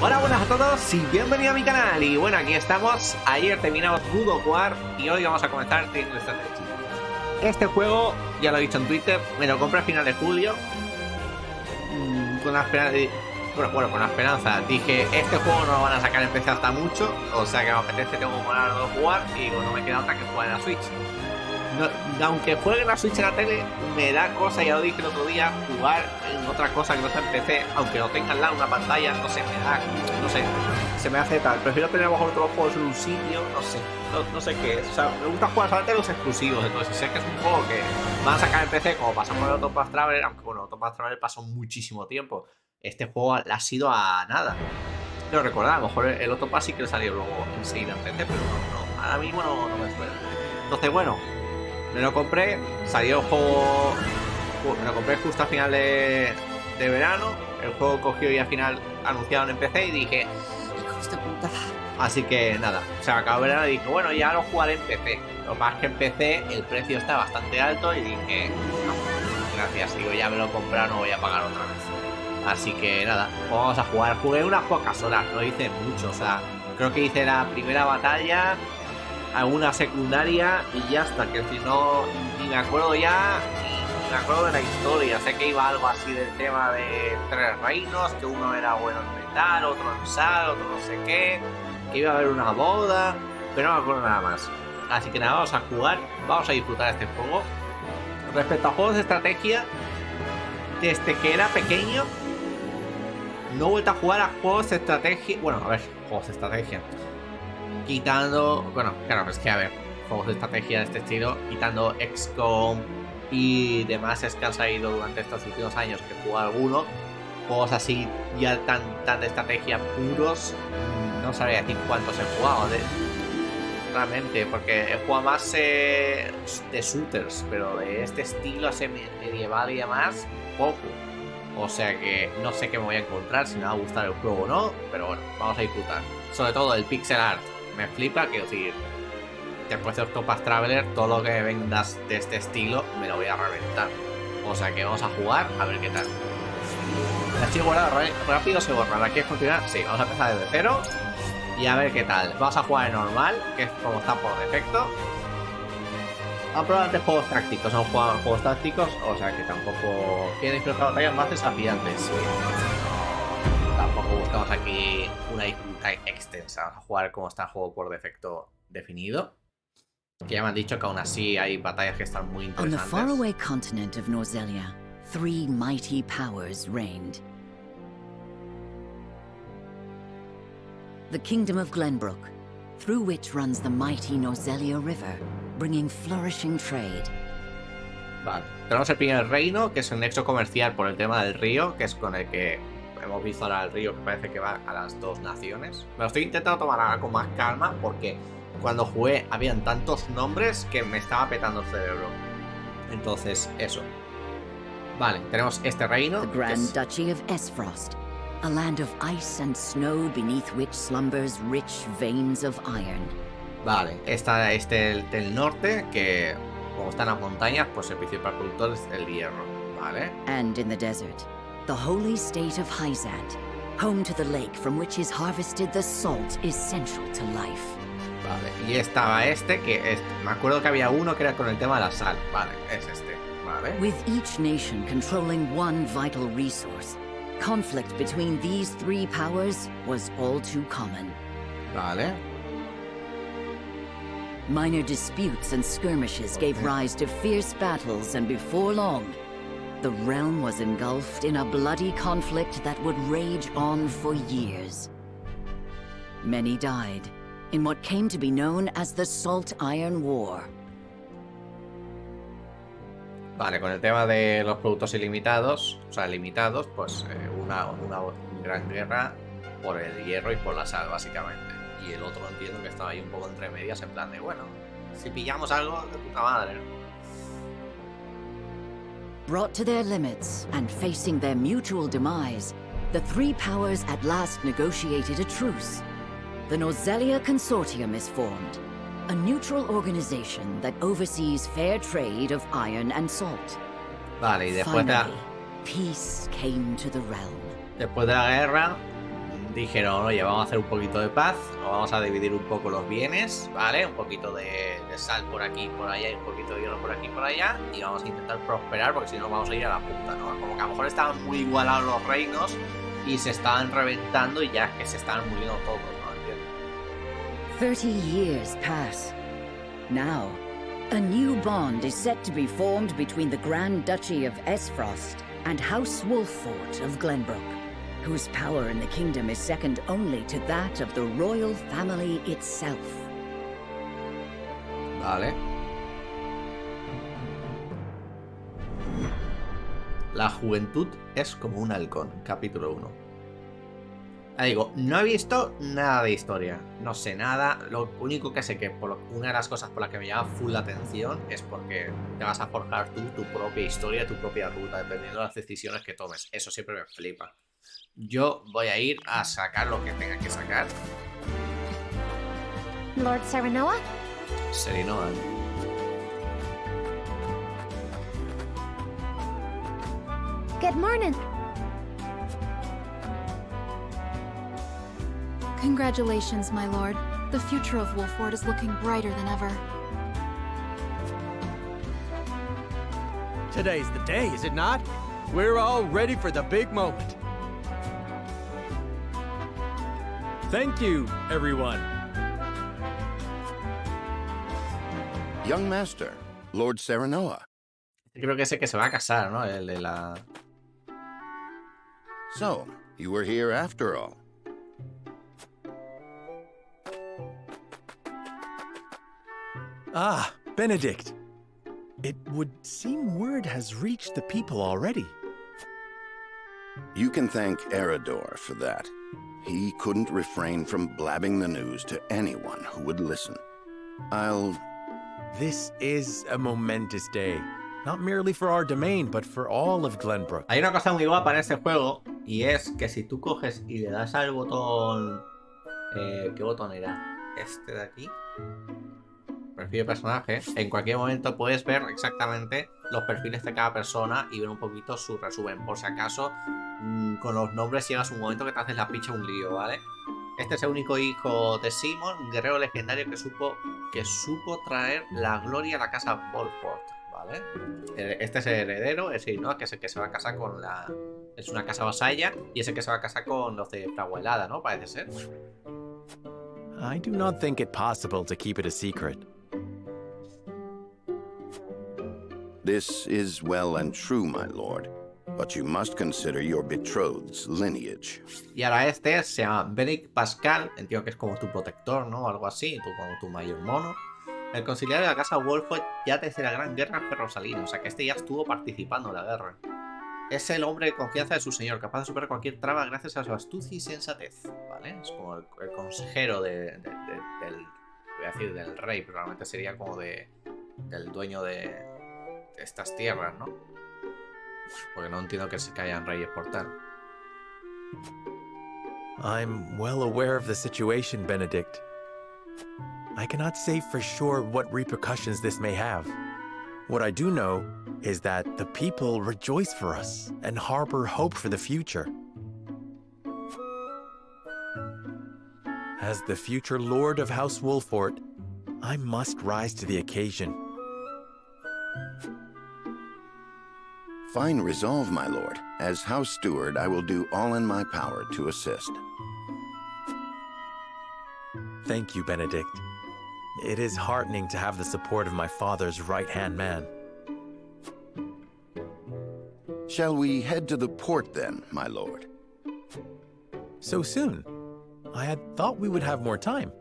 Hola, buenas a todos y bienvenido a mi canal. Y bueno, aquí estamos. Ayer terminamos God of War y hoy vamos a comenzar Triangle Strategy. Este juego, ya lo he dicho en Twitter, me lo compré a final de julio. Con la esperanza, con la esperanza. Dije, este juego no lo van a sacar en PC hasta mucho, o sea que me apetece, tengo que ponerlo a jugar y no me queda otra que jugar en la Switch. No, aunque juegue en la Switch en la tele, me da cosa, ya lo dije el otro día, jugar en otra cosa que no sea en PC, aunque no tenga al lado una pantalla, no sé, me da, no sé, se me hace tal. Prefiero tener a lo mejor todos los juegos en un sitio, no sé qué es. O sea, me gusta jugar solamente los exclusivos, entonces sé que es un juego que van a sacar en PC, como pasó con el Octopath Traveler, aunque bueno, Octopath Traveler pasó muchísimo tiempo. Este juego ha sido a nada. Pero recordad, a lo mejor el Octopath sí que salió luego enseguida en PC, pero no, ahora mismo no me suena. Entonces, bueno, me lo compré, salió el juego, me lo compré justo a final de verano. El juego cogió y al final anunciaron en PC y dije, hijos de puta. Así que nada, se acabó el verano y dije, bueno, ya lo jugaré en PC. Lo más que en PC el precio está bastante alto y dije, no, gracias, digo, ya me lo he comprado, no voy a pagar otra vez. Así que nada, vamos a jugar. Jugué unas pocas horas, no hice mucho, o sea, creo que hice la primera batalla, alguna secundaria y ya hasta que si no, ni me acuerdo ya, ni me acuerdo de la historia. Sé que iba algo así del tema de 3 reinos, que uno era bueno en metal, otro en sal, otro no sé qué, que iba a haber una boda, pero no me acuerdo nada más. Así que nada, vamos a jugar, vamos a disfrutar este juego. Respecto a juegos de estrategia, desde que era pequeño no he vuelto a jugar a juegos de estrategia. Bueno, a ver, juegos de estrategia, quitando, bueno, claro, es que a ver, juegos de estrategia de este estilo, quitando XCOM y demás, es que han salido durante estos últimos años que he jugado alguno. Juegos así ya tan de estrategia puros, no sabría decir cuántos he jugado realmente, porque he jugado más de shooters, pero de este estilo así medieval y demás, poco. O sea que no sé qué me voy a encontrar, si me va a gustar el juego o no, pero bueno, vamos a disfrutar. Sobre todo el pixel art me flipa, quiero decir, después de Octopath Traveler, todo lo que vendas de este estilo me lo voy a reventar. O sea que vamos a jugar a ver qué tal. El archivo guardado rápido se borra. ¿Quieres continuar? Sí, vamos a empezar desde cero y a ver qué tal. Vamos a jugar en normal, que es como está por defecto. Vamos a probar antes juegos tácticos. Hemos jugado juegos tácticos, o sea que tampoco quieren disfrutar batallas más desafiantes. Tampoco buscamos aquí una dificultad extensa. Vamos a jugar como está el juego por defecto definido. Que ya me han dicho que aún así hay batallas que están muy interesantes. On the faraway continent of Norzelia, 3 mighty powers reigned. The kingdom of Glenbrook, through which runs the mighty Norzelia River, bringing flourishing trade. Vale, tenemos el primer reino, que es el nexo comercial por el tema del río, que es con el que hemos visto ahora el río, que parece que va a las 2 naciones. Me lo estoy intentando tomar ahora con más calma, porque cuando jugué habían tantos nombres que me estaba petando el cerebro. Entonces, eso. Vale, tenemos este reino. The Grand Duchy of Esfrost, a land of ice and snow beneath which slumbers rich veins of iron. Vale, está del norte, que como están las montañas, pues el principal productor es el hierro. Vale. And in the desert, the holy state of Hyzant, home to the lake from which is harvested the salt essential to life. Vale, y estaba me acuerdo que había uno que era con el tema de la sal. Vale, es este. Vale. With each nation controlling one vital resource, conflict between these 3 powers was all too common. Vale. Minor disputes and skirmishes gave rise to fierce battles, and before long, the realm was engulfed in a bloody conflict that would rage on for years. Many died in what came to be known as the Salt Iron War. Vale, con el tema de los productos ilimitados, o sea, limitados, pues una gran guerra por el hierro y por la sal, básicamente. Y el otro entiendo que estaba ahí un poco entre medias, en plan de, bueno, si pillamos algo de puta madre, ¿no? Brought to their limits and facing their mutual demise, the 3 powers at last negotiated a truce. The Norzelia Consortium is formed, a neutral organization that oversees fair trade of iron and salt. Vale, y después Finally, peace came to the realm. después de la guerra, dijeron, oye, vamos a hacer un poquito de paz, vamos a dividir un poco los bienes, ¿vale? Un poquito de sal por aquí, por allá, y un poquito de hierro por aquí, por allá, y vamos a intentar prosperar, porque si no vamos a ir a la puta, ¿no? Como que a lo mejor estaban muy igualados los reinos y se estaban reventando y ya es que se estaban muriendo todos, ¿no? ¿Entiendes? 30 years pass. Now, a new bond is set to be formed between the Grand Duchy of Esfrost and House Wolffort of Glenbrook, whose power in the kingdom is second only to that of the royal family itself. Vale. La juventud es como un halcón, capítulo 1. Digo, no he visto nada de historia, no sé nada. Lo único que sé que una de las cosas por las que me llama full la atención es porque te vas a forjar tú tu propia historia, tu propia ruta, dependiendo de las decisiones que tomes. Eso siempre me flipa. Yo voy a ir a sacar lo que tenga que sacar. Lord Serenoa? Serenoa. Good morning. Congratulations, my lord. The future of Wolffort is looking brighter than ever. Today's the day, is it not? We're all ready for the big moment. Thank you, everyone. Young master, Lord Serenoa. Creo que ese que se va a casar, ¿no? El de la... So, you were here after all. Ah, Benedict. It would seem word has reached the people already. You can thank Eridor for that. He couldn't refrain from blabbing the news to anyone who would listen. This is a momentous day. Not merely for our domain, but for all of Glenbrook. Hay una cosa muy guapa en este juego, y es que si tú coges y le das al botón... ¿qué botón era? Este de aquí. Perfil de personaje. En cualquier momento puedes ver exactamente los perfiles de cada persona y ver un poquito su resumen. Por si acaso, con los nombres llegas un momento que te haces la picha un lío, ¿vale? Este es el único hijo de Simon, guerrero legendario que supo traer la gloria a la casa Wolffort, ¿vale? Este es el heredero, es el ¿no? Que es el que se va a casar con la... Es una casa vasalla y es el que se va a casar con los de Fraguelada, ¿no? Parece ser. I do not think it possible to keep it a secret. This is well and true, my lord. But you must consider your betrothed's lineage. Y ahora este se llama Benedict Pascal, entiendo que es como tu protector, ¿no? Algo así, como tu mayor mono. El conciliar de la casa Wolffort ya desde la Gran Guerra Ferrosalina, o sea que este ya estuvo participando en la guerra. Es el hombre de confianza de su señor, capaz de superar cualquier traba gracias a su astucia y sensatez, ¿vale? Es como el consejero del voy a decir del rey, pero realmente sería como del dueño de estas tierras, ¿no? Porque no entiendo que se hayan reyes por tal. I'm well aware of the situation, Benedict. I cannot say for sure what repercussions this may have. What I do know is that the people rejoice for us and harbor hope for the future. As the future Lord of House Wolffort, I must rise to the occasion. Fine resolve, my lord. As house steward, I will do all in my power to assist. Thank you, Benedict. It is heartening to have the support of my father's right-hand man. Shall we head to the port then, my lord? So soon? I had thought we would have more time.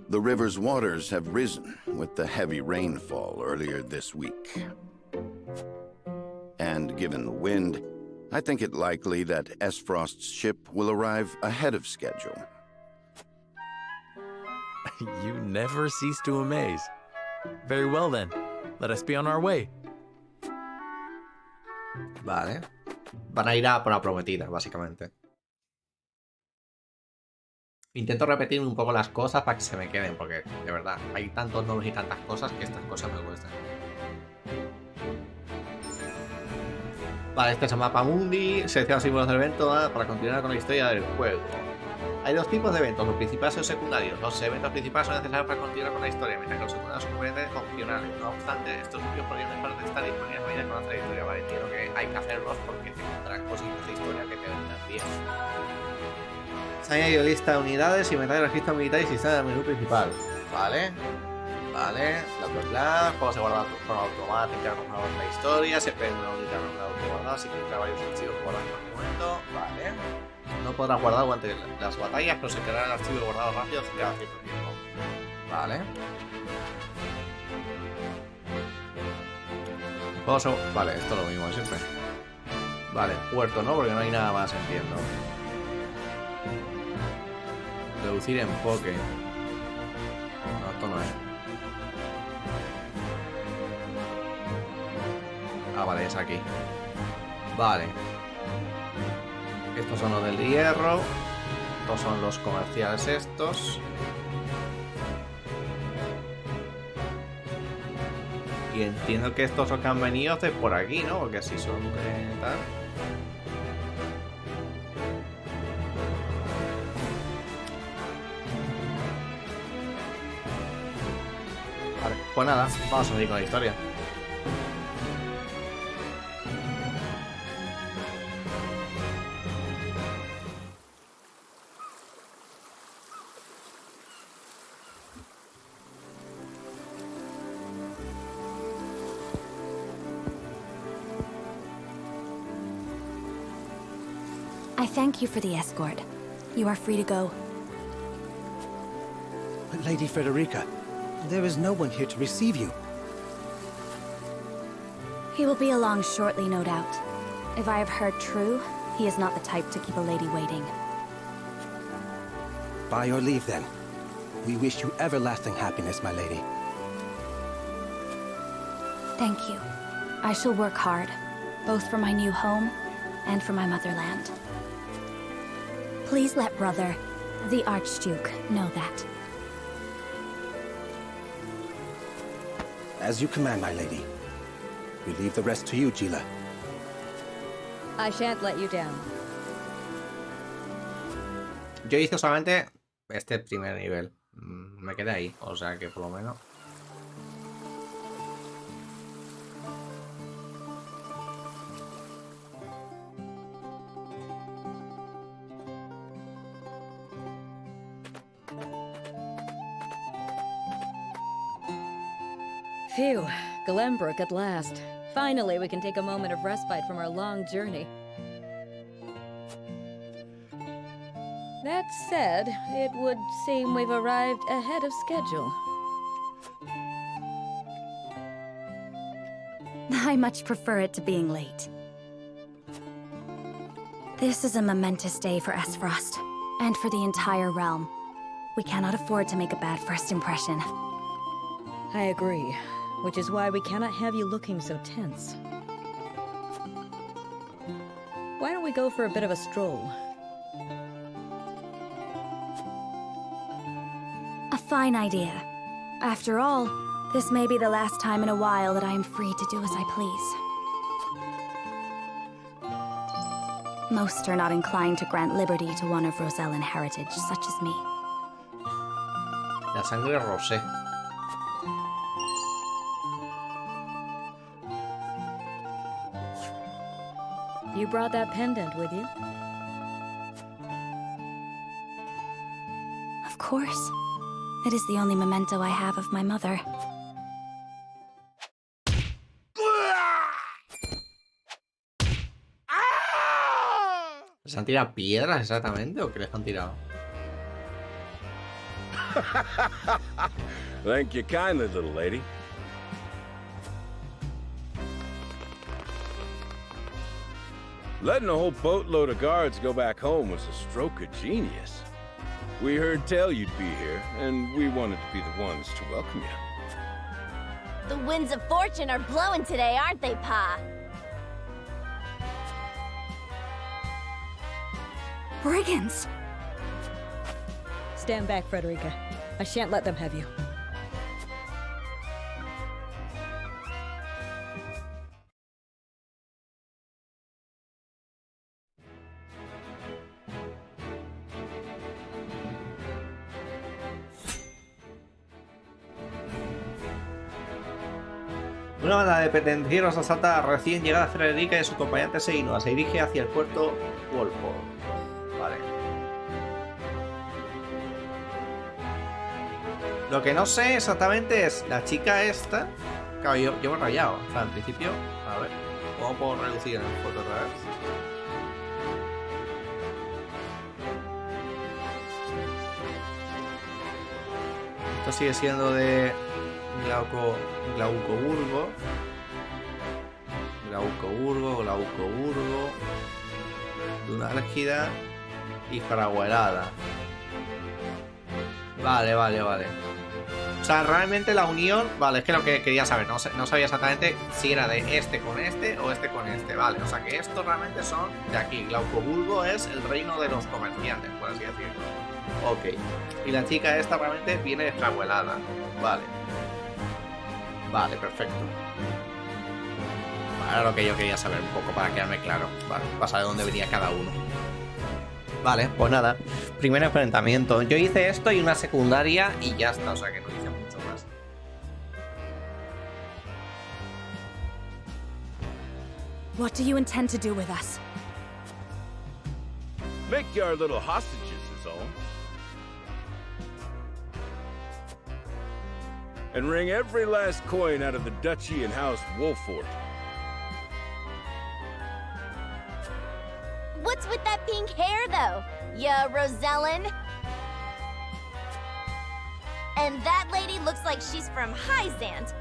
The river's waters have risen with the heavy rainfall earlier this week. And given the wind, I think it likely that Esfrost's ship will arrive ahead of schedule. You never cease to amaze. Very well then, let us be on our way. Vale. Van a ir a por la prometida, básicamente. Intento repetirme un poco las cosas para que se me queden, porque de verdad, hay tantos nombres y tantas cosas que estas cosas me cuestan. Vale, este es el mapa mundi. Selecciona símbolos del evento para continuar con la historia del juego. Hay dos tipos de eventos, los principales y los secundarios. Los eventos principales son necesarios para continuar con la historia, mientras que los secundarios son completamente opcionales. No obstante, estos vídeos podrían dejar de estar disponibles a medida que avanza la historia. Vale, entiendo que hay que hacerlos porque te encontrarán cositas de historia que te vendrán bien. Se ha añadido lista de unidades, inventario de registro militar y sistema del menú principal. Vale. Vale, el juego se guarda de forma automática con la historia, se prende una unidad guardada, así que entra varios archivos guardados en el momento. Vale. No podrás guardar durante las batallas, pero se creará el archivo guardado rápido cada cierto tiempo. Vale. Vale, esto es lo mismo de siempre. Vale, puerto no, porque no hay nada más, entiendo. Reducir enfoque. No, esto no es. Ah, vale, es aquí. Vale. Estos son los del hierro. Estos son los comerciales estos. Y entiendo que estos son que han venido de por aquí, ¿no? Porque si son tal. Vale, pues nada, vamos a seguir con la historia. I thank you for the escort. You are free to go. But Lady Frederica, there is no one here to receive you. He will be along shortly, no doubt. If I have heard true, he is not the type to keep a lady waiting. By your leave, then. We wish you everlasting happiness, my lady. Thank you. I shall work hard, both for my new home and for my motherland. Please let brother, the Archduke, know that. As you command, my lady. We leave the rest to you, Gila. I shan't let you down. Yo hice solamente este primer nivel. Me quedé ahí, o sea que por lo menos. Phew, Glenbrook at last. Finally, we can take a moment of respite from our long journey. That said, it would seem we've arrived ahead of schedule. I much prefer it to being late. This is a momentous day for Esfrost, and for the entire realm. We cannot afford to make a bad first impression. I agree, which is why we cannot have you looking so tense. Why don't we go for a bit of a stroll? A fine idea. After all, this may be the last time in a while that I am free to do as I please. Most are not inclined to grant liberty to one of Rosellan heritage, such as me. La sangre rosé. You brought that pendant with you? Of course. It is the only memento I have of my mother. ¿Les han tirado piedras exactamente o qué les han tirado? Thank you kindly, little lady. Letting a whole boatload of guards go back home was a stroke of genius. We heard tell you'd be here, and we wanted to be the ones to welcome you. The winds of fortune are blowing today, aren't they, Pa? Brigands! Stand back, Frederica. I shan't let them have you. Una banda de pendencieros asalta a recién llegada Frederica y su acompañante Seinua. Se dirige hacia el puerto Wolford. Vale. Lo que no sé exactamente es la chica esta. Claro, yo me he rayado. O sea, en principio, a ver, ¿cómo puedo reducir en el foto otra vez? Esto sigue siendo de Glaucoburgo, Dunálgida y Fraguelada. Vale. O sea, realmente la unión... Vale, es que lo que quería saber, no sabía exactamente si era de este con este o este con este. Vale, o sea que estos realmente son de aquí. Glaucoburgo es el reino de los comerciantes, por así decirlo. Ok. Y la chica esta realmente viene de Fraguelada. Vale, perfecto. Era lo que yo quería saber un poco para quedarme claro. Vale, para saber dónde venía cada uno. Vale, pues nada. Primer enfrentamiento. Yo hice esto y una secundaria y ya está. O sea que no hice mucho más. What do you intend to do with us? Make you our little hostages is all. And wring every last coin out of the duchy and house Wolford. What's with that pink hair, though? Ya, Rosellen? And that lady looks like she's from Hyzant.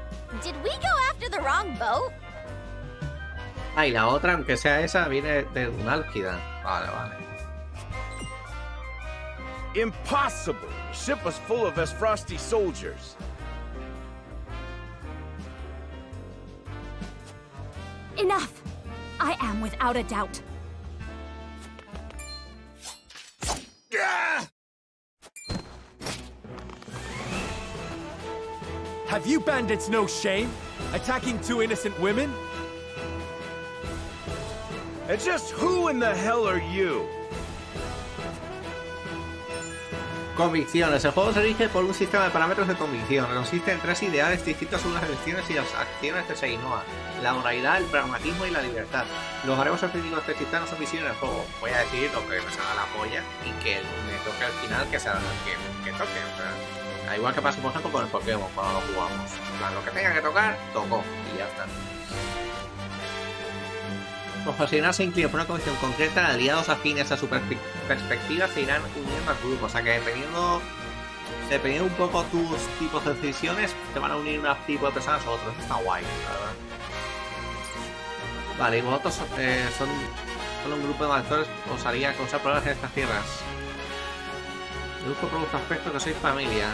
Did we go after the wrong boat? Ah, y la otra, aunque sea esa, viene de Dunálgida. Vale. Impossible! The ship was full of Frosty soldiers. Enough! I am without a doubt. Have you bandits no shame? Attacking two innocent women? And just who in the hell are you? Convicciones. El juego se rige por un sistema de parámetros de convicción. Consiste en 3 ideales distintos sobre las elecciones y las acciones de Seinua: la moralidad, el pragmatismo y la libertad. Los haremos específicos de este sistema no son visibles en el juego. Voy a decidir lo que me salga la polla y que me toque al final que sea que toque. O sea, igual que pasa por ejemplo con el Pokémon cuando lo jugamos. En plan, lo que tenga que tocar, tocó y ya está. Por asignarse inclina por una condición concreta, aliados afines a su perspectiva se irán uniendo al grupo. O sea que dependiendo un poco tus tipos de decisiones, te van a unir un tipo de personas u otros. Está guay, la verdad. Vale, y vosotros son un grupo de malhechores, os haría causar problemas en estas tierras. El grupo produce aspecto que sois familia.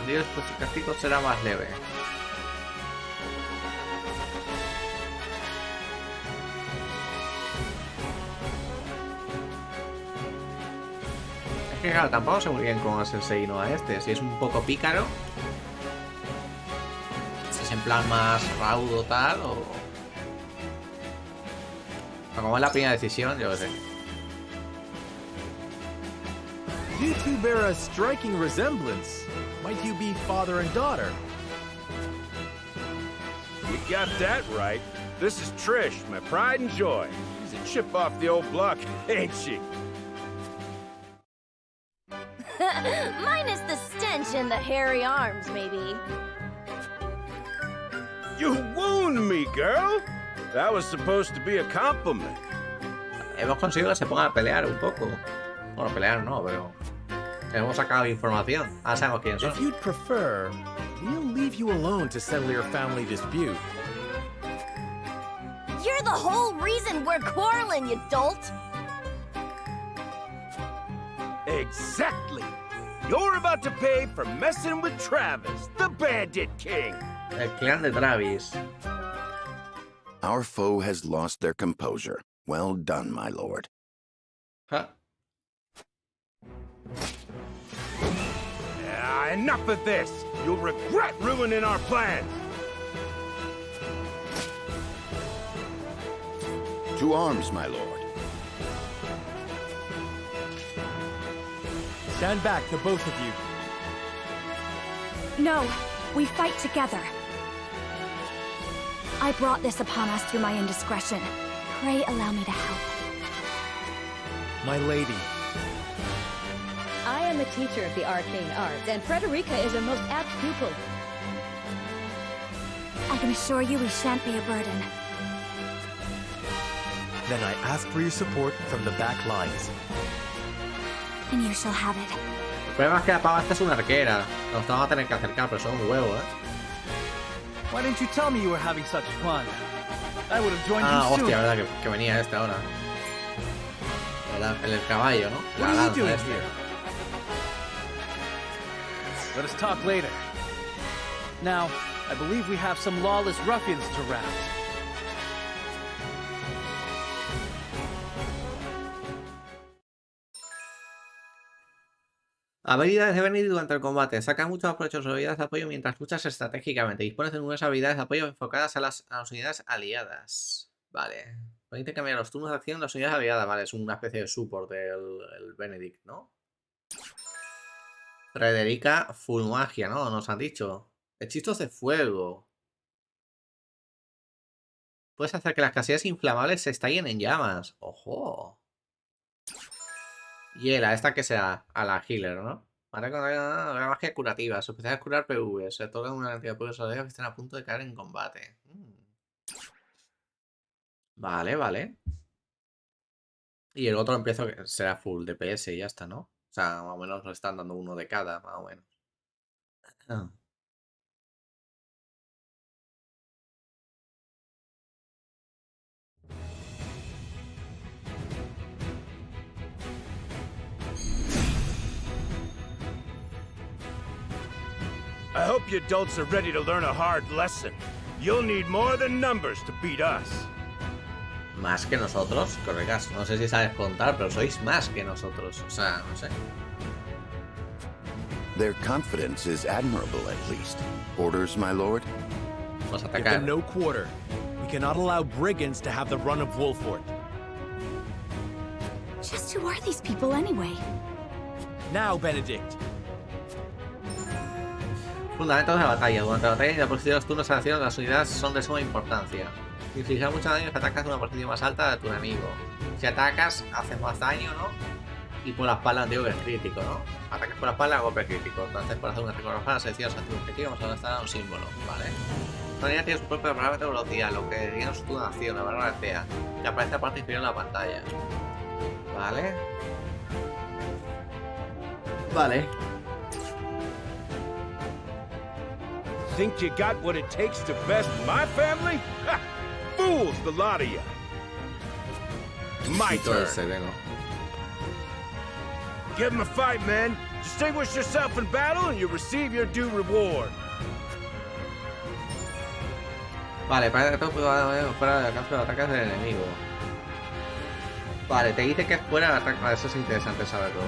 El día después el castigo será más leve. Es que claro, tampoco sé muy bien cómo es el Seinua este. Si es un poco pícaro, si es en plan más raudo tal, o como es la primera decisión, yo qué sé. You two bear a striking resemblance. Might you be father and daughter? You got that right. This is Trish, my pride and joy. She's a chip off the old block, ain't she? Minus the stench and the hairy arms, maybe. You wound me, girl! That was supposed to be a compliment. Hemos conseguido que se pongan a pelear un poco. Bueno, pelear no, pero hemos sacado información. Ahora sabemos quién son. If you'd prefer, we'll leave you alone to settle your family dispute. You're the whole reason we're quarreling, you dolt! Exactly! You're about to pay for messing with Travis, the Bandit King! El clan de Travis. Our foe has lost their composure. Well done, my lord. Huh. Enough of this! You'll regret ruining our plans! To arms, my lord. Stand back, the both of you. No, we fight together. I brought this upon us through my indiscretion. Pray allow me to help. My lady. I am a teacher of the arcane arts, and Frederica is a most apt pupil. I can assure you we shan't be a burden. Then I ask for your support from the back lines. And you shall have it. El problema es que la pava esta es una arquera. Nos vamos a tener que acercar, pero son un huevo, ¿eh? Why didn't you tell me you were having such fun? I would have joined Ah, you soon. hostia, verdad que venía este ahora. El caballo, ¿no? What are you doing here? Let us talk later. Now, I believe we have some lawless ruffians to rout. Habilidades de venir durante el combate. Saca muchos provechos de habilidades de apoyo mientras luchas estratégicamente. Dispones de nuevas habilidades de apoyo enfocadas a las unidades aliadas. Vale. Permite cambiar los turnos de acción de las unidades aliadas. Vale, es una especie de support del Benedict, ¿no? Frederica, full magia, ¿no? Nos han dicho. Hechizos de fuego. Puedes hacer que las casillas inflamables se estallen en llamas. ¡Ojo! Hiela, esta que sea a la healer, ¿no? Vale, con la magia curativa. Su especialidad es curar PV. Se otorga una cantidad de poderes que están a punto de caer en combate. Vale, vale. Y el otro empiezo que será full DPS y ya está, ¿no? O sea, más o menos nos están dando uno de cada, más o menos. I hope you adults are ready to learn a hard lesson. You'll need more than numbers to beat us. Más que nosotros, correcas. No sé si sabes contar, pero sois más que nosotros. O sea, no sé. Their confidence is admirable, at least. Orders, my lord? Vamos a Give atacar. them no quarter. We cannot allow brigands to have the run of Wolfort. Just who are these people anyway? Now, Benedict. Fundamentos de la batalla. Durante la batalla y la posición de los turnos de acción, las unidades son de suma importancia. Infligirá mucho daño si atacas en una posición más alta de tu enemigo. Si atacas, haces más daño, ¿no? Y por la espalda digo que es crítico, ¿no? Ataques por la espalda, golpe crítico. Entonces, por hacer un ataque por la espalda, seleccionas a tu objetivo, vamos a gastar un símbolo, ¿vale? Esta unidad tiene su propio parámetro de velocidad, lo que tiene su turno de acción, la barra altea, que aparece a parte inferior en la pantalla. ¿Vale? Vale. Think you got what it takes to best my family? Ha! Fools, the lot of you. My turn. Give him a fight, men. Distinguish yourself in battle and you receive your due reward. Vale, parece que todo fuera del alcance de los ataques del enemigo. Vale, te dice que es fuera del ataque. Vale, eso es interesante saberlo.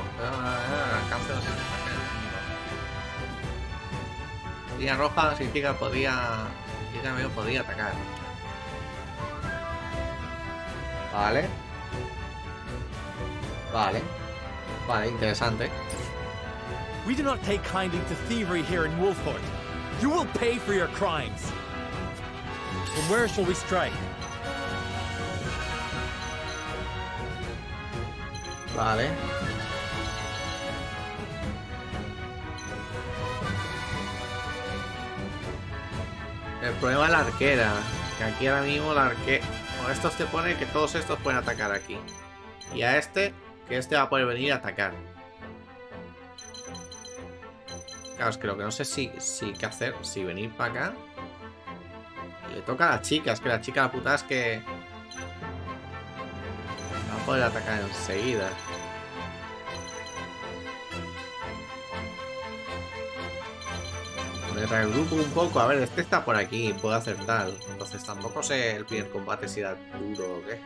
Alcance de los ataques del enemigo. Línea roja significa que podía. Y el enemigo podía atacar. Vale. Vale. Vale, interesante. We do not take kindly to thievery here in Wolfort. You will pay for your crimes. From where shall we strike? Vale. El problema es la arquera. Que aquí ahora mismo la arquera. Con estos te pone que todos estos pueden atacar aquí. Y a este, que este va a poder venir a atacar. Claro, es que lo que no sé si qué hacer. Si venir para acá. Le toca a la chica. Es que la chica, la puta es que va a poder atacar enseguida. Me reagrupo un poco. A ver, este está por aquí. Puedo acertar. Entonces tampoco sé el primer combate si da duro o qué.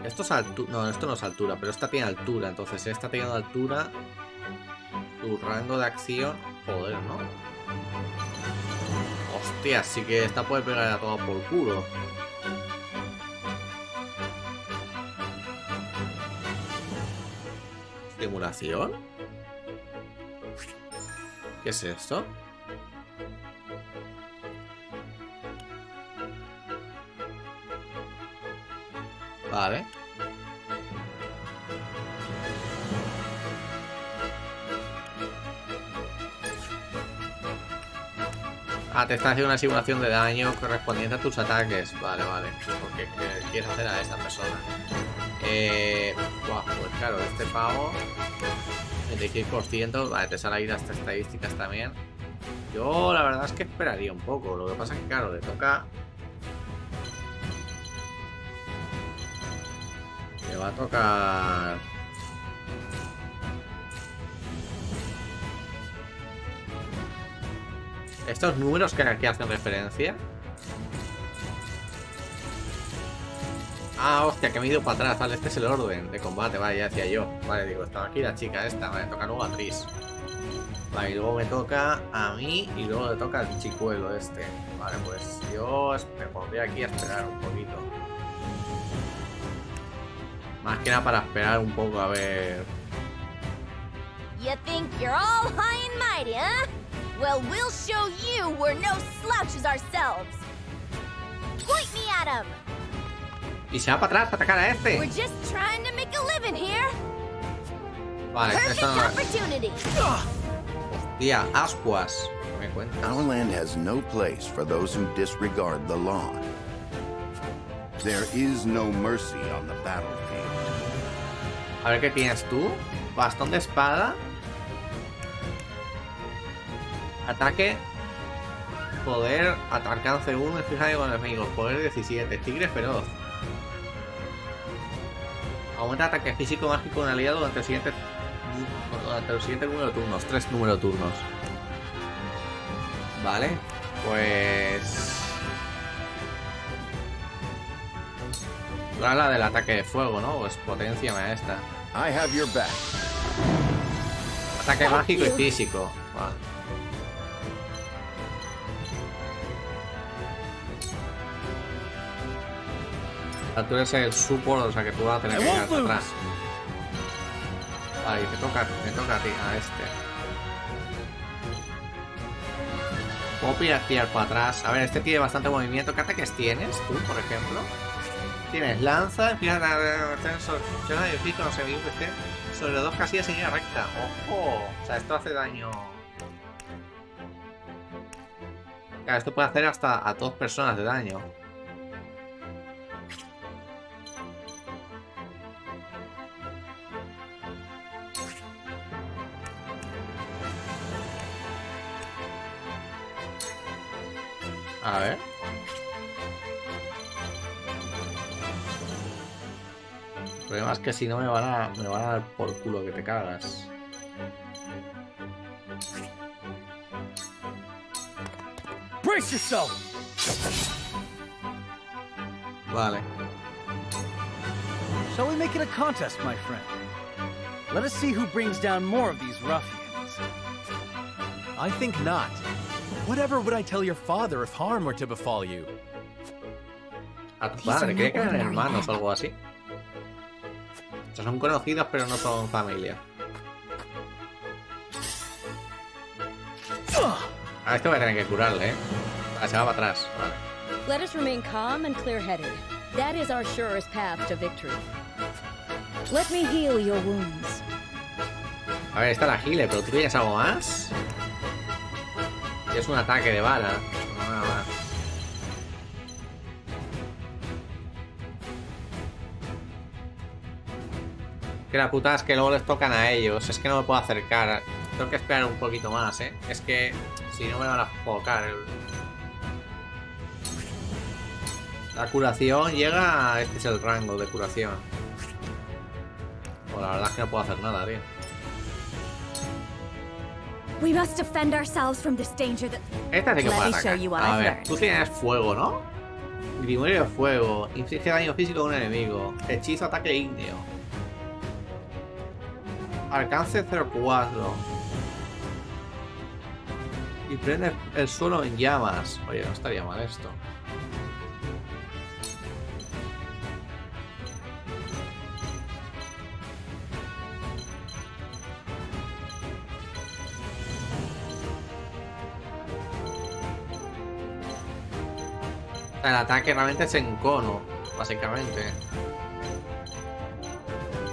Esto es altura. No, esto no es altura. Pero esta tiene altura. Entonces esta teniendo altura. Su rango de acción. Joder, ¿no? Hostia, sí que esta puede pegar a todo por culo. ¿Estimulación? ¿Qué es esto? Vale. Ah, te está haciendo una simulación de daño correspondiente a tus ataques. Vale, vale. Porque quieres hacer a esa persona. Buah, pues claro, este pavo 26%. Vale, te sale ahí las estadísticas también. Yo la verdad es que esperaría un poco. Lo que pasa es que claro, le toca... Le va a tocar... Estos números que aquí hacen referencia. Ah, hostia, que me he ido para atrás. Vale, este es el orden de combate. Vale, ya decía yo. Vale, digo, estaba aquí la chica esta. Vale, toca luego a Tris. Vale, y luego me toca a mí. Y luego le toca al chicuelo este. Vale, pues yo me pondré aquí a esperar un poquito. Más que nada para esperar un poco a ver. You think you're all high and mighty, huh? Well, we'll show you we're no slouches ourselves. Point me at him. Y se va para atrás para atacar a este. We're just trying to make a living here. Vale, esto no... Opportunity. Hostia, ascuas. ¿Me cuentas? Our land has no place for those who disregard the law. There is no mercy on the battlefield. A ver qué tienes tú. Bastón de espada. Ataque. Poder. Alcance 1. Fíjate con enemigos. Poder 17. Tigre feroz. Aumenta ataque físico mágico de un aliado durante el siguiente número de turnos. 3 números de turnos. Vale. Pues. La del ataque de fuego, ¿no? Pues potenciame esta. I have your back. Ataque mágico y físico. Vale. Tú eres el support, o sea que tú vas a tener que ir hacia atrás. Vale, y me toca a ti, a este. Puedo tirar para atrás. A ver, este tiene bastante movimiento. ¿Qué ataques tienes tú, por ejemplo? Tienes lanza, fíjate, no sé, sobre 2 casillas en línea recta. ¡Ojo! O sea, esto hace daño. Claro, esto puede hacer hasta a 2 personas de daño. A ver. El problema es que si no me van a dar por culo que te cagas. Brace yourself. Vale. Shall we make it a contest, my friend? Let us see who brings down more of these ruffians. I think not. Whatever would I tell your father if harm were to befall you? A tu padre, creo que eran hermanos o algo así. O sea, son conocidos pero no son familia. A esto voy a tener que curarle, ¿eh? Se va para atrás, vale. Let us remain calm and clear-headed. That is our surest path to victory. Let me heal your wounds. A ver, está la healer, pero tú tienes algo más. Y es un ataque de bala. No, nada más. Que la puta es que luego les tocan a ellos. Es que no me puedo acercar. Tengo que esperar un poquito más, ¿eh? Es que si no me van a focar. La curación llega... Este es el rango de curación. Pues la verdad es que no puedo hacer nada, tío. We must defend ourselves from this danger that... Esta sí que puede Let me show atacar. you what A I've ver, learned. tú tienes fuego, ¿no? Grimorio de fuego. Inflige daño físico a un enemigo. Hechizo ataque ígneo. Alcance 0,4. Y prende el suelo en llamas. Oye, no estaría mal esto. El ataque realmente es en cono, básicamente.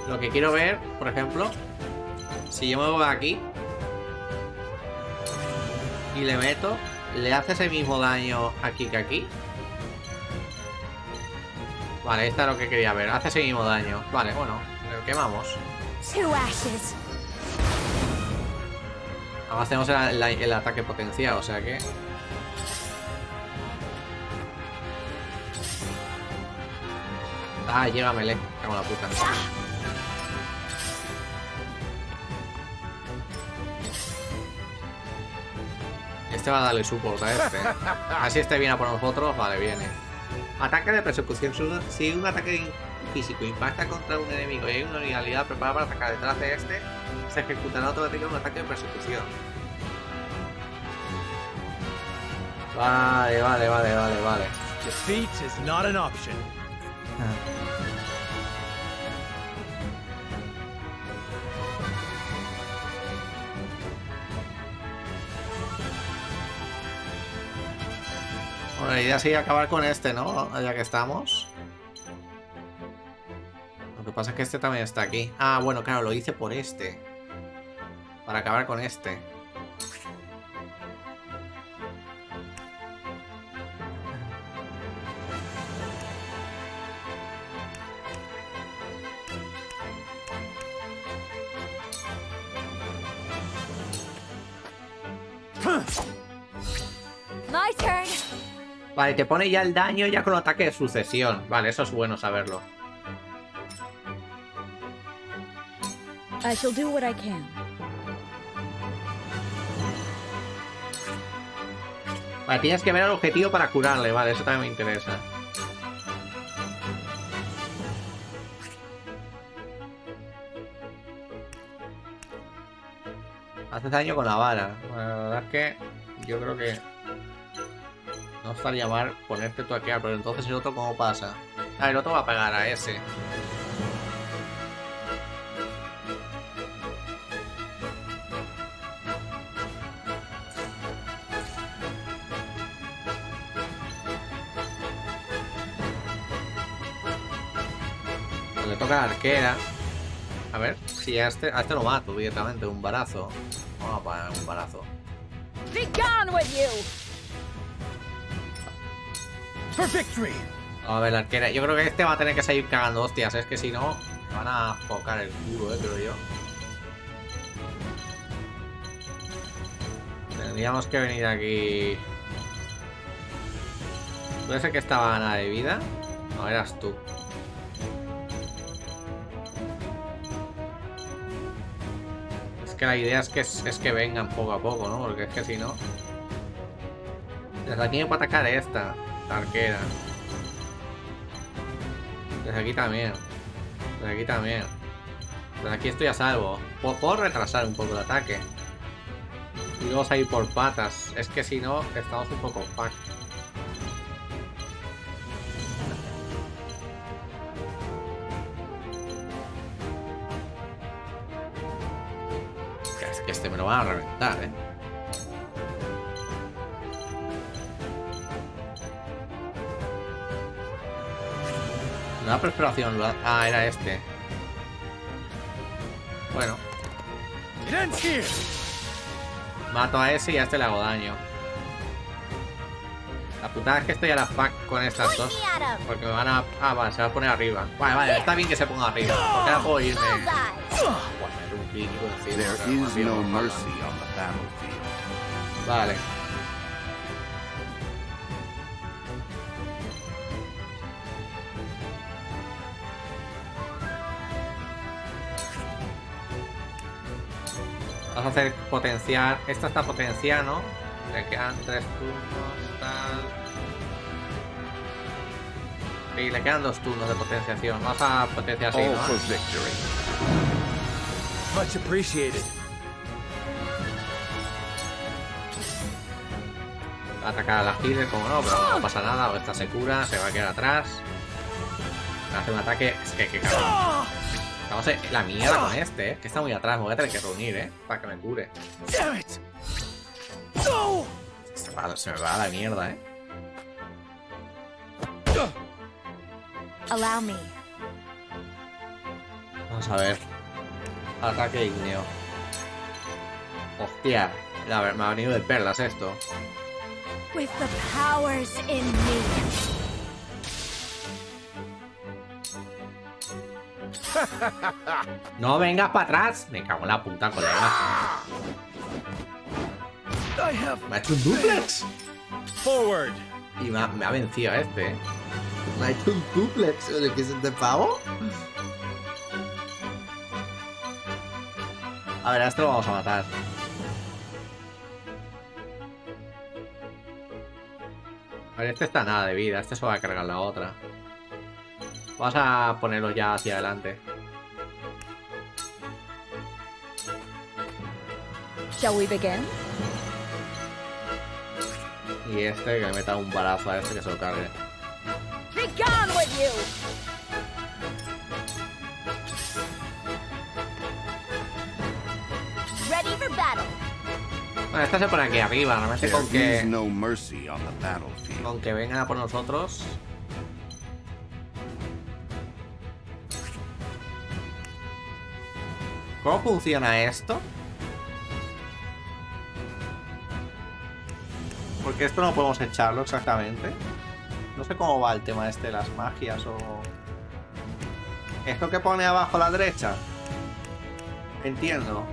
Lo que quiero ver, por ejemplo, si yo me muevo aquí y le meto, ¿le hace ese mismo daño aquí que aquí? Vale, esta es lo que quería ver. Hace ese mismo daño. Vale, bueno, lo quemamos. Además tenemos el ataque potenciado, o sea que... Ah, llégamele. Cago en la puta. Este va a darle support a este. Así este viene a por nosotros. Vale, viene. Ataque de persecución. Si un ataque físico impacta contra un enemigo y hay una unidad preparada para atacar detrás de este, se ejecutará automáticamente un ataque de persecución. Vale. Defeat is not an option. Bueno, la idea sería acabar con este, ¿no? Ya que estamos. Lo que pasa es que este también está aquí. Ah, bueno, claro, lo hice por este. Para acabar con este. My turn. Vale, te pone ya el daño ya con el ataque de sucesión. Vale, eso es bueno saberlo. I shall do what I can. Vale, tienes que ver el objetivo para curarle. Vale, eso también me interesa. Haces daño con la vara. Bueno, la verdad es que yo creo que no estaría mal ponerte tú aquí, pero entonces el otro ¿cómo pasa? Ah, el otro va a pegar a ese. Le toca a la arquera. A ver, si a este lo mato directamente, un barazo. Vamos a poner un barazo. Be gone with you. For victory. A ver, la arquera. Yo creo que este va a tener que seguir cagando hostias. Es que si no, me van a focar el culo, creo yo. Tendríamos que venir aquí. ¿Puede ser que estaba ganada de vida? No, eras tú. Es que la idea es que vengan poco a poco, ¿no? Porque es que si no... Desde aquí me puede atacar esta, la arquera. Desde aquí también. Desde aquí también. Desde aquí estoy a salvo. Puedo retrasar un poco el ataque. Y luego salir por patas. Es que si no, estamos un poco fuck. Es que este me lo van a reventar, Una perforación. Ah, era este. Bueno. Mato a ese y a este le hago daño. La putada es que estoy a la fuck con estas dos. Porque me van a... Ah, vale, se va a poner arriba. Vale, está bien que se ponga arriba. Porque ahora puedo irme... There is no mercy on the battlefield. Vale. Vamos a hacer potenciar. Esta está potenciada, ¿no? Le quedan 3 turnos, tal. Sí, le quedan 2 turnos de potenciación. Vamos a potenciar así, All ¿no? for victory. Much appreciated. Va a atacar a la healer, como no, pero no pasa nada. O esta se cura, se va a quedar atrás. Va a hacer un ataque. Es que cabrón. Estamos en la mierda con este, que está muy atrás. Me voy a tener que reunir, para que me cure. Se me va a la mierda, Allow me. Vamos a ver. Ataque ígneo. Hostia. A ver, me ha venido de perlas esto. With the powers in me. No vengas para atrás. Me cago en la puta, colega. Me ha hecho un duplex. Forward. Y me ha vencido este. Me ha hecho un duplex. ¿De qué es este pavo? A ver, a este lo vamos a matar. A ver, este está nada de vida. Este se va a cargar la otra. Vamos a ponerlo ya hacia adelante. Shall we begin? Y este que le meta un balazo a este que se lo cargue. Be gone with you! Ready for battle. Bueno, esta se pone aquí arriba. Normalmente con There is que, no mercy on the battlefield. con que vengan a por nosotros. ¿Cómo funciona esto? Porque esto no podemos echarlo exactamente. No sé cómo va el tema este de las magias o... ¿Esto que pone abajo a la derecha? Entiendo.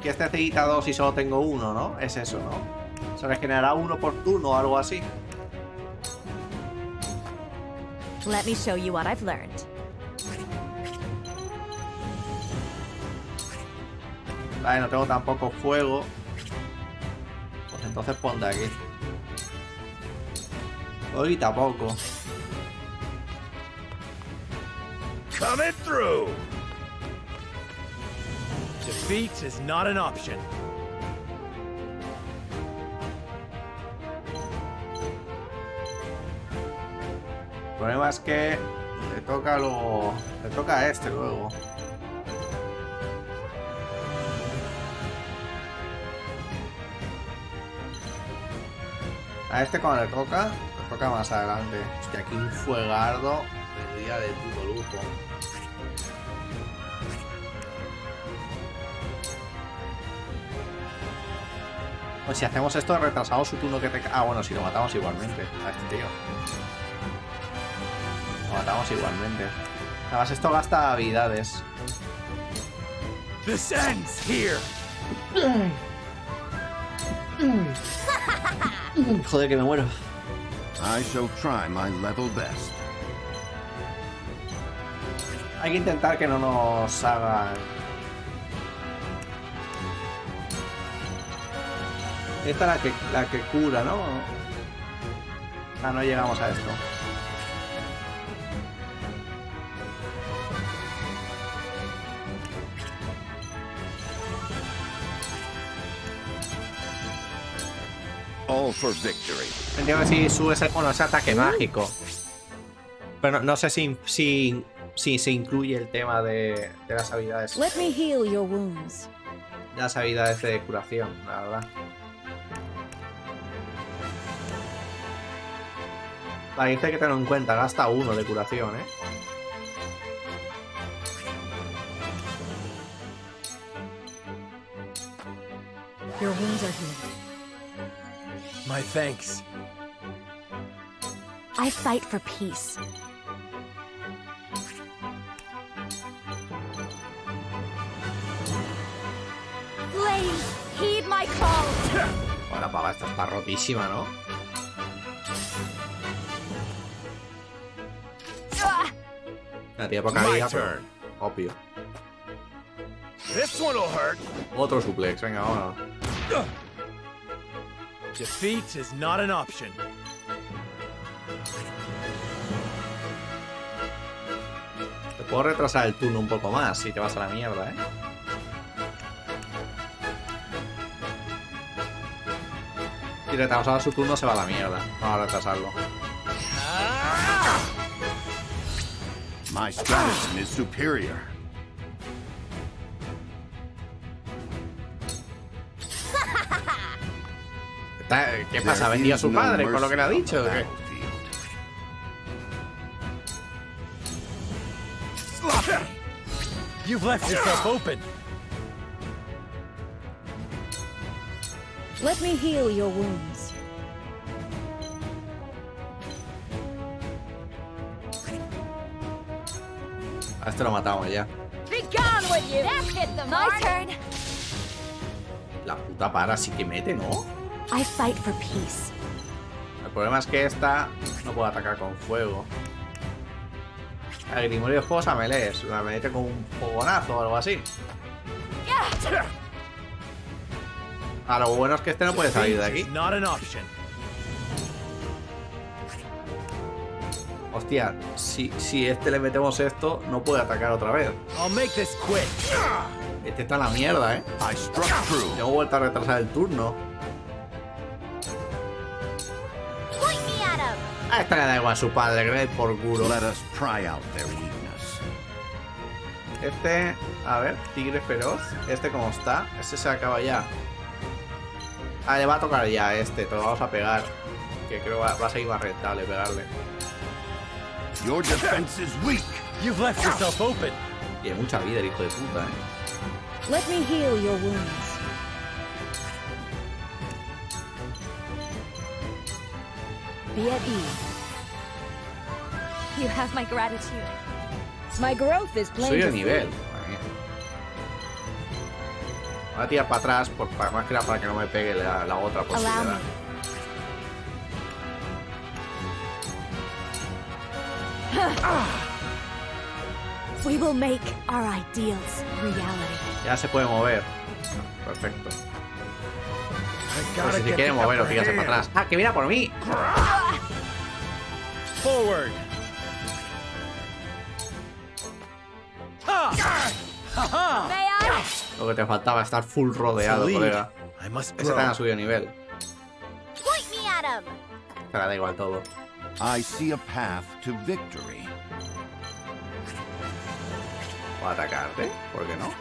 Que este necesita 2 y solo tengo 1, ¿no? Es eso, ¿no? Se regenerará 1 por turno o algo así. Let me show you what I've learned. Vale, no tengo tampoco fuego. Pues entonces ponte aquí. Hoy tampoco. Coming through. Defeat is not an option. El problema es que le toca a este luego. A este cuando le toca más adelante. Hostia, aquí un fuegardo de día de puto lujo. Pues si hacemos esto, retrasamos su turno que te... Ah, bueno, si lo matamos igualmente a este tío. Lo matamos igualmente. Además, esto gasta habilidades. This ends here. Joder, que me muero. I shall try my level best. Hay que intentar que no nos hagan... Esta es la que cura, ¿no? Ah, no llegamos a esto. All for victory. Entiendo que si sube ese, bueno, ese ataque mágico. Pero no sé si se incluye el tema de las habilidades. Let me heal your wounds. Las habilidades de curación, la verdad. Vale, dice que tenerlo en cuenta, gasta 1 de curación, ¿eh? Your wounds are healed. My thanks. I fight for peace. Flames, heed my call. Bueno, la pava esta está rotísima, ¿no? La tía poca vida, pero obvio. This one'll hurt. Otro suplex, venga, vámonos. Defeat is not an option. Te puedo retrasar el turno un poco más si te vas a la mierda, ¿eh? Si retrasamos su turno se va a la mierda. Vamos a retrasarlo. My stratagem is superior. ¿Qué pasa? ¿Ha vendido a su padre con lo que le ha dicho? ¿Qué? You've left yourself open. Let me heal your wounds. A este lo matamos ya. Be gone with you! That hit the mark! My turn. La puta para sí que mete, ¿no? I fight for peace. El problema es que esta no puede atacar con fuego. El grimorio de juegos a melee, la mete con un fogonazo o algo así. Ah, lo bueno es que este no puede salir de aquí. Not an option. Hostia, si este le metemos esto, no puede atacar otra vez. I'll make this quick. Este está en la mierda, ¿eh? I struck true. Tengo vuelto a retrasar el turno. Point me at him! A esta le da igual a su padre, que le dé por culo. Let us pry out their weakness. Este, a ver, tigre feroz. Este como está, este se acaba ya. Ah, le va a tocar ya a este, te lo vamos a pegar. Que creo va a seguir más rentable pegarle. Your defense is weak. You've left yourself open. Tiene mucha vida el hijo de puta, ¿eh? Let me heal your wounds. Be at ease. You have my gratitude. My growth is Soy plentiful. de nivel. Madre mía. Voy a tirar para atrás, más que nada para que no me pegue la otra Allow posibilidad. me. We will make our ideals reality. Ya se puede mover. Perfecto. I Pero gotta si se get quiere the mover o upper tirarse para hand. atrás. ¡Ah, que viene por mí! Forward. Ha! May I? Lo que te faltaba, estar full rodeado, Lead. colega. I must Ese también ha grow. subido nivel. Point me at him! Te da igual todo. I see a path to victory. ¿Puedo atacarte? ¿Por qué no?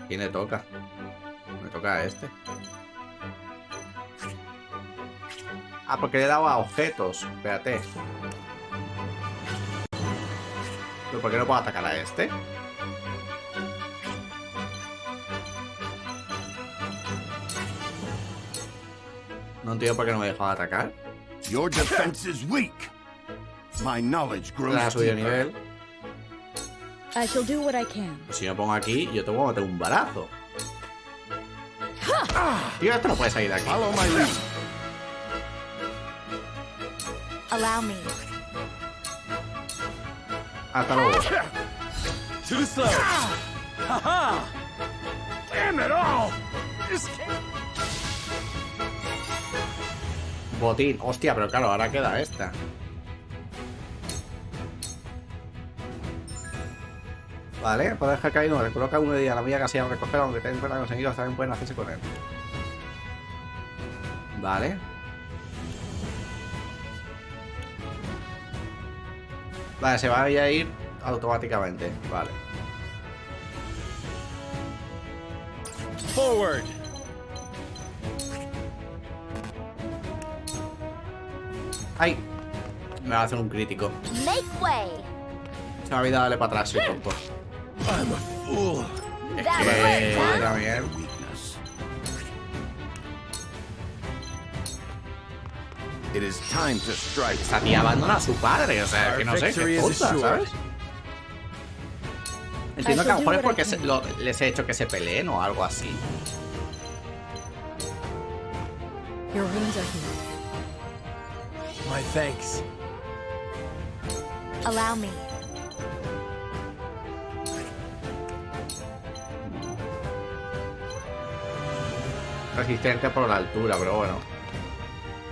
¿Quién le toca? Me toca a este. Ah, porque le he dado a objetos. Espérate. ¿Pero por qué no puedo atacar a este? No entiendo por qué no me dejaba atacar. Your defense is weak. My knowledge Le ha grows subido deeper. nivel. I shall do what I can. Pues si me pongo aquí, yo te voy a meter un balazo. Tío, esto no puede salir de aquí. Follow my lead. Allow me. Hasta luego. To the slow. Ha! Damn it all! This can't... Botín. Hostia, pero claro, ahora queda esta. Vale, puede dejar caer uno. Coloca uno de día la mía casi a recoger, aunque tengan cuenta conseguido, también pueden hacerse con él. Vale. Vale, se va a ir automáticamente. Vale. Forward. ¡Ay! Me va a hacer un crítico. Make way! Se me ha olvidado darle para atrás, soy tonto. I'm a fool. Es That que was también. Weakness. It is time to strike. Esta tía abandona a su padre, o sea, que no sé, qué tonta, ¿sabes? Entiendo que a lo mejor es porque les he hecho que se peleen o algo así. Your wounds are healed. My thanks. Allow me. Resistente por la altura, pero bueno.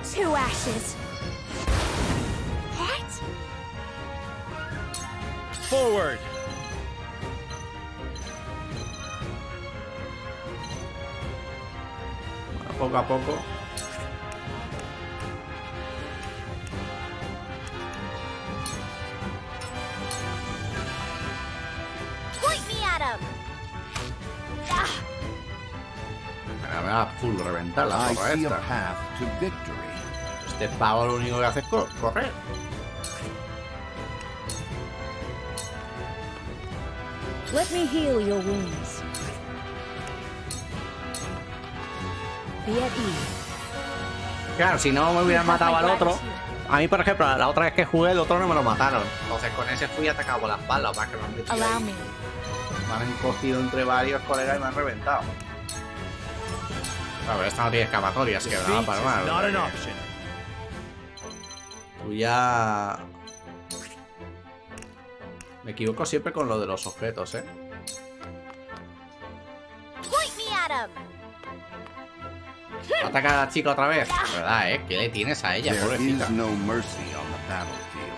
2 ashes. What? Forward. Poco a poco. Point me at him! Ah, Me va a full reventar la I zorra see a esta. path to victory. Este pavo lo único que hace es correr. Let me heal your wounds. Be at ease. Claro, si no me hubieran matado al otro. A mí, por ejemplo, la otra vez que jugué, el otro no me lo mataron. Entonces con ese fui atacado por la espalda, más que me han metido ahí. Allow me. Me han cogido entre varios colegas y me han reventado. A ver, esta no tiene escapatoria, así que me va a palmar. Tú ya... Me equivoco siempre con lo de los objetos, ¿eh? Point me at him. Ataca a la chica otra vez. ¿Verdad, eh? ¿Qué le tienes a ella, There pobrecita? is no mercy on the battlefield.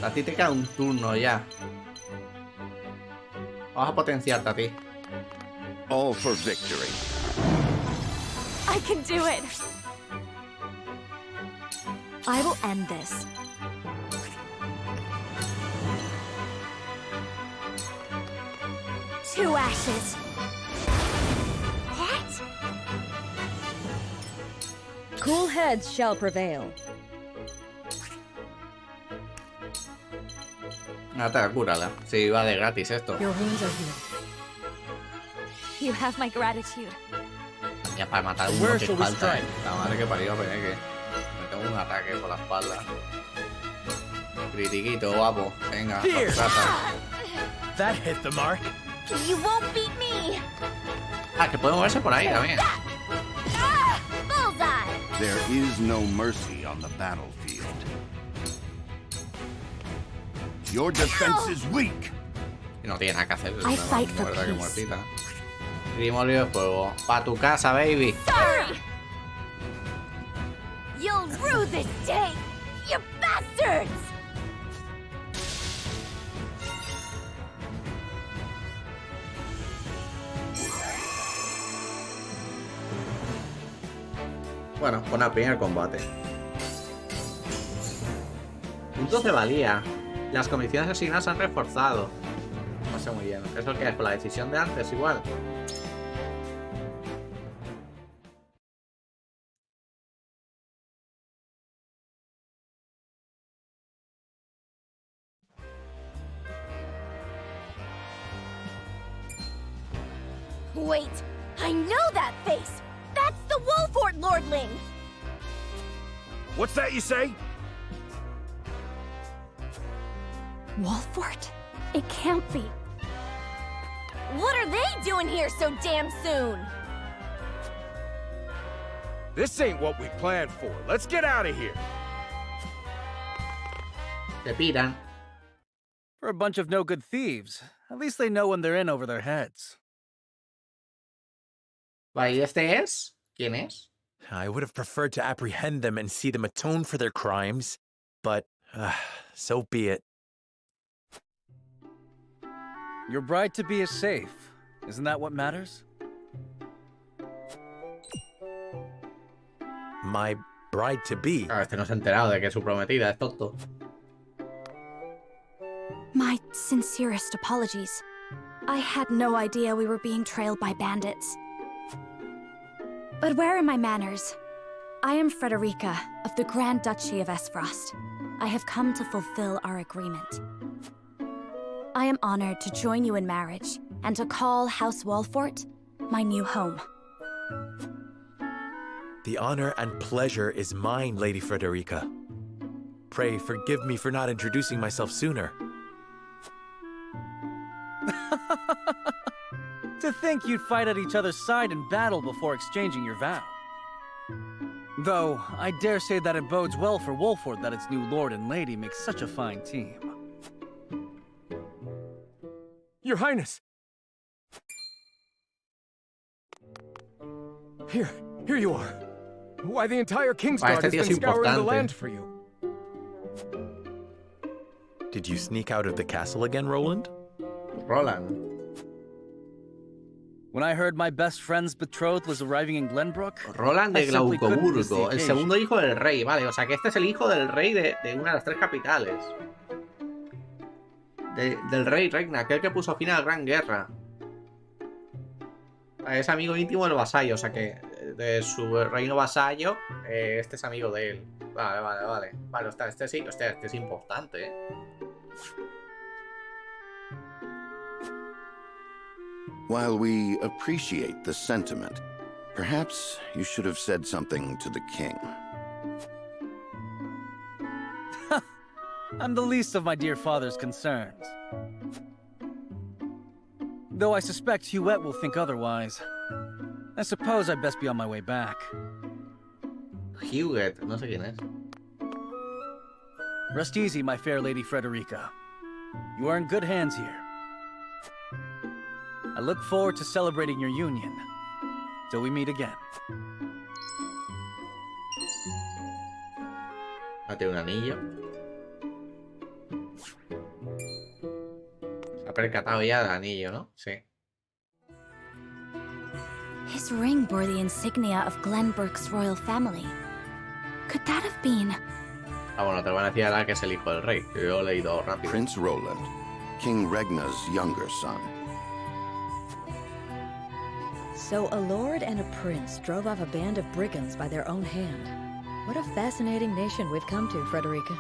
A ti te queda un turno ya. Vamos a potenciarte a ti. All for victory. I can do it! I will end this. Two ashes. What? Cool heads shall prevail. Nada, cúrala. Sí, va de gratis esto. Your wounds are healed. You have my gratitude. Ya para matar uno que falta, ¿eh? La madre que parió, que me tengo un ataque por la espalda. Critiquito, guapo. Venga, Here. trata. That hit the mark. You won't beat me. Ah, que puede moverse por ahí también. Bullseye. There is no mercy on the battlefield. Your defense is weak. Y no tiene nada que hacer. I fight for muerta que peace. muertita. Grimorio de fuego. Pa' tu casa, baby. Sorry. You'll rue this day, you bastards. Bueno, pon al primer combate. Puntos de valía. Las condiciones asignadas se han reforzado. No sé muy bien. ¿Eso qué es? ¿Por la decisión de antes igual? Wait, I know that face. That's the Wolfort Lordling. What's that you say? Wolfort? It can't be. What are they doing here so damn soon? This ain't what we planned for. Let's get out of here. Te piran. For a bunch of no-good thieves, at least they know when they're in over their heads. Vale, ¿y este es? ¿Quién es? I would have preferred to apprehend them and see them atone for their crimes, but so be it. Your bride-to-be is safe. Isn't that what matters? My bride-to-be. Claro, este no se ha enterado de que es su prometida, es tonto. My sincerest apologies. I had no idea we were being trailed by bandits. But where are my manners? I am Frederica of the Grand Duchy of Esfrost. I have come to fulfill our agreement. I am honored to join you in marriage and to call House Wolfort my new home. The honor and pleasure is mine, Lady Frederica. Pray forgive me for not introducing myself sooner. To think you'd fight at each other's side in battle before exchanging your vow. Though, I dare say that it bodes well for Wolfort that its new lord and lady make such a fine team. Your Highness! Here you are. Why, the entire Kingsguard has been scouring the land for you. Did you sneak out of the castle again, Roland? Roland. When I heard my best friend's betrothed was arriving in Glenbrook, Roland de I simply couldn't miss the Glaucoburgo, el occasion. segundo hijo del rey, vale, o sea que este es el hijo del rey de una de las tres capitales. del rey Regna, aquel que puso fin a la Gran Guerra. Es amigo íntimo del vasallo, o sea que de su reino vasallo, este es amigo de él. Vale. Vale, este sí, este es importante, ¿eh? While we appreciate the sentiment, perhaps you should have said something to the king. I'm the least of my dear father's concerns. Though I suspect Huette will think otherwise. I suppose I'd best be on my way back. Huette, no sé quién es. Rest easy, my fair lady Frederica. You are in good hands here. I look forward to celebrating your union. Till we meet again. Date un anillo. Se ha percatado ya del anillo, ¿no? Sí. His ring bore the insignia of Glenbrook's royal family. Could that have been? Ah, bueno, te van a decir ahora que es el hijo del rey. Yo lo he leído rápido. Prince Roland, King Regna's younger son. So a lord and a prince drove off a band of brigands by their own hand. What a fascinating nation we've come to, Frederica.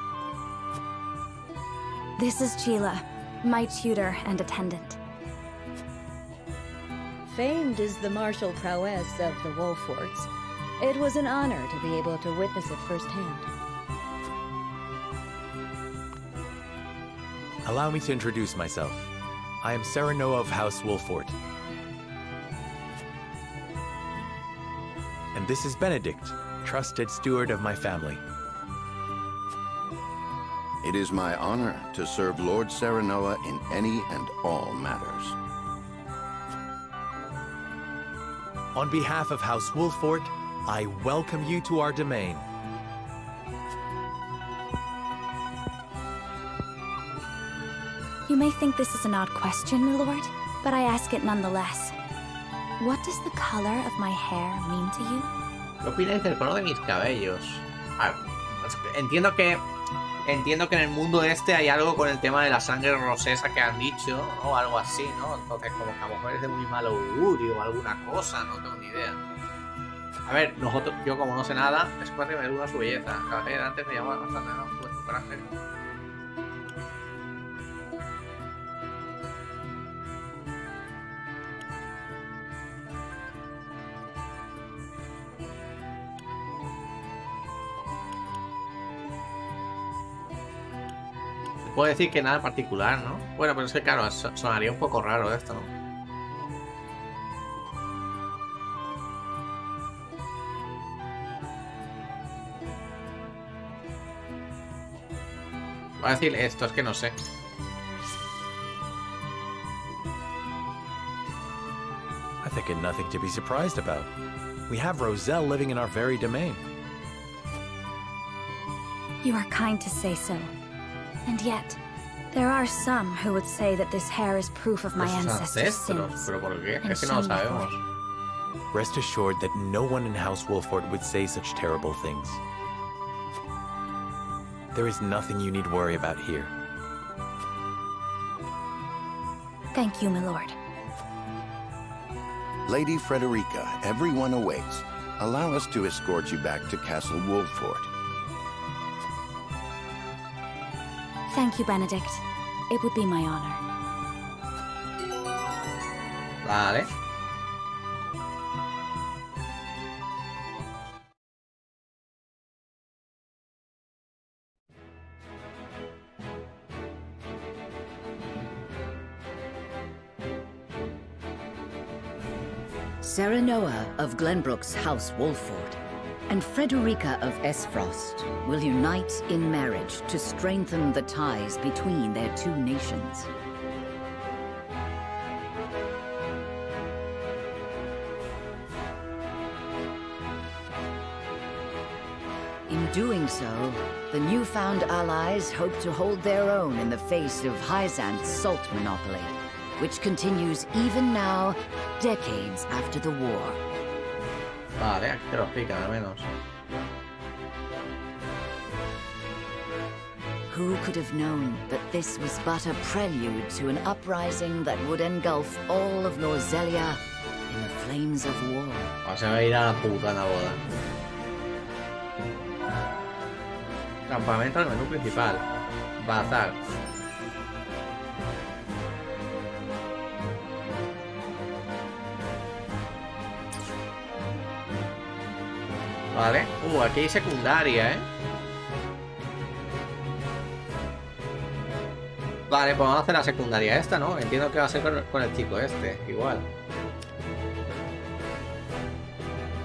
This is Sheila, my tutor and attendant. Famed is the martial prowess of the Wolforts. It was an honor to be able to witness it firsthand. Allow me to introduce myself. I am Serenoa of House Wolfort. And this is Benedict, trusted steward of my family. It is my honor to serve Lord Serenoa in any and all matters. On behalf of House Wolfort, I welcome you to our domain. You may think this is an odd question, my lord, but I ask it nonetheless. What does the color of my hair mean to you? ¿Qué opináis del color de mis cabellos? Ah, entiendo que en el mundo este hay algo con el tema de la sangre rosesa que han dicho, ¿no? O algo así, ¿no? Entonces, como que a lo mejor es de muy mal augurio o alguna cosa, no tengo ni idea. A ver, yo como no sé nada, es que me duda su belleza. La batalla de antes me llamó bastante, ¿no? Vuestro coraje. Puedo decir que nada particular, ¿no? Bueno, pero es que claro, sonaría un poco raro esto, ¿no? Voy a decir esto, es que no sé. I think it nothing to be surprised about. We have Roselle living in our very domain. You are kind to say so. And yet, there are some who would say that this hair is proof of my ancestors' sins. ¿Pero por qué? and Es que no lo shame sabemos. before. Rest assured that no one in House Wolfort would say such terrible things. There is nothing you need worry about here. Thank you, my lord. Lady Frederica, everyone awaits. Allow us to escort you back to Castle Wolfort. Thank you, Benedict. It would be my honor. Vale. Serenoa of Glenbrook's House Wolfort and Frederica of Esfrost will unite in marriage to strengthen the ties between their two nations. In doing so, the newfound allies hope to hold their own in the face of Hyzant's salt monopoly, which continues even now, decades after the war. Vale, aquí te lo explican al menos. Who could have known that this was but a prelude to an uprising that would engulf all of Norzelia in the flames of war? O sea, va a ir a la puta la boda. Campamento del menú principal. Bazar. Vale. Aquí hay secundaria, Vale, pues vamos a hacer la secundaria esta, ¿no? Entiendo que va a ser con el chico este, igual.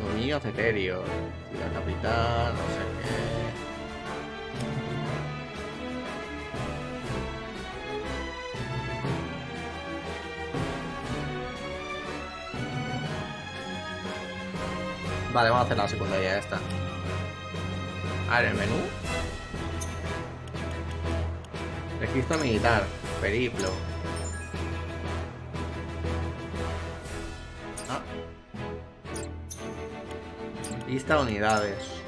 Dominios etéreos. Ciudad capital, no sé qué. Vale, vamos a hacer la secundaria esta. A ver, el menú. Registro militar. Periplo. Lista de unidades.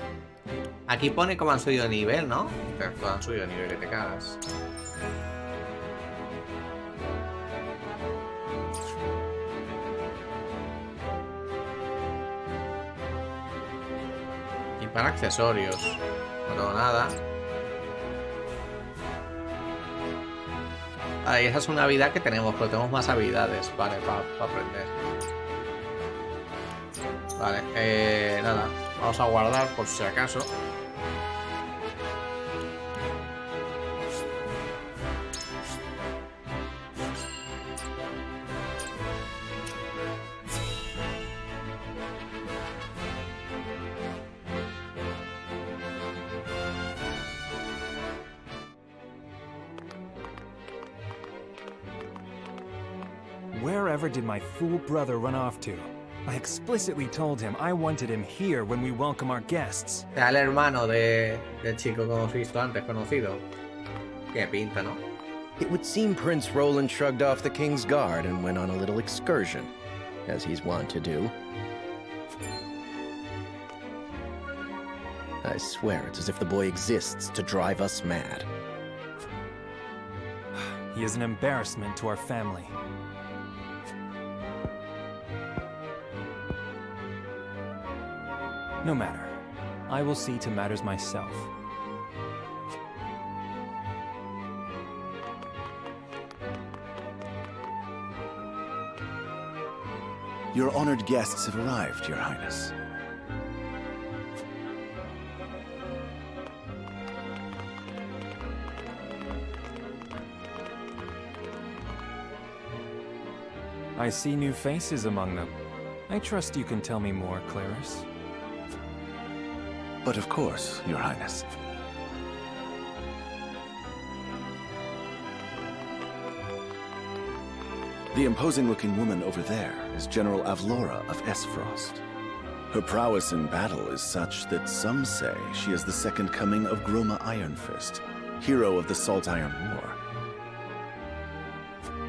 Aquí pone cómo han subido de nivel, ¿no? Pero han subido de nivel que te cagas. Y para accesorios. No tengo nada. Vale, y esa es una habilidad que tenemos, pero tenemos más habilidades, vale, para aprender. Vale, nada. Vamos a guardar por si acaso. Wherever did my fool brother run off to? I explicitly told him I wanted him here when we welcome our guests. El hermano del chico que hemos visto antes, conocido. Qué pinta, ¿no? It would seem Prince Roland shrugged off the King's Guard and went on a little excursion, as he's wont to do. I swear it's as if the boy exists to drive us mad. He is an embarrassment to our family. No matter. I will see to matters myself. Your honored guests have arrived, Your Highness. I see new faces among them. I trust you can tell me more, Clarice. But of course, Your Highness. The imposing-looking woman over there is General Avlora of Esfrost. Her prowess in battle is such that some say she is the second coming of Groma Ironfist, hero of the Salt Iron War.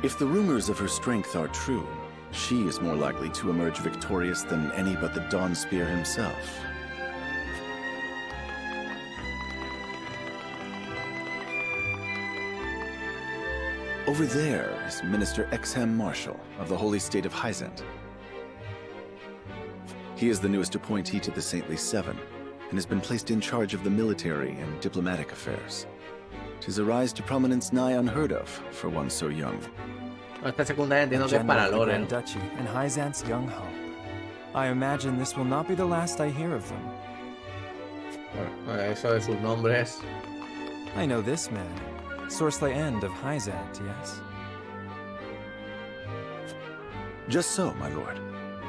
If the rumors of her strength are true, she is more likely to emerge victorious than any but the Dawnspear himself. Over there is Minister Exham Marshal of the Holy State of Hyzant. He is the newest appointee to the Saintly Seven, and has been placed in charge of the military and diplomatic affairs. 'Tis a rise to prominence nigh unheard of for one so young. Esta secundaria entiendo que es para Lore, ¿no? Duchy and Hyzant's young hope. I imagine this will not be the last I hear of them. Bueno, eso de sus nombres. I know this man. Sorsley End of Hyzant, yes? Just so, my lord.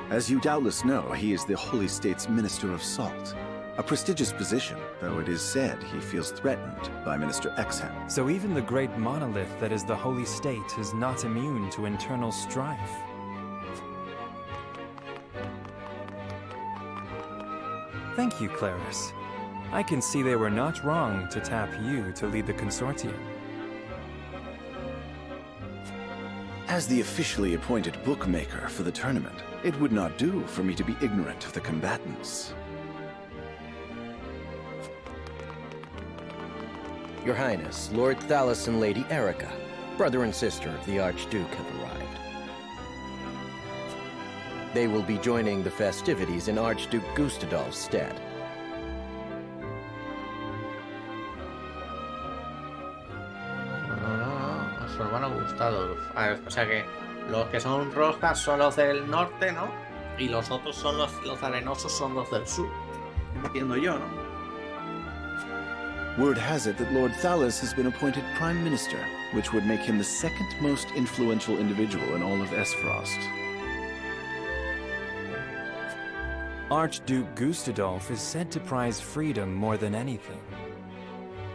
As you doubtless know, he is the Holy State's Minister of Salt. A prestigious position, though it is said he feels threatened by Minister Exham. So even the great monolith that is the Holy State is not immune to internal strife. Thank you, Clarice. I can see they were not wrong to tap you to lead the consortium. As the officially appointed bookmaker for the tournament, it would not do for me to be ignorant of the combatants. Your Highness, Lord Thalos and Lady Erica, brother and sister of the Archduke, have arrived. They will be joining the festivities in Archduke Gustadolf's stead. Nuestro hermano Gustado. A ver, o sea que los que son roscas son los del norte, ¿no? Y los otros son los arenosos, son los del sur. Entiendo yo, ¿no? Word has it that Lord Thalos has been appointed Prime Minister, which would make him the second most influential individual in all of Esfrost. Archduke Gustadolf is said to prize freedom more than anything.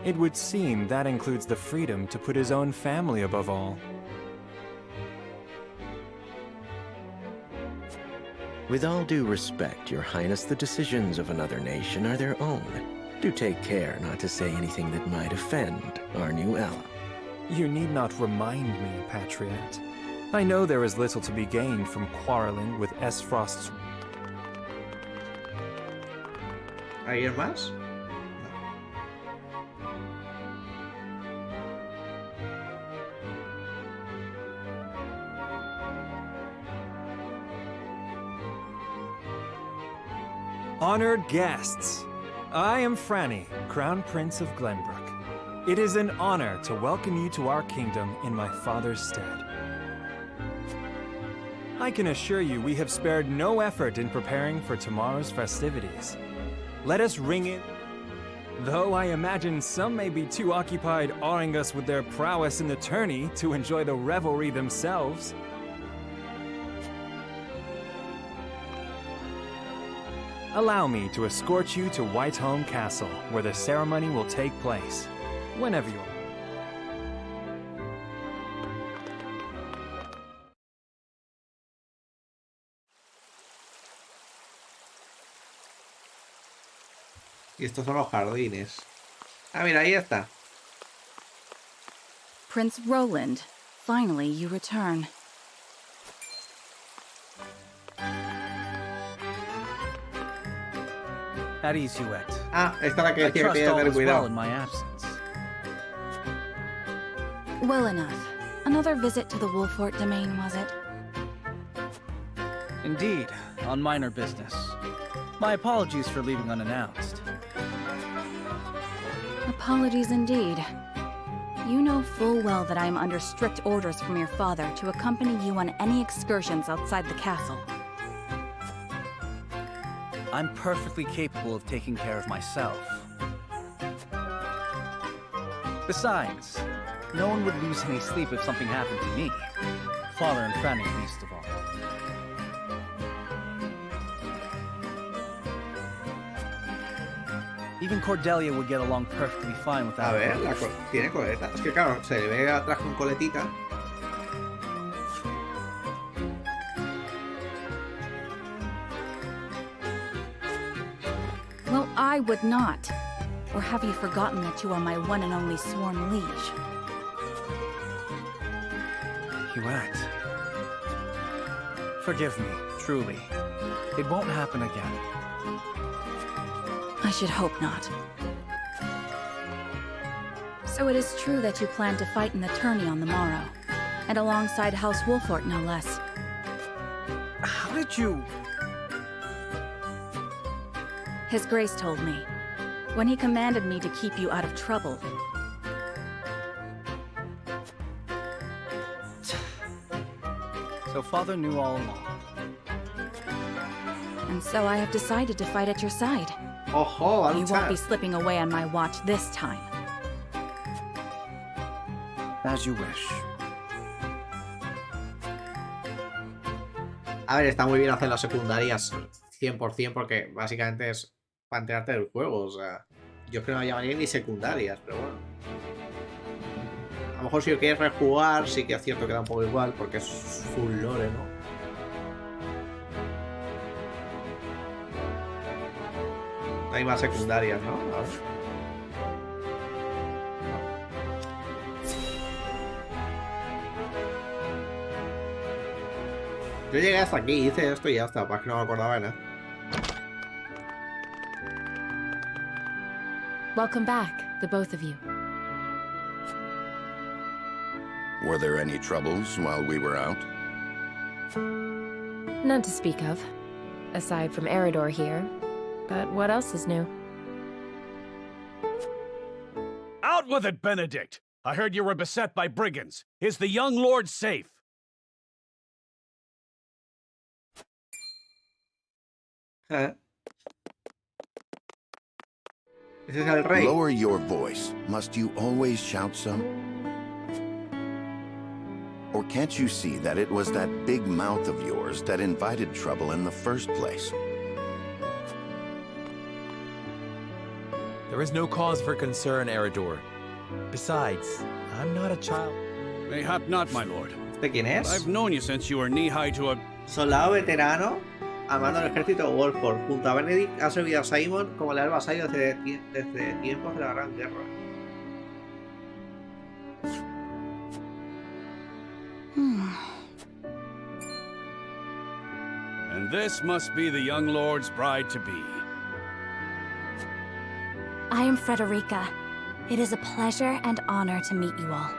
It would seem that includes the freedom to put his own family above all. With all due respect, Your Highness, the decisions of another nation are their own. Do take care not to say anything that might offend our new ally. You need not remind me, Patriot. I know there is little to be gained from quarreling with Esfrost's... ¿Alguien más? Honored guests, I am Franny, Crown Prince of Glenbrook. It is an honor to welcome you to our kingdom in my father's stead. I can assure you we have spared no effort in preparing for tomorrow's festivities. Let us ring in. Though I imagine some may be too occupied awing us with their prowess in the tourney to enjoy the revelry themselves. Allow me to escort you to Whiteholm Castle, where the ceremony will take place. Whenever you are. Y estos son los jardines. Ah, mira, ahí está. Prince Roland, finally you return. At ease, Huet. Ah, esta es la que I decía que trust tenía que all tener is well cuidado. in my absence. Well enough. Another visit to the Wolfort domain, was it? Indeed, on minor business. My apologies for leaving unannounced. Apologies indeed. You know full well that I am under strict orders from your father to accompany you on any excursions outside the castle. I'm perfectly capable of taking care of myself. Besides, no one would lose any sleep if something happened to me. Father and Franny least of all. Even Cordelia would get along perfectly fine without A ver, her. tiene coleta. Es que claro, se le ve atrás con coletita. Well, I would not. Or have you forgotten that you are my one and only sworn liege? Huet. Forgive me, truly. It won't happen again. I should hope not. So it is true that you plan to fight in the tourney on the morrow, and alongside House Wolfort, no less. How did you... His Grace told me, when he commanded me to keep you out of trouble. So Father knew all along. And so I have decided to fight at your side. Ojo, You won't be slipping away on my watch this time. As you wish. A ver, está muy bien hacer las secundarias 100% porque básicamente es para enterarte del juego. O sea, yo creo que no llamaría ni secundarias, pero bueno. A lo mejor si lo quieres rejugar, sí que es cierto que da un poco igual porque es full lore, ¿no? Hay más secundarias, ¿no? A ver. Yo llegué hasta aquí, hice esto y ya está, para que no me acordaba de nada. Welcome back, the both of you. Were there any troubles while we were out? None to speak of, aside from Eridor here. But what else is new? Out with it, Benedict! I heard you were beset by brigands. Is the young lord safe? Ese es el rey. Lower your voice. Must you always shout so? Or can't you see that it was that big mouth of yours that invited trouble in the first place? There is no cause for concern, Eridor. Besides, I'm not a child. Mayhap not, my lord. ¿De quién es? I've known you since you were knee-high to a... Soldado veterano, a mando del ejército Wolford. Junto a Benedict ha servido a Simon como leal vasallo desde tiempos de la Gran Guerra. And this must be the young lord's bride-to-be. I am Frederica. It is a pleasure and honor to meet you all.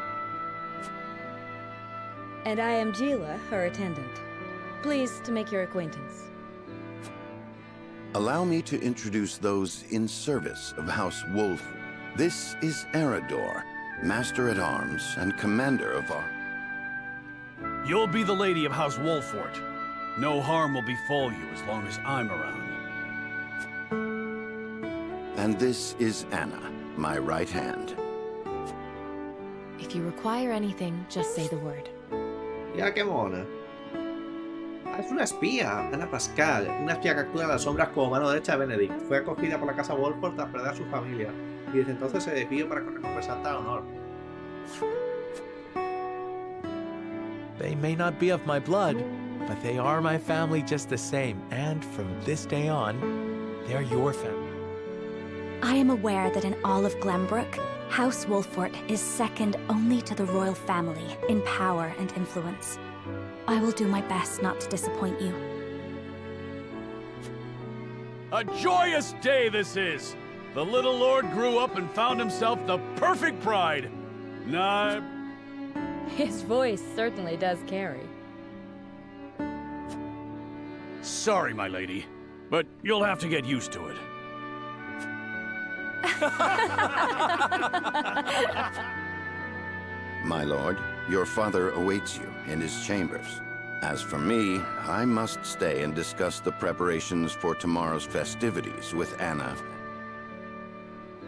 And I am Gila, her attendant. Pleased to make your acquaintance. Allow me to introduce those in service of House Wolf. This is Eridor, Master-at-Arms and Commander of our... You'll be the lady of House Wolfort. No harm will befall you as long as I'm around. And this is Anna, my right hand. If you require anything, just say the word. Ya, qué mona. Es una espía, Ana Pascal, una espía que actúa en las sombras como mano derecha de Benedict. Fue acogida por la casa Wolford tras perder a su familia, y desde entonces se despidió para recompensar tal honor. They may not be of my blood, but they are my family just the same, and from this day on, they're your family. I am aware that in all of Glenbrook, House Wolfort is second only to the royal family in power and influence. I will do my best not to disappoint you. A joyous day this is! The little lord grew up and found himself the perfect bride. Nah. His voice certainly does carry. Sorry, my lady, but you'll have to get used to it. My lord, your father awaits you in his chambers. As for me, I must stay and discuss the preparations for tomorrow's festivities with Anna.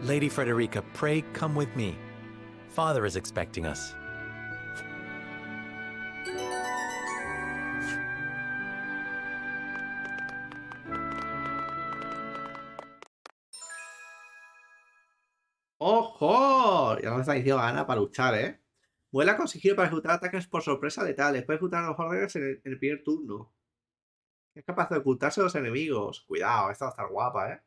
Lady Frederica, pray come with me. Father is expecting us. ¡Ojo! Ya nos está diciendo Ana para luchar, ¿eh? Vuela conseguido para ejecutar ataques por sorpresa letales. Puede ejecutar a los órdenes en el primer turno. Es capaz de ocultarse a los enemigos. Cuidado, esta va a estar guapa, ¿eh?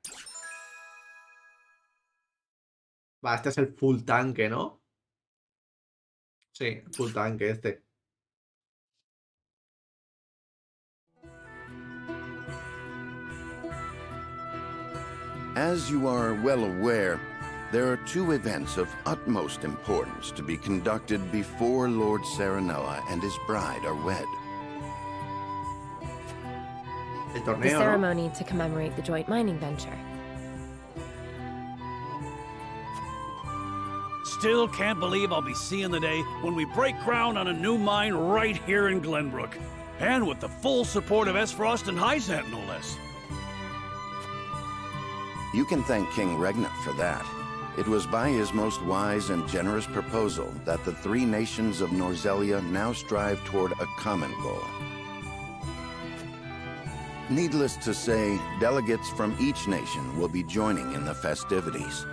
Va, este es el full tanque, ¿no? Sí, full tanque este. As you are well aware, there are two events of utmost importance to be conducted before Lord Serenella and his bride are wed. El torneo, The ceremony to commemorate the joint mining venture. Still can't believe I'll be seeing the day when we break ground on a new mine right here in Glenbrook. And with the full support of Esfrost and Hyzant, no less. You can thank King Regnant for that. It was by his most wise and generous proposal that the three nations of Norzelia now strive toward a common goal. Needless to say, delegates from each nation will be joining in the festivities.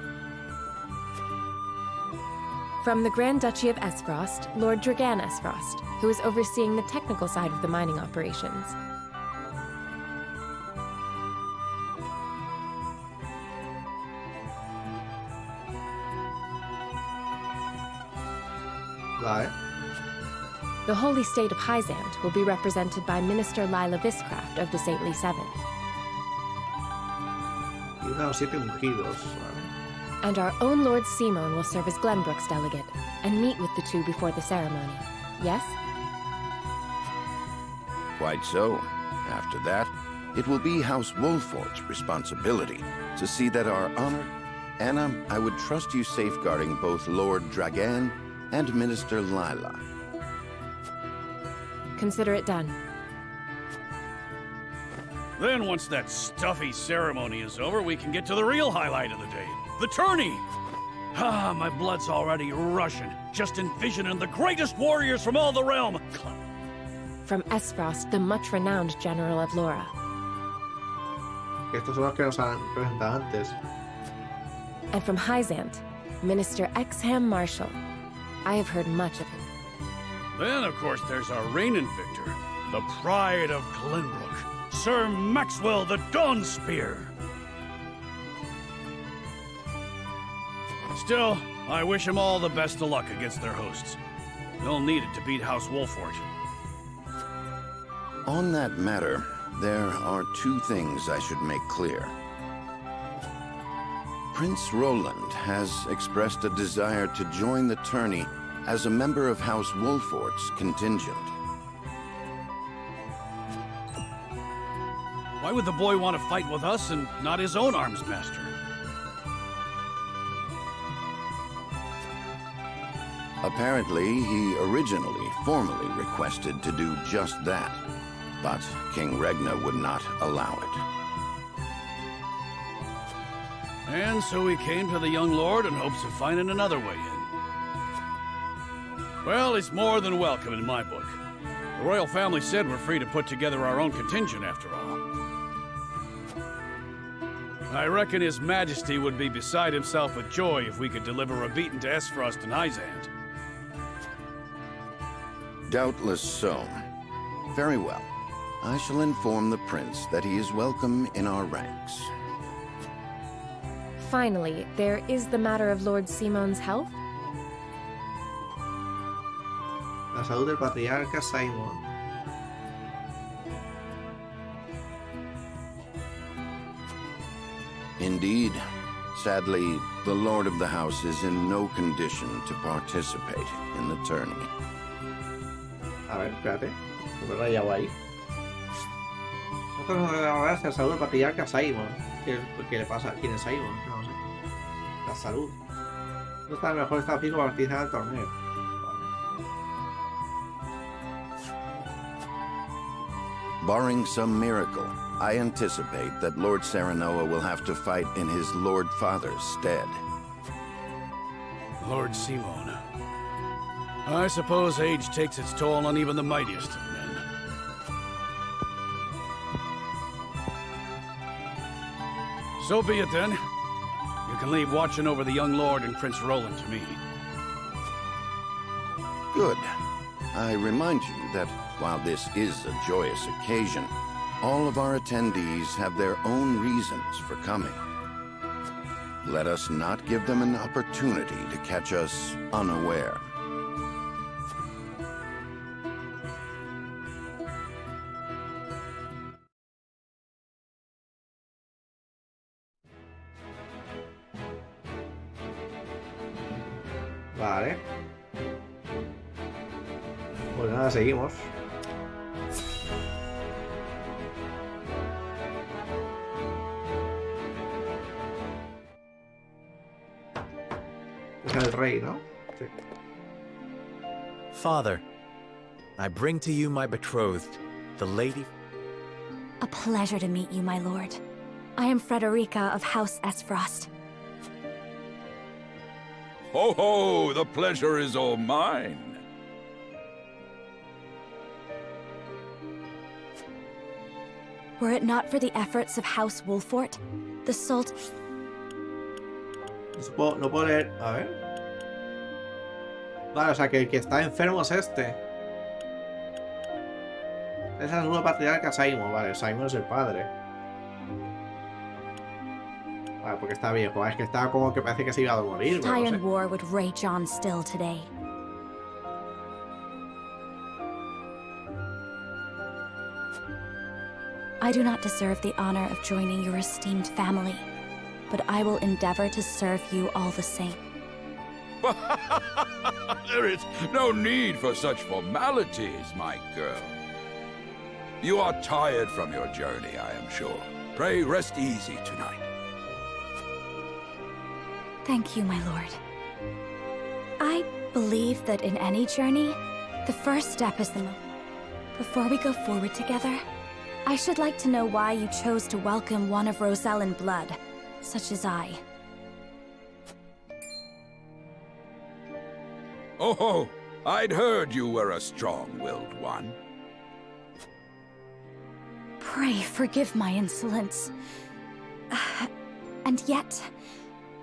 From the Grand Duchy of Esfrost, Lord Dragan Esfrost, who is overseeing the technical side of the mining operations. Right. The Holy State of Hyzant will be represented by Minister Lila Viscraft of the Saintly Seven. Y unos 7 ungidos. And our own Lord Simon will serve as Glenbrook's delegate, and meet with the two before the ceremony. Yes? Quite so. After that, it will be House Wolfort's responsibility to see that our honor... Anna, I would trust you safeguarding both Lord Dragan and Minister Lila. Consider it done. Then once that stuffy ceremony is over, we can get to the real highlight of the day. The tourney! Ah, my blood's already rushing, just envisioning the greatest warriors from all the realm. From Esfrost, the much-renowned General of Lora. Estos son los que nos han presentado antes. And from Hyzant, Minister Exham Marshall. I have heard much of him. Then, of course, there's our reigning victor, the pride of Glenbrook, Sir Maxwell the Dawnspear. Still, I wish him all the best of luck against their hosts. They'll need it to beat House Wolfort. On that matter, there are two things I should make clear. Prince Roland has expressed a desire to join the tourney as a member of House Wolfort's contingent. Why would the boy want to fight with us and not his own arms master? Apparently, he originally formally requested to do just that, but King Regna would not allow it. And so he came to the young lord in hopes of finding another way in. Well, he's more than welcome in my book. The royal family said we're free to put together our own contingent after all. I reckon His Majesty would be beside himself with joy if we could deliver a beating to Esfrost and Hyzant. Doubtless so. Very well. I shall inform the prince that he is welcome in our ranks. Finally, there is the matter of Lord Simon's health. La salud del patriarca Simon. Indeed. Sadly, the Lord of the House is in no condition to participate in the tourney. A ver, espérate. Me lo he rayado ahí. Nosotros nos agradece la salud del patriarca Simon. ¿Qué le pasa? ¿Quién es Simon? No sé. La salud. No está en el mejor estado físico para participar en el torneo. Barring some miracle, I anticipate that Lord Serenoa will have to fight in his Lord Father's stead. Lord Simon. I suppose age takes its toll on even the mightiest of men. So be it then. You can leave watching over the young lord and Prince Roland to me. Good. I remind you that while this is a joyous occasion, all of our attendees have their own reasons for coming. Let us not give them an opportunity to catch us unaware. Vale. Pues nada, seguimos. Es el rey, ¿no? Sí. Father, I bring to you my betrothed, the lady... A pleasure to meet you, my lord. I am Frederica of House Esfrost. Ho ho! The pleasure is all mine. Were it not for the efforts of House Wolfort, the Sultan... No puedo leer... A ver... Vale, o sea que el que está enfermo es este. Esa es la nueva patriarca Simon. Vale, Simon es el padre. Vale, porque está viejo. Es que está como que parece que se iba a morir. Tie no and sé. war would rage on still today. I do not deserve the honor of joining your esteemed family, but I will endeavor to serve you all the same. There is no need for such formalities, my girl. You are tired from your journey, I am sure. Pray rest easy tonight. Thank you, my lord. I believe that in any journey, the first step is the most. Before we go forward together, I should like to know why you chose to welcome one of Rosellan blood, such as I. Oh, I'd heard you were a strong-willed one. Pray forgive my insolence. And yet,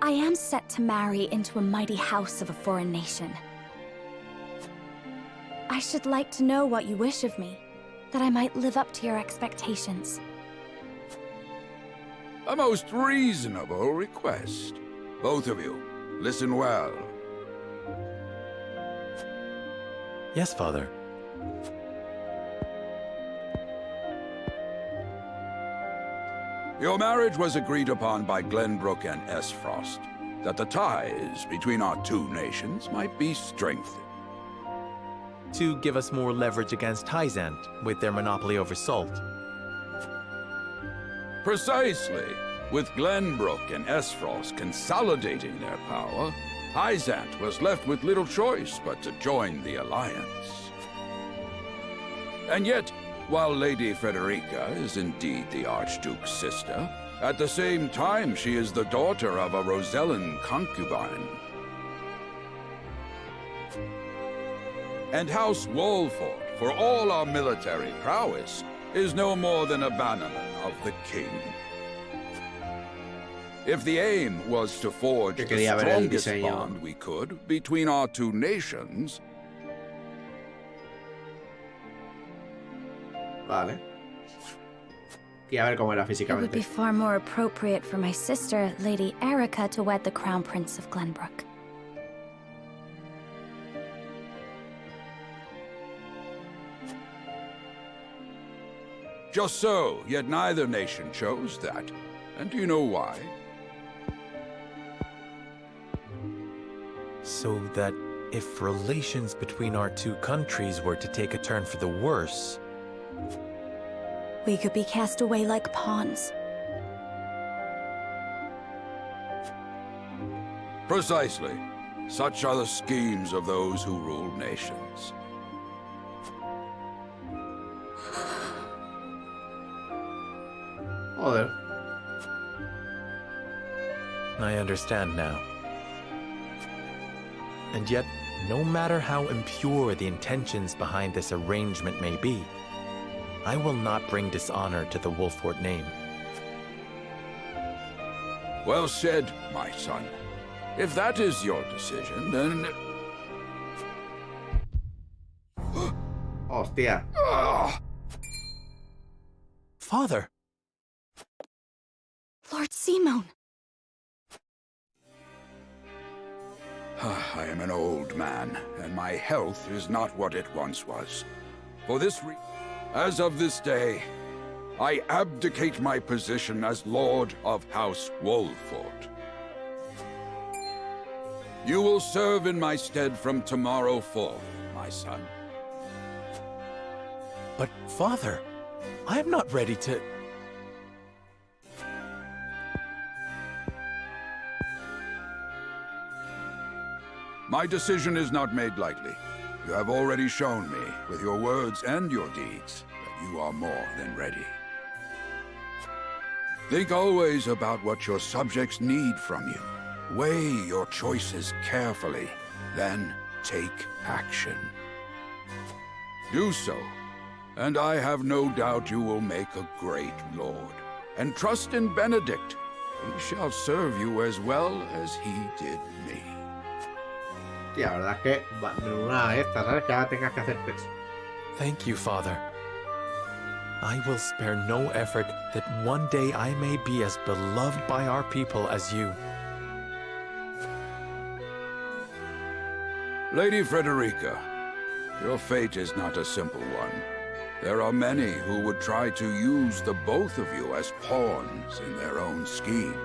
I am set to marry into a mighty house of a foreign nation. I should like to know what you wish of me, that I might live up to your expectations. A most reasonable request. Both of you, listen well. Yes, Father. Your marriage was agreed upon by Glenbrook and Esfrost, that the ties between our two nations might be strengthened. To give us more leverage against Hyzant with their monopoly over salt. Precisely. With Glenbrook and Esfrost consolidating their power, Hyzant was left with little choice but to join the alliance. And yet, while Lady Frederica is indeed the Archduke's sister, at the same time she is the daughter of a Rosellan concubine. And House Wolford, for all our military prowess, is no more than a bannerman of the king. If the aim was to forge the strongest bond we could between our two nations... Vale. Y a ver cómo era It would físicamente. be far more appropriate for my sister, Lady Erica, to wed the Crown Prince of Glenbrook. Just so, yet neither nation chose that. And do you know why? So that if relations between our two countries were to take a turn for the worse... We could be cast away like pawns. Precisely. Such are the schemes of those who rule nations. Joder. I understand now. And yet, no matter how impure the intentions behind this arrangement may be, I will not bring dishonor to the Wolford name. Well said, my son. If that is your decision, then... Hostia. Father! Lord Simone! I am an old man, and my health is not what it once was. For this reason, as of this day, I abdicate my position as Lord of House Wolford. You will serve in my stead from tomorrow forth, my son. But, Father, I am not ready to... My decision is not made lightly. You have already shown me, with your words and your deeds, that you are more than ready. Think always about what your subjects need from you. Weigh your choices carefully, then take action. Do so, and I have no doubt you will make a great lord. And trust in Benedict. He shall serve you as well as he did me. Tía, la verdad es que una de estas, ¿sabes? Que ahora tengas que hacer eso. Thank you, Father. I will spare no effort that one day I may be as beloved by our people as you. Lady Frederica, your fate is not a simple one. There are many who would try to use the both of you as pawns in their own schemes.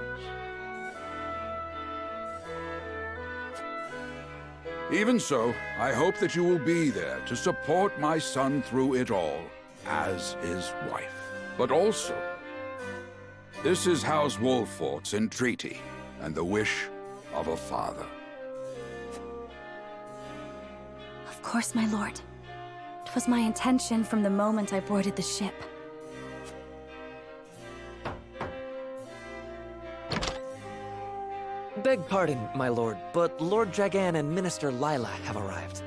Even so, I hope that you will be there to support my son through it all, as his wife. But also, this is House Wolfort's entreaty, and the wish of a father. Of course, my lord. It was my intention from the moment I boarded the ship. Beg pardon, my lord, but Lord Dragan and Minister Lila have arrived.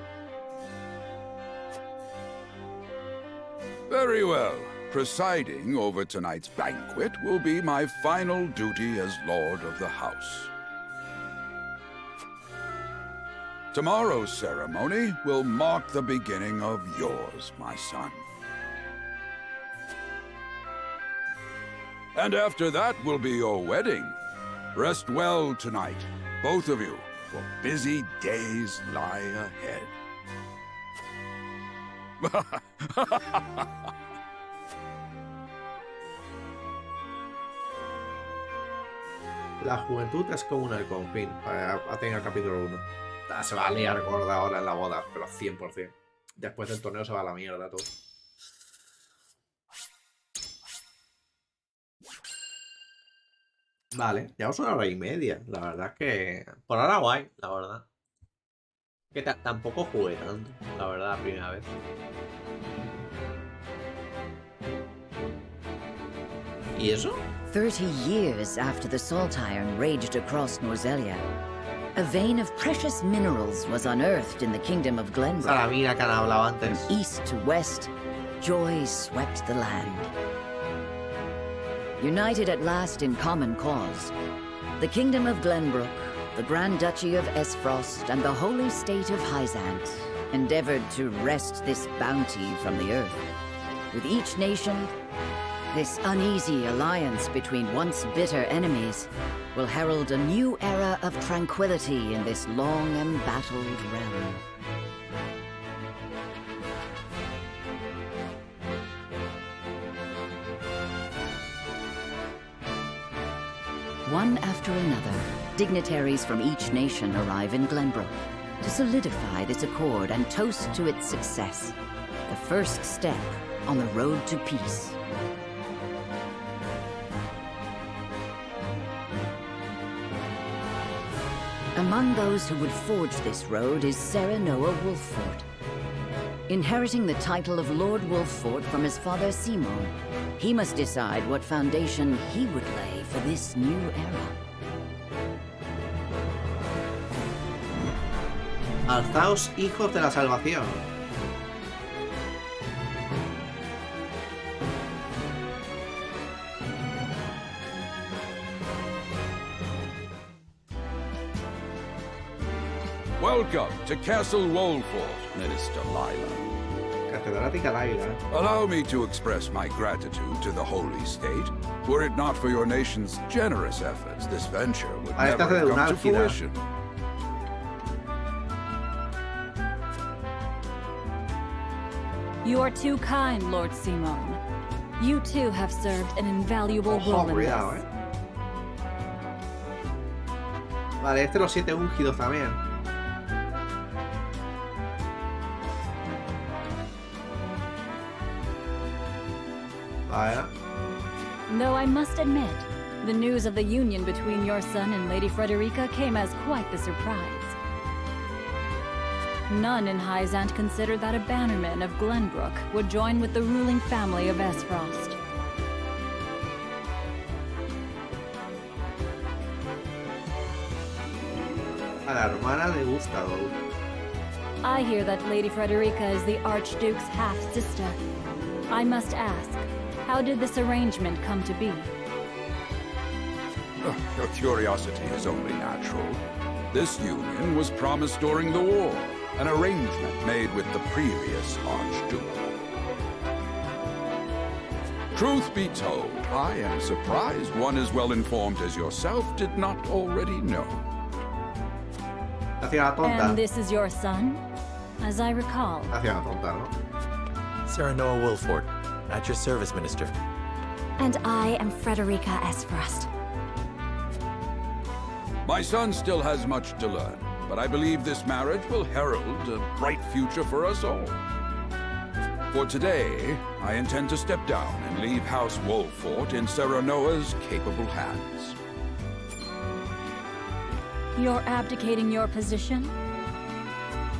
Very well. Presiding over tonight's banquet will be my final duty as Lord of the House. Tomorrow's ceremony will mark the beginning of yours, my son. And after that will be your wedding. Rest well tonight, both of you, for busy days lie ahead. La juventud es como un halcón, fin. Atenga capítulo 1. Se va a liar gorda ahora en la boda, pero 100%. Después del torneo se va a la mierda todo. Vale, llevamos 1 hora y media. La verdad es que... Por ahora guay, la verdad. Que tampoco jugué tanto, la verdad, la primera vez. ¿Y eso? 30 years after the salt iron raged across Norzelia, a vein of precious minerals was unearthed in the kingdom of Glenbrook. La mina que han hablado antes. From east to west, joy swept the land. United at last in common cause, the kingdom of Glenbrook, the Grand Duchy of Esfrost, and the holy state of Hyzant endeavored to wrest this bounty from the earth. With each nation, this uneasy alliance between once bitter enemies will herald a new era of tranquility in this long embattled realm. One after another, dignitaries from each nation arrive in Glenbrook to solidify this accord and toast to its success, the first step on the road to peace. Among those who would forge this road is Sarah Noah Wolfort. Inheriting the title of Lord Wolfort from his father Simon, he must decide what foundation he would lay for this new era. Alzaos, hijos de la salvación. Welcome to Castle Wolfort, Minister Lila. Catedrática Lila. Allow me to express my gratitude to the Holy State. Were it not for your nation's generous efforts, this venture would never have come to fruition. You are too kind, Lord Simon. You too have served an invaluable role in Cuidado, this. Vale, este los 7 ungidos también. Vale. Though I must admit, the news of the union between your son and Lady Frederica came as quite the surprise. None in Hyzant considered that a bannerman of Glenbrook would join with the ruling family of Esfrost. A la hermana de Gustado. I hear that Lady Frederica is the Archduke's half-sister. I must ask, how did this arrangement come to be? Your curiosity is only natural. This union was promised during the war, an arrangement made with the previous Archduke. Truth be told, I am surprised one as well informed as yourself did not already know. And this is your son? As I recall. Sarah Noah Wolfort, at your service, Minister. And I am Frederica Esfrost. My son still has much to learn, but I believe this marriage will herald a bright future for us all. For today, I intend to step down and leave House Wolffort in Serenoa's capable hands. You're abdicating your position?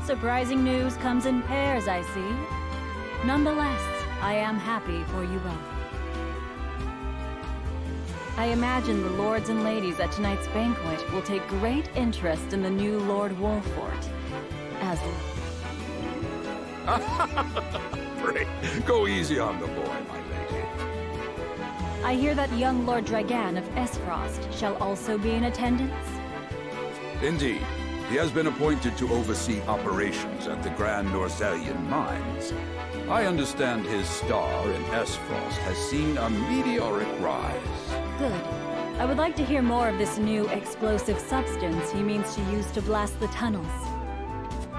Surprising news comes in pairs, I see. Nonetheless, I am happy for you both. I imagine the lords and ladies at tonight's banquet will take great interest in the new Lord Wolffort. As Pray, go easy on the boy, my lady. I hear that young Lord Dragan of Esfrost shall also be in attendance? Indeed. He has been appointed to oversee operations at the Grand Norselian mines. I understand his star in Esfrost has seen a meteoric rise. Good. I would like to hear more of this new explosive substance he means to use to blast the tunnels.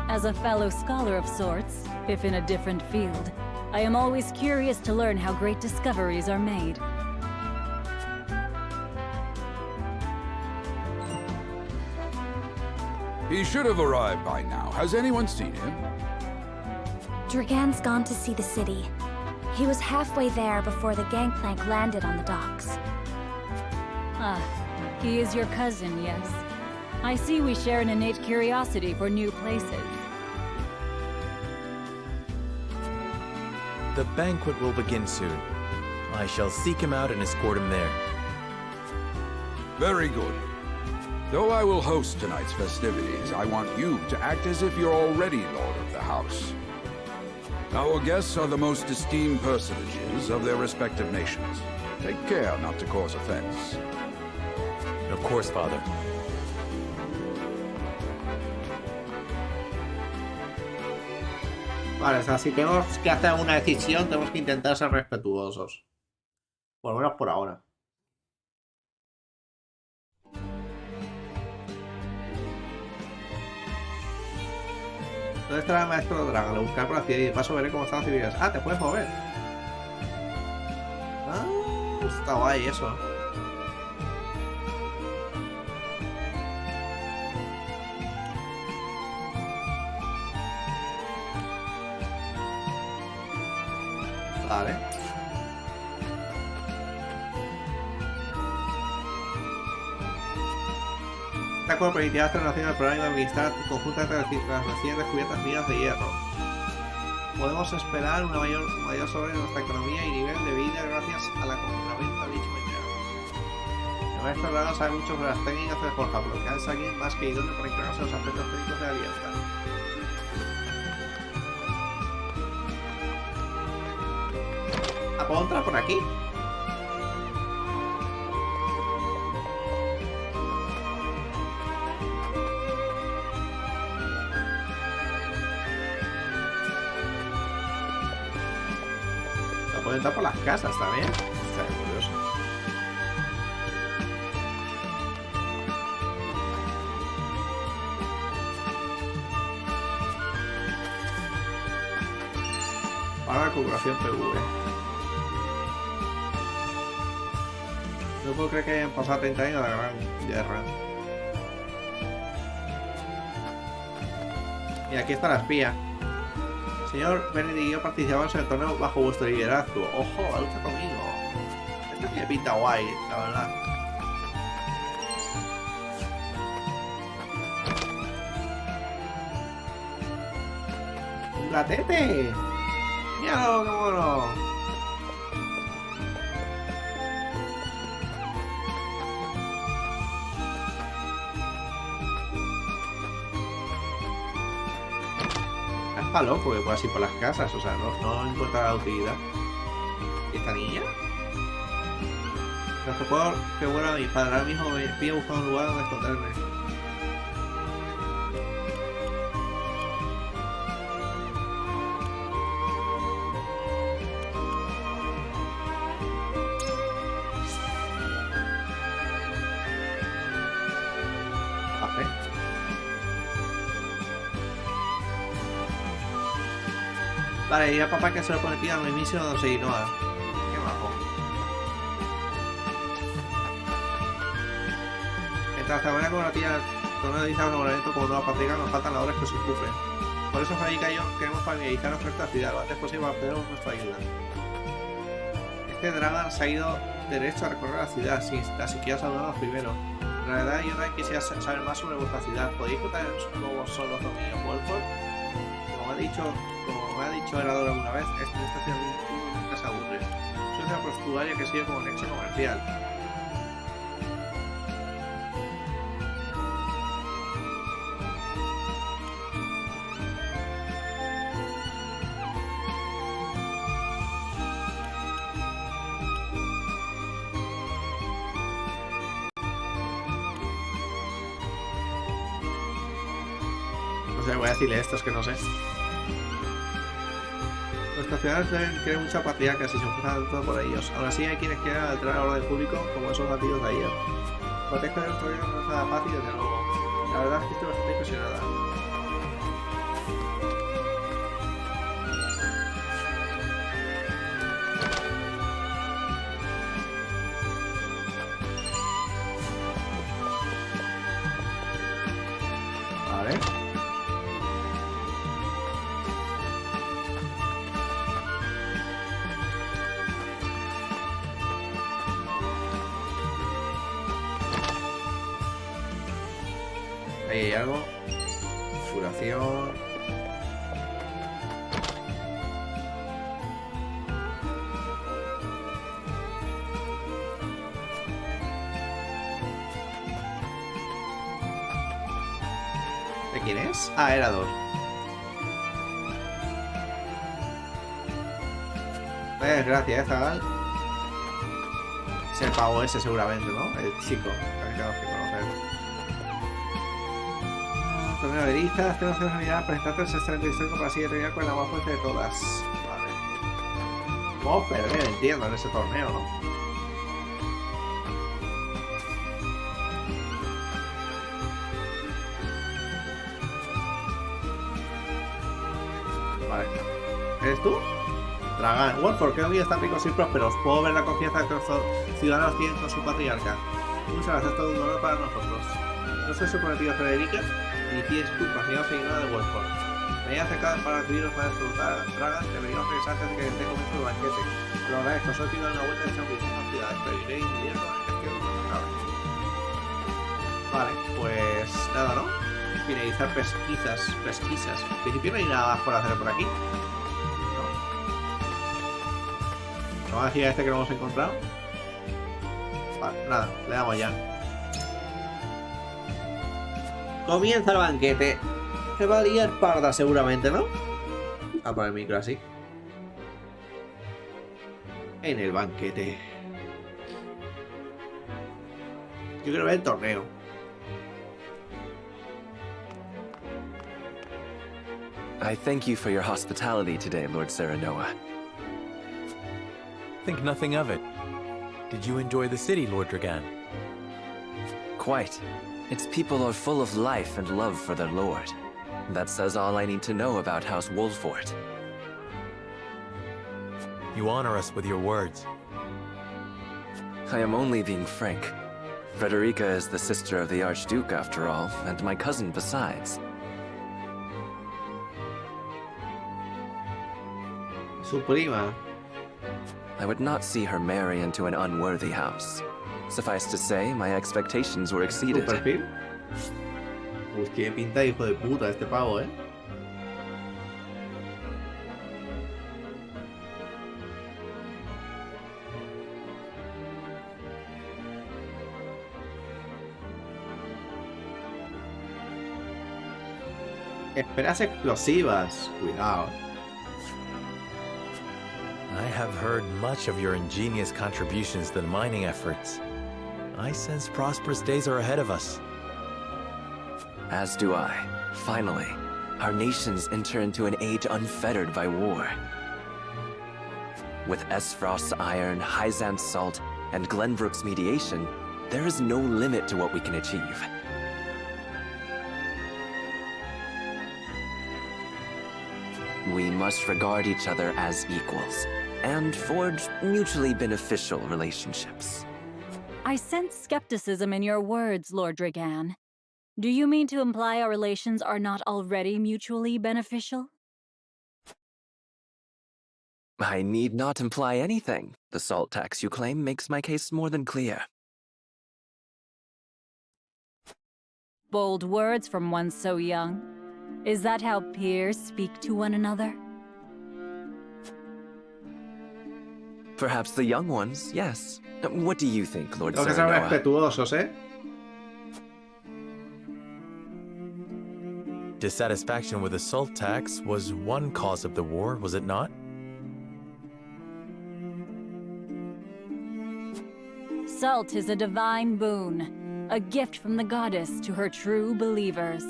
As a fellow scholar of sorts, if in a different field, I am always curious to learn how great discoveries are made. He should have arrived by now. Has anyone seen him? Dragan's gone to see the city. He was halfway there before the gangplank landed on the docks. Ah, he is your cousin, yes. I see we share an innate curiosity for new places. The banquet will begin soon. I shall seek him out and escort him there. Very good. Though I will host tonight's festivities, I want you to act as if you're already Lord of the House. Our guests are the most esteemed personages of their respective nations. Take care not to cause offense. Of course, Father. Vale, o sea, si tenemos que hacer una decisión, tenemos que intentar ser respetuosos. Por lo menos por ahora. ¿Dónde estará el maestro Dragon? Le buscar por la ciudad y de paso veré cómo están las civilizaciones. Ah, te puedes mover. Ah, está guay eso. Vale. De acuerdo, permitirá esta relación al programa de administrar conjuntamente las recién descubiertas minas de hierro. Podemos esperar una mayor sobre nuestra economía y nivel de vida gracias a la compraventa de dicho mineral. El maestro Dragon sabe mucho sobre las técnicas de forja, por lo que es alguien más que idóneo para encargarse de los aspectos técnicos de la alianza. ¿Puedo entrar por aquí? Puedo entrar por las casas también. Está curioso. Para la configuración PV. No puedo creer que hayan pasado 30 años de la Gran Guerra. Y aquí está la espía. Señor Benedict y yo participamos en el torneo bajo vuestro liderazgo. ¡Ojo! ¡La lucha conmigo! Esto tiene pinta guay, la verdad. ¡Un gatete! ¡Míralo, qué mono! Está loco que pueda ir por las casas, o sea, no encuentra la utilidad. ¿Y esta niña? No que puedo que vuelva a mi padre. Ahora mismo me pide buscar un lugar donde esconderme. Vale, y a papá que se lo pone a mi misión no sé, no. Qué bajo. Mientras te voy a como la tía Con una dicha nombramiento como nueva patriarca nos faltan labores que se ocupen. Por eso Frederica y yo queremos familiarizarnos con esta ciudad lo antes posible para obtener nuestra ayuda. Este Dragan se ha ido derecho a recorrer la ciudad sin tan siquiera saludarnos primero. En realidad yo también quisiera saber más sobre vuestra ciudad. ¿Podéis contar cómo son los dominios Wolford? Como me ha dicho el Herador alguna vez, esta ciudad nunca se aburre. Es una portuaria que sirve como nexo comercial. Voy a decirle esto, es que no sé. Nuestras ciudades deben creer mucha patriarca si se empiezan todo por ellos. Aún así hay quienes quieren alterar el orden público como esos nativos de ayer. Proteger de nuestro gobierno no es nada fácil desde luego. La verdad es que estoy bastante impresionada. Vale. Ahí hay algo. Furación. ¿De quién es? Ah, era dos. Gracias, Zagal. Es el pavo ese seguramente, ¿no? El chico que tenemos que conocer. Torneo de listas, tenemos que mirar, presentarte el excelente histórico para así terminar con la más fuerte de todas. Vale. Vamos a perder, entiendo, en ese torneo, ¿no? Vale. ¿Eres tú? Dragan. Wolford, qué bien, están ricos y prósperos. Puedo ver la confianza que los ciudadanos tienen con su patriarca. Muchas gracias, todo un honor para nosotros. No soy su prometida Frederica, ni pides disculpas, ni os ignora de Wolford. Me he acercado para recibirlos para disfrutar Dragan, deberíamos regresar antes de que esté comienzo el banquete. Lo agradezco, solo quiero dar una vuelta y echar un vistazo a las ciudades, pero iré inmediato a la gestión de los cables. Vale, pues nada, ¿no? Finalizar pesquisas. En principio no hay nada más por hacer por aquí. Vamos a decir a este que lo hemos encontrado. Vale, nada, le damos ya. Comienza el banquete. Se va a liar parda seguramente, ¿no? A poner el micro así. En el banquete. Yo quiero ver el torneo. I thank you for your hospitality today, Lord Serenoa. Think nothing of it. Did you enjoy the city, Lord Dragan? Quite. Its people are full of life and love for their lord. That says all I need to know about House Wolford. You honor us with your words. I am only being frank. Frederica is the sister of the Archduke, after all, and my cousin besides. Su prima. I would not see her marry into an unworthy house. Suffice to say, my expectations were exceeded. ¿Tu perfil? Uy, qué pinta de hijo de puta este pavo, ¿eh? Esperas explosivas. Cuidado. I have heard much of your ingenious contributions to the mining efforts. I sense prosperous days are ahead of us. As do I. Finally, our nations enter into an age unfettered by war. With Esfrost's iron, Hyzant's salt, and Glenbrook's mediation, there is no limit to what we can achieve. We must regard each other as equals, and forge mutually beneficial relationships. I sense skepticism in your words, Lord Dragan. Do you mean to imply our relations are not already mutually beneficial? I need not imply anything. The salt tax you claim makes my case more than clear. Bold words from one so young. Is that how peers speak to one another? Perhaps the young ones, yes. What do you think, Lord Tengo que ser Serenoa? respetuosos, ¿eh? Dissatisfaction with the salt tax was one cause of the war, was it not? Salt is a divine boon, a gift from the goddess to her true believers.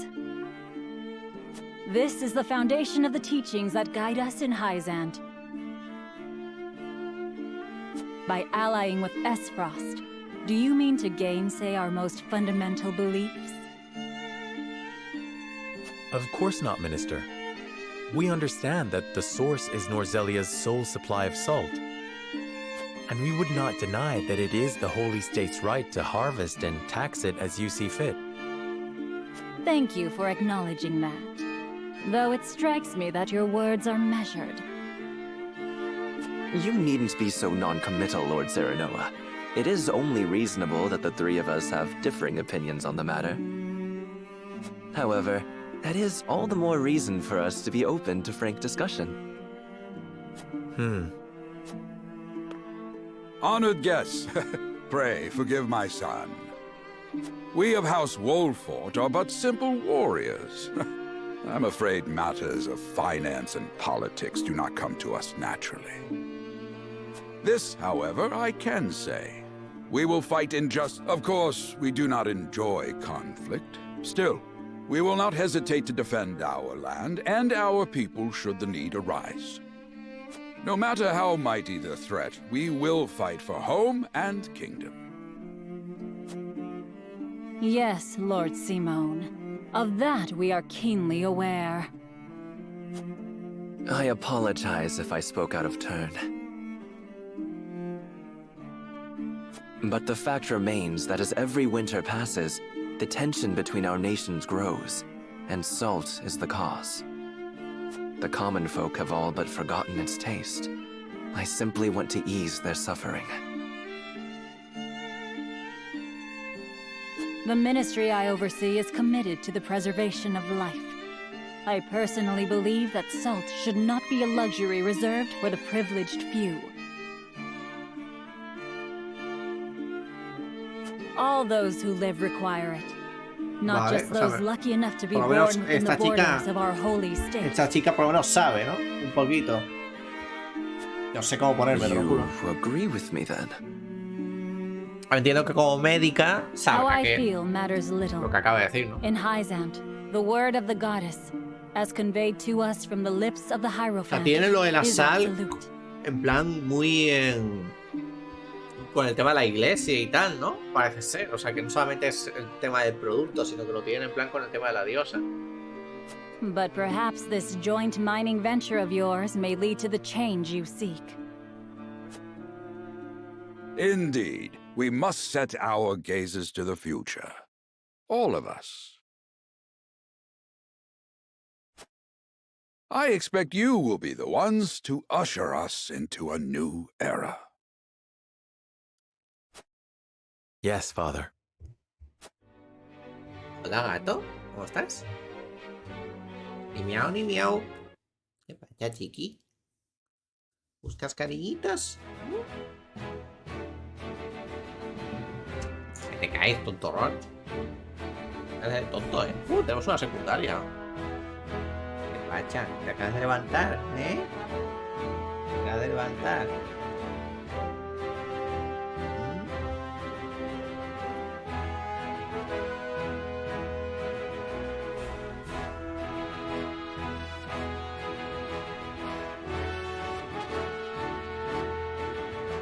This is the foundation of the teachings that guide us in Hyzant. By allying with Esfrost, do you mean to gainsay our most fundamental beliefs? Of course not, Minister. We understand that the source is Norzelia's sole supply of salt. And we would not deny that it is the Holy State's right to harvest and tax it as you see fit. Thank you for acknowledging that. Though it strikes me that your words are measured. You needn't be so non-committal, Lord Serenoa. It is only reasonable that the three of us have differing opinions on the matter. However, that is all the more reason for us to be open to frank discussion. Honored guests, pray forgive my son. We of House Wolfort are but simple warriors. I'm afraid matters of finance and politics do not come to us naturally. This, however, I can say. We will fight in just... Of course, we do not enjoy conflict. Still, we will not hesitate to defend our land and our people should the need arise. No matter how mighty the threat, we will fight for home and kingdom. Yes, Lord Simone. Of that we are keenly aware. I apologize if I spoke out of turn. But the fact remains that as every winter passes, the tension between our nations grows, and salt is the cause. The common folk have all but forgotten its taste. I simply want to ease their suffering. The ministry I oversee is committed to the preservation of life. I personally believe that salt should not be a luxury reserved for the privileged few. All those who live require it. Not just those lucky enough to be born within the borders of our holy state. Esta chica por lo menos sabe, ¿no? Un poquito. No sé cómo ponerme, te lo juro. You agree with me then? Entiendo que como médica How I sabe feel matters little. lo que acaba de decir, ¿no? In Hyzant, the word of the goddess, as conveyed to us from the lips of the Hierophant, Tiene lo de la is sal absolute. en plan muy con el tema de la iglesia y tal, ¿no? Parece ser. O sea, que no solamente es el tema del producto, sino que lo tienen en plan con el tema de la diosa. But perhaps this joint mining venture of yours may lead to the change you seek. Indeed, we must set our gazes to the future. All of us. I expect you will be the ones to usher us into a new era. Yes, Father. Hola, gato. ¿Cómo estás? Ni miau, ni miau. ¿Qué pasa, chiqui? ¿Buscas cariñitos? Que te caes, tontorrón. Eres el tonto, ¿eh? Tenemos una secundaria. ¿Qué pasa? Te acabas de levantar, ¿eh? Te acabas de levantar.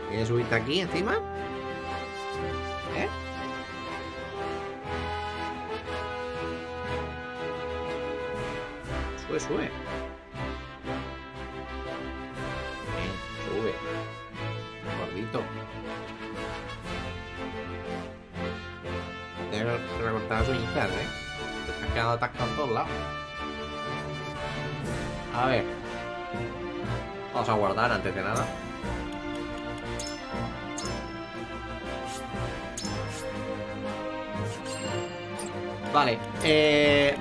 ¿Quieres subirte aquí encima? ¿Eh? Sube, sube. Bien, sube. Gordito. Tengo que recortar las uñitas, ¿eh? Te estás quedando atascado en todos lados. A ver. Vamos a guardar antes de nada. Vale,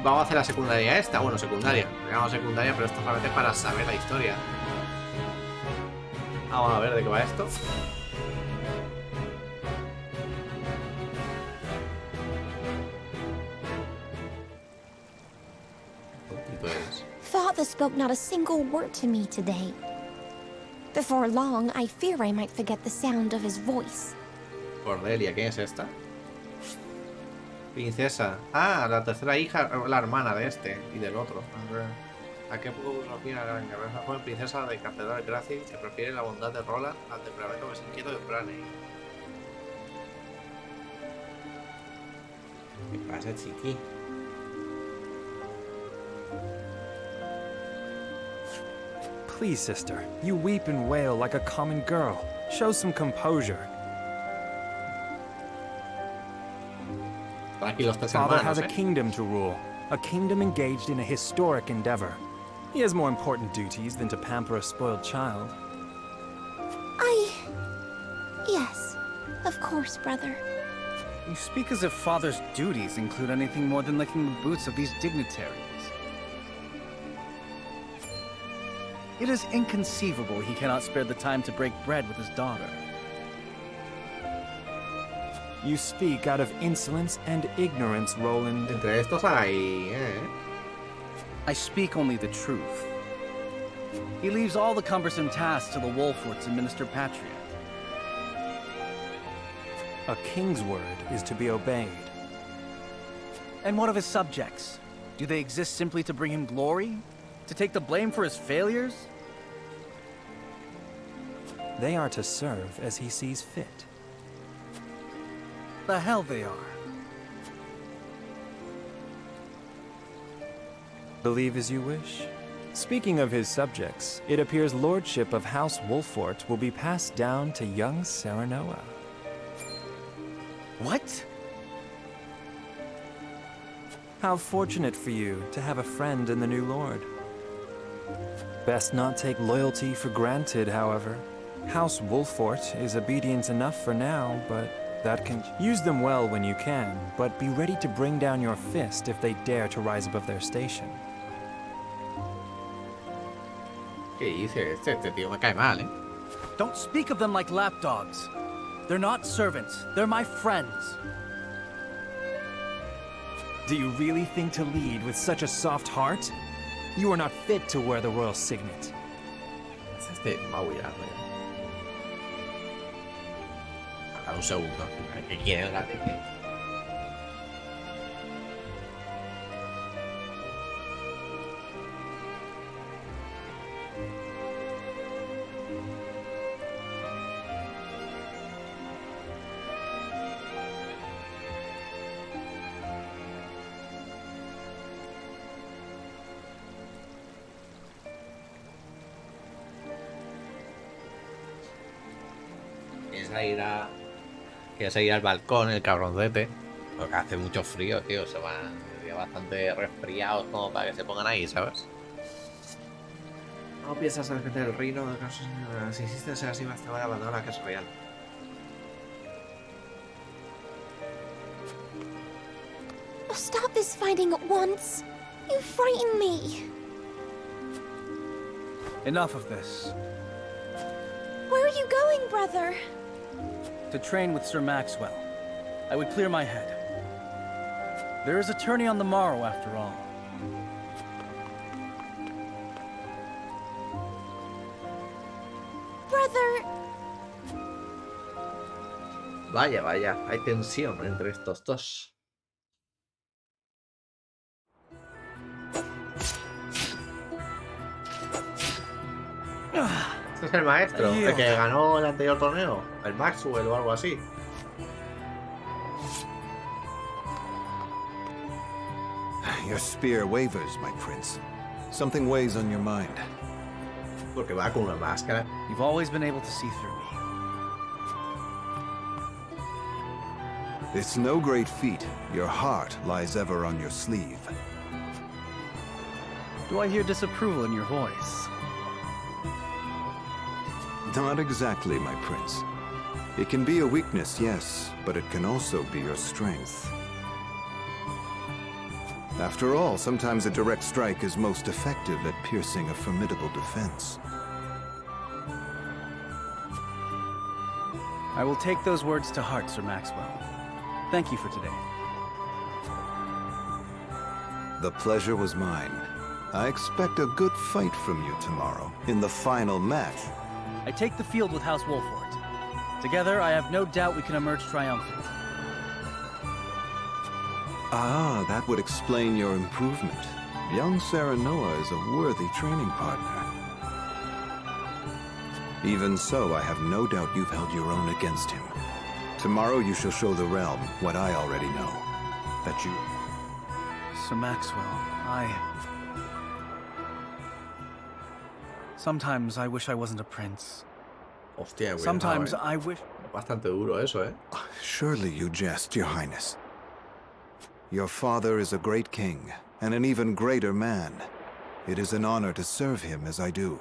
vamos a hacer la secundaria esta. Bueno, secundaria. Digamos secundaria, pero esto solamente es para saber la historia. Vamos a ver de qué va esto. Father spoke not a single word to me today. Before long, I fear I might forget the sound of his voice. Cordelia, ¿quién es esta? Princesa. Ah, la tercera hija, la hermana de este y del otro. ¿A qué poco refiere la gran guerrera? Una joven princesa de Catedral Gracie que prefiere la bondad de Roland al temperamento más inquieto de Franey. ¿Qué pasa, chiqui? Please, sister, you weep and wail like a common girl. Show some composure. Father has a kingdom to rule, a kingdom engaged in a historic endeavor. He has more important duties than to pamper a spoiled child. Yes, of course, brother. You speak as if Father's duties include anything more than licking the boots of these dignitaries. It is inconceivable he cannot spare the time to break bread with his daughter. You speak out of insolence and ignorance, Roland. Entre estos hay, I speak only the truth. He leaves all the cumbersome tasks to the Wolforts and Minister Patriot. A king's word is to be obeyed. And what of his subjects? Do they exist simply to bring him glory? To take the blame for his failures? They are to serve as he sees fit. The hell they are. Believe as you wish. Speaking of his subjects, it appears lordship of House Wolfort will be passed down to young Serenoa. What? How fortunate for you to have a friend in the new lord. Best not take loyalty for granted, however. House Wolfort is obedient enough for now, but that can... Use them well when you can, but be ready to bring down your fist if they dare to rise above their station. ¿Qué dice este tío? Me cae mal, Don't speak of them like lapdogs. They're not servants. They're my friends. Do you really think to lead with such a soft heart? You are not fit to wear the royal signet. Es este maullarme. A un segundo. ¿Qué quiere el gatete? Quieres ir al balcón, el cabroncete. Porque hace mucho frío, tío. Se van bastante resfriados como para que se pongan ahí, ¿sabes? No piensas en defender el reino. Si insistes en ser así, más te van a abandonar la casa real. Stop this fighting at once. You frighten me. Enough of this. Where are you going, brother? To train with Sir Maxwell. I would clear my head. There is a tourney on the morrow, after all. Brother! Vaya, vaya. Hay tensión entre estos dos. Este es el maestro, el que ganó el anterior torneo, el Maxwell o algo así. Your spear wavers, my prince. Something weighs on your mind. Porque va con una máscara. You've always been able to see through me. It's no great feat. Your heart lies ever on your sleeve. Do I hear disapproval in your voice? Not exactly, my prince. It can be a weakness, yes, but it can also be your strength. After all, sometimes a direct strike is most effective at piercing a formidable defense. I will take those words to heart, Sir Maxwell. Thank you for today. The pleasure was mine. I expect a good fight from you tomorrow, in the final match. I take the field with House Wolford. Together, I have no doubt we can emerge triumphant. Ah, that would explain your improvement. Young Serenoa is a worthy training partner. Even so, I have no doubt you've held your own against him. Tomorrow you shall show the realm what I already know. That you... Sir Maxwell, Sometimes I wish I wasn't a prince. Hostia, cuidado, Sometimes I wish... Bastante duro eso, eh. Surely you jest, Your Highness. Your father is a great king, and an even greater man. It is an honor to serve him as I do.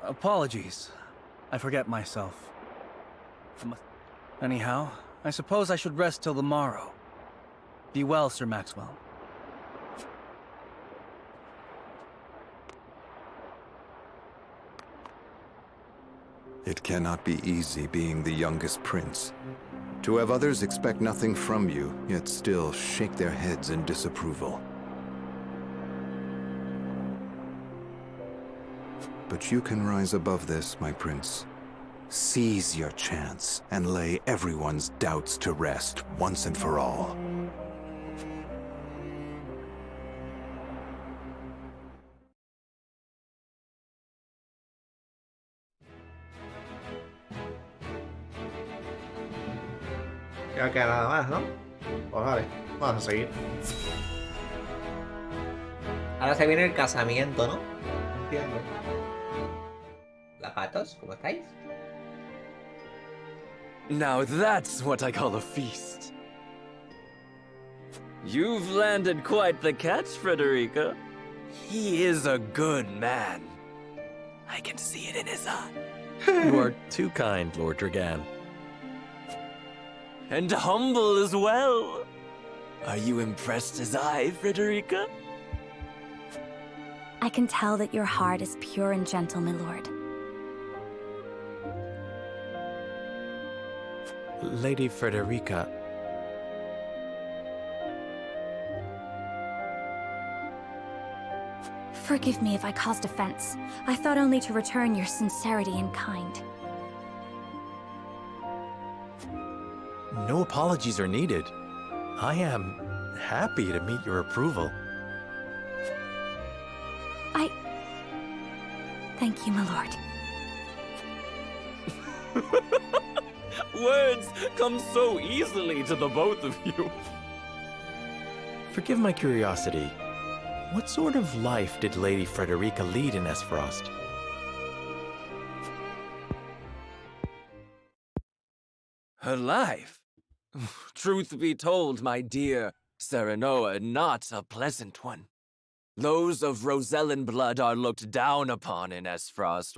Apologies. I forget myself. Anyhow, I suppose I should rest till the morrow. Be well, Sir Maxwell. It cannot be easy being the youngest prince. To have others expect nothing from you, yet still shake their heads in disapproval. But you can rise above this, my prince. Seize your chance and lay everyone's doubts to rest once and for all. Ya queda nada más, ¿no? Pues vale, vamos a seguir. Ahora se viene el casamiento, ¿no? Entiendo. Lagartos, ¿cómo estáis? Now that's what I call a feast. You've landed quite the catch, Frederica. He is a good man. I can see it in his eye. You are too kind, Lord Dragan. And humble as well. Are you impressed as I, Frederica? I can tell that your heart is pure and gentle, my lord. Lady Frederica... Forgive me if I caused offense. I thought only to return your sincerity and kind. No apologies are needed. I am happy to meet your approval. Thank you, my lord. Words come so easily to the both of you. Forgive my curiosity. What sort of life did Lady Frederica lead in Esfrost? Her life? Truth be told, my dear Serenoa, not a pleasant one. Those of Rosellan blood are looked down upon in Esfrost,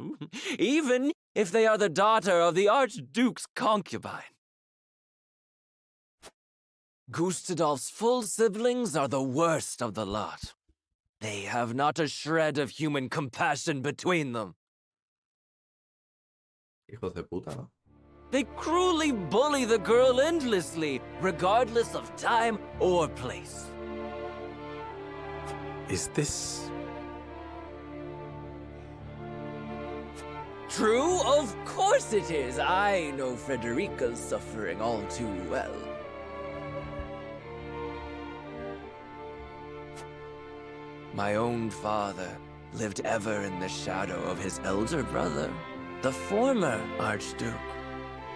even if they are the daughter of the Archduke's concubine. Gustadolf's full siblings are the worst of the lot. They have not a shred of human compassion between them. Hijos de puta, ¿no? They cruelly bully the girl endlessly, regardless of time or place. Is this... True? Of course it is. I know Frederica's suffering all too well. My own father lived ever in the shadow of his elder brother, the former Archduke.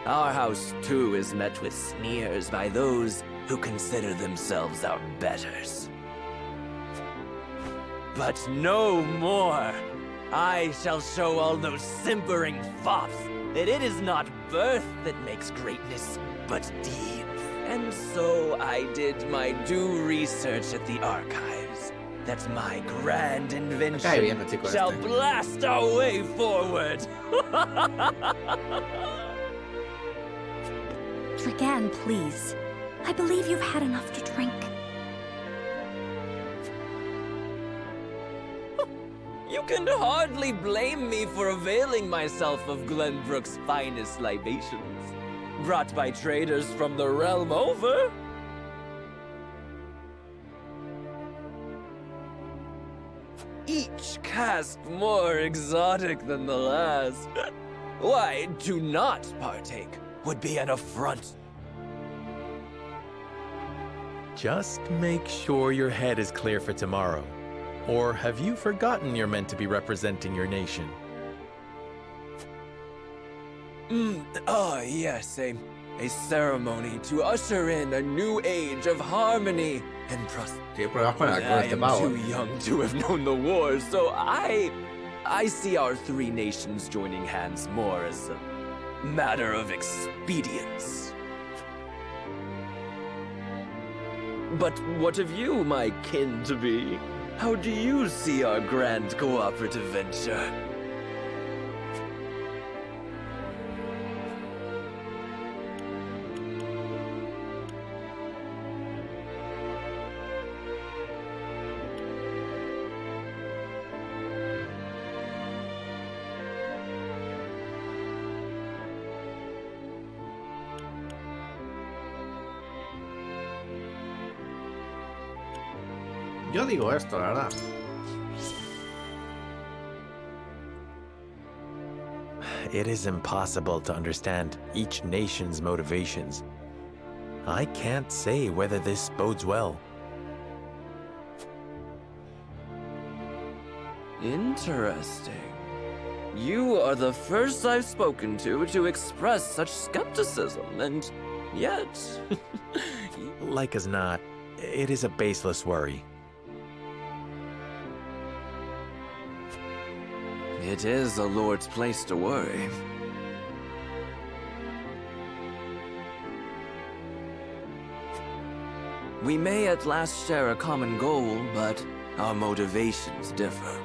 Our house, too, is met with sneers by those who consider themselves our betters. But no more! I shall show all those simpering fops that it is not birth that makes greatness, but deeds. And so I did my due research at the archives, that my grand invention shall blast our way forward. Dragan, please. I believe you've had enough to drink. You can hardly blame me for availing myself of Glenbrook's finest libations, brought by traders from the realm over. Each cask more exotic than the last. Why, to not partake would be an affront. Just make sure your head is clear for tomorrow. Or have you forgotten you're meant to be representing your nation? Yes, a ceremony to usher in a new age of harmony and prosperity. I am too young to have known the wars, so I see our three nations joining hands more as a matter of expedience. But what of you, my kin-to-be? How do you see our grand cooperative venture? Yo digo esto, la verdad. It is impossible to understand each nation's motivations. I can't say whether this bodes well. Interesting. You are the first I've spoken to express such skepticism, and yet... Like as not, it is a baseless worry. It is a lord's place to worry. We may at last share a common goal, but our motivations differ.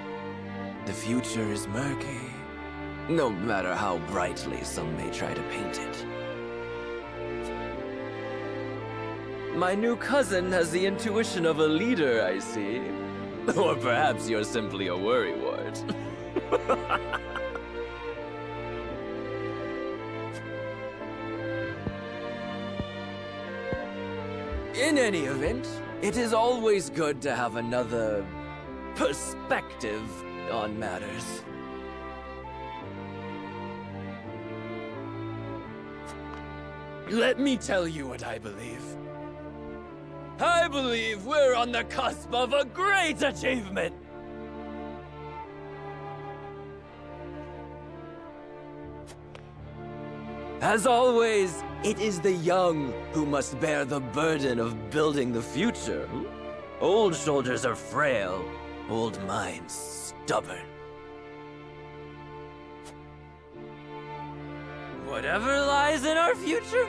The future is murky, no matter how brightly some may try to paint it. My new cousin has the intuition of a leader, I see. Or perhaps you're simply a worrywart. In any event, it is always good to have another perspective on matters. Let me tell you what I believe. I believe we're on the cusp of a great achievement! As always, it is the young who must bear the burden of building the future. Old shoulders are frail, old minds stubborn. Whatever lies in our future,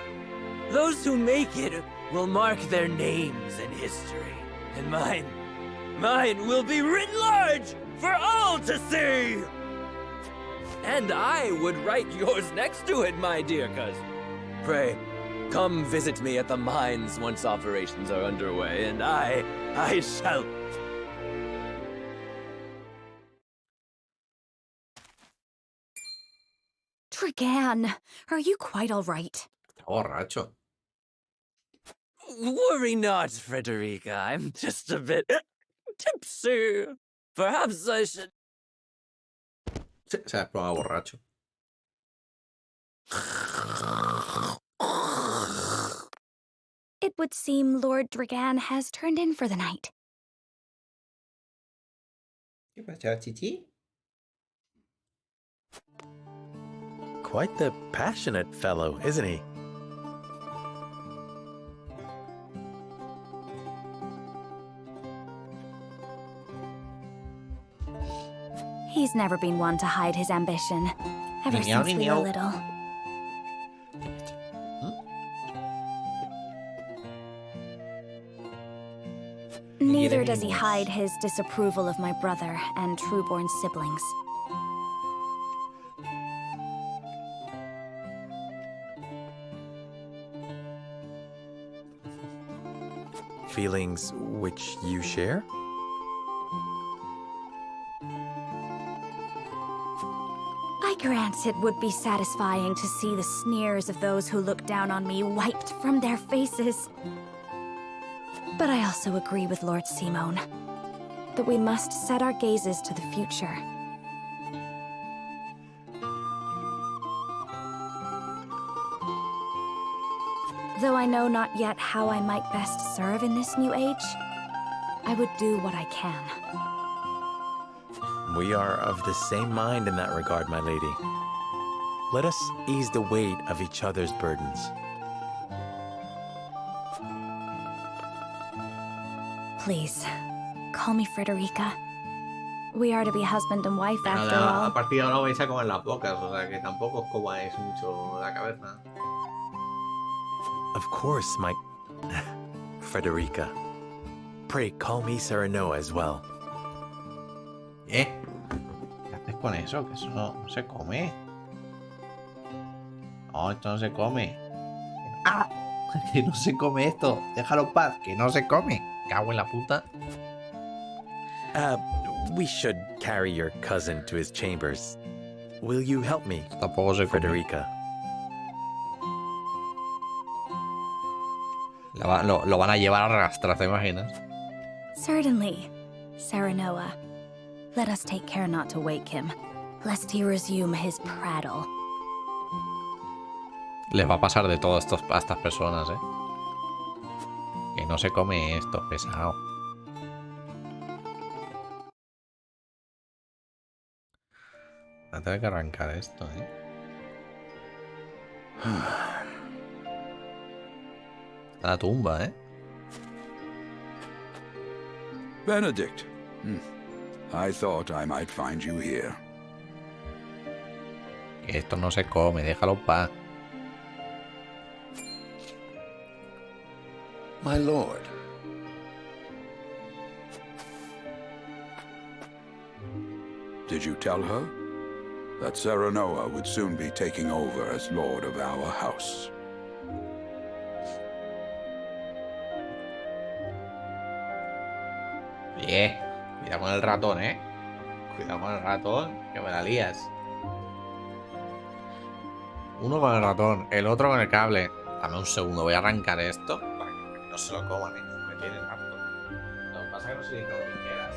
those who make it will mark their names in history. And mine will be written large for all to see! And I would write yours next to it, my dear cousin. Pray, come visit me at the mines once operations are underway, and I shall... Dragan, are you quite all right? Borracho. Worry not, Frederica. I'm just a bit tipsy. Perhaps I should... Se ha probado borracho. It would seem Lord Dragan has turned in for the night. ¿Qué pasa, Chichi? Quite the passionate fellow, isn't he? He's never been one to hide his ambition. Ever since we were little. Neither does he hide his disapproval of my brother and true-born siblings. Feelings which you share? I grant it would be satisfying to see the sneers of those who look down on me wiped from their faces. But I also agree with Lord Simone that we must set our gazes to the future. Though I know not yet how I might best serve in this new age, I would do what I can. We are of the same mind in that regard, my lady. Let us ease the weight of each other's burdens. Please, call me Frederica. We are to be husband and wife Pero after all. a partir de ahora vais a comer las bocas, o sea que tampoco os comáis mucho la cabeza. Of course, my... Frederica. Pray, call me Serenoa as well. ¿Qué haces con eso? Que eso no se come. No, esto no se come. ¡Ah! Que no se come esto. Déjalo en paz, que no se come. Cago en la puta. We should carry your cousin to his chambers. Will you help me? Tampoco se come. Frederica. Lo van a llevar a rastras, ¿te imaginas? Certainly, Serenoa. Let us take care not to wake him, lest he resume his prattle. Les va a pasar de todo a estas personas, ¿eh? Que no se come esto, pesado. Voy a tener que arrancar esto, ¿eh? La tumba, ¿eh? Benedict. I thought I might find you here. Que esto no se come, déjalo en paz. My lord. Did you tell her that Serenoa would soon be taking over as lord of our house? Cuidado con el ratón, ¿eh? Cuidado con el ratón, que me la lías. Uno con el ratón, el otro con el cable. Dame un segundo, voy a arrancar esto para que no se lo coman, ¿eh? Me tienen harto. Lo que pasa es que no sé ni lo que quieras.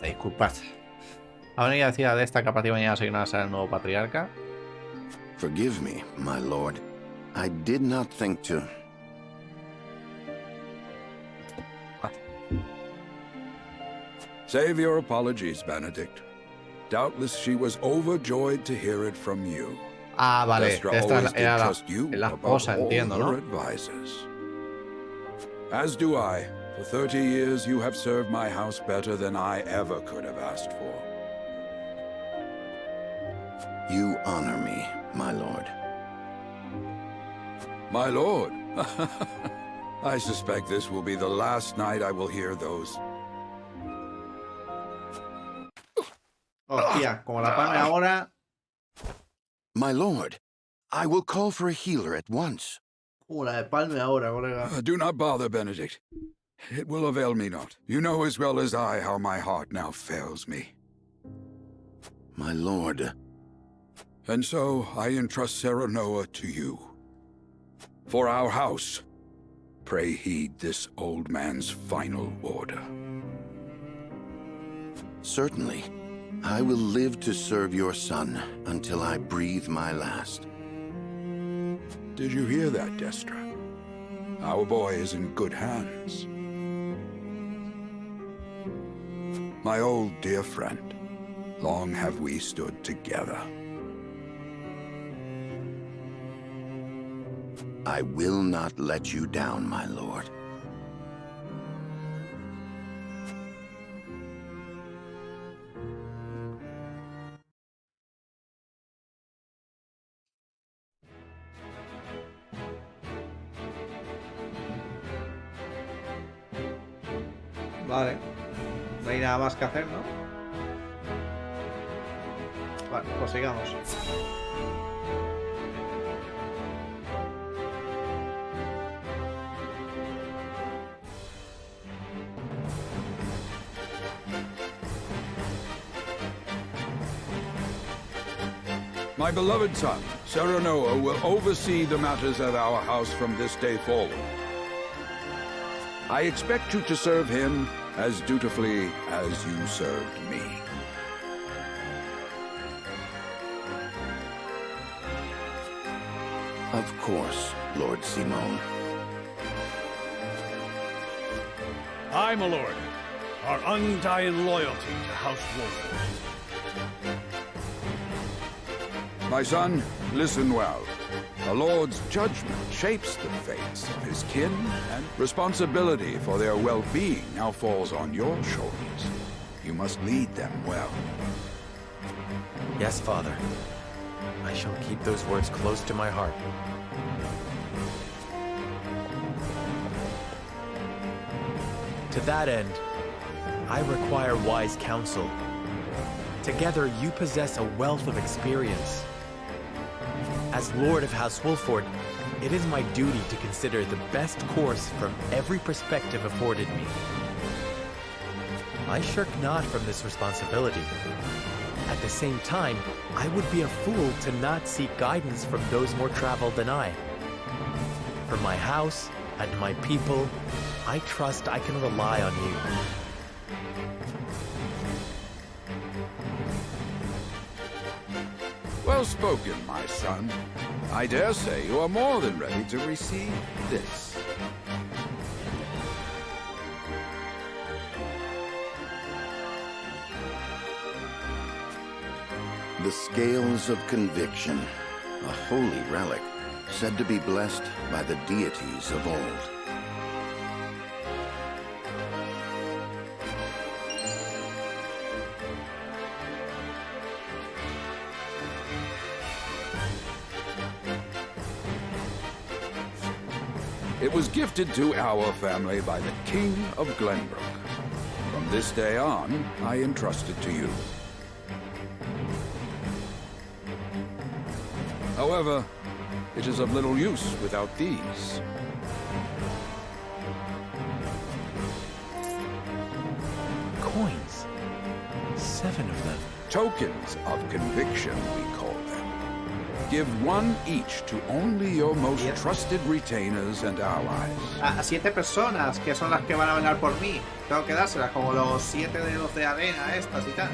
Disculpad. ¿Ha venido a decir de esta capacidad mañana asignada al nuevo patriarca? Forgive me, my lord. I did not think to... Save your apologies, Benedict. Doubtless she was overjoyed to hear it from you. Ah, vale. Vestra Esta always did era trust you la above esposa, all entiendo, her ¿no? advisors. As do I. For 30 years, you have served my house better than I ever could have asked for. You honor me, my lord. My lord? I suspect this will be the last night I will hear those. Hostia, como la palme ahora. My lord, I will call for a healer at once. Como la de palme ahora, colega. Do not bother, Benedict. It will avail me not. You know as well as I how my heart now fails me. My lord. And so I entrust Serenoa to you. For our house, pray heed this old man's final order. Certainly. I will live to serve your son until I breathe my last. Did you hear that, Destra? Our boy is in good hands. My old dear friend, long have we stood together. I will not let you down, my lord. Vale. No hay nada más que hacer, ¿no? Vale, pues sigamos. My beloved son, Serenoa, will oversee the matters of our house from this day forward. I expect you to serve him as dutifully as you served me. Of course, Lord Simone. Aye, my lord. Our undying loyalty to House Wolford. My son, listen well. A lord's judgment shapes the fates of his kin, and responsibility for their well-being now falls on your shoulders. You must lead them well. Yes, Father. I shall keep those words close to my heart. To that end, I require wise counsel. Together, you possess a wealth of experience. As Lord of House Wolford, it is my duty to consider the best course from every perspective afforded me. I shirk not from this responsibility. At the same time, I would be a fool to not seek guidance from those more traveled than I. For my house and my people, I trust I can rely on you. Well spoken, my son. I dare say you are more than ready to receive this. The Scales of Conviction, a holy relic, said to be blessed by the deities of old. It was gifted to our family by the King of Glenbrook. From this day on, I entrust it to you. However, it is of little use without these. Coins. 7 of them. Tokens of conviction, we call them. Give one each to only your most trusted retainers and allies. A 7 personas, que son las que van a velar por mí. Tengo que dárselas, como los 7 dedos de arena estas y tal.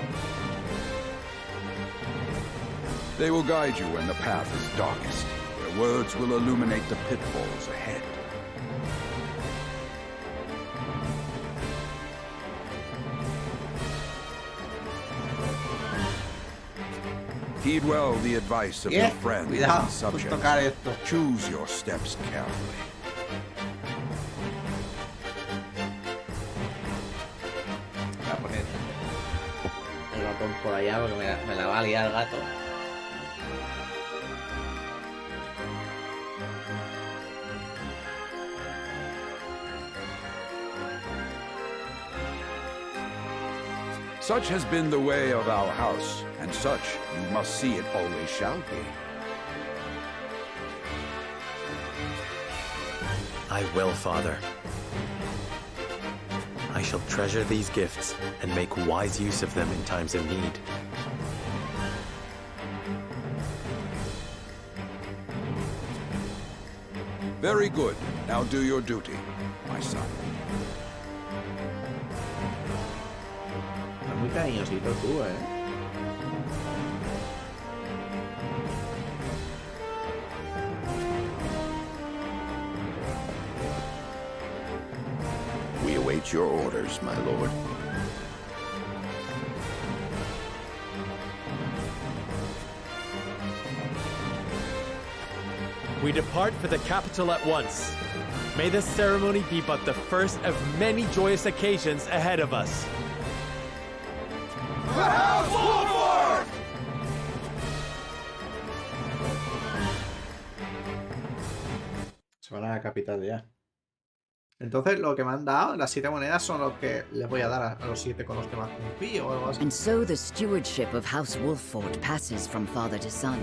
They will guide you when the path is darkest. Their words will illuminate the pitfalls ahead. Heed well the advice of your friends and subjects. Choose your steps carefully. Voy a poner el ratón por allá porque me la va a liar el gato. Such has been the way of our house, and such you must see it always shall be. I will, Father. I shall treasure these gifts and make wise use of them in times of need. Very good. Now do your duty, my son. Es muy cariñosito tú, ¿eh? We await your orders, my lord. We depart for the capital at once. May this ceremony be but the first of many joyous occasions ahead of us. The House Wolford! Se van a la capital ya. Entonces lo que me han dado, las 7 monedas, son los que les voy a dar a los 7 con los que más confío o algo así. And so the stewardship of House Wolffort passes from father to son.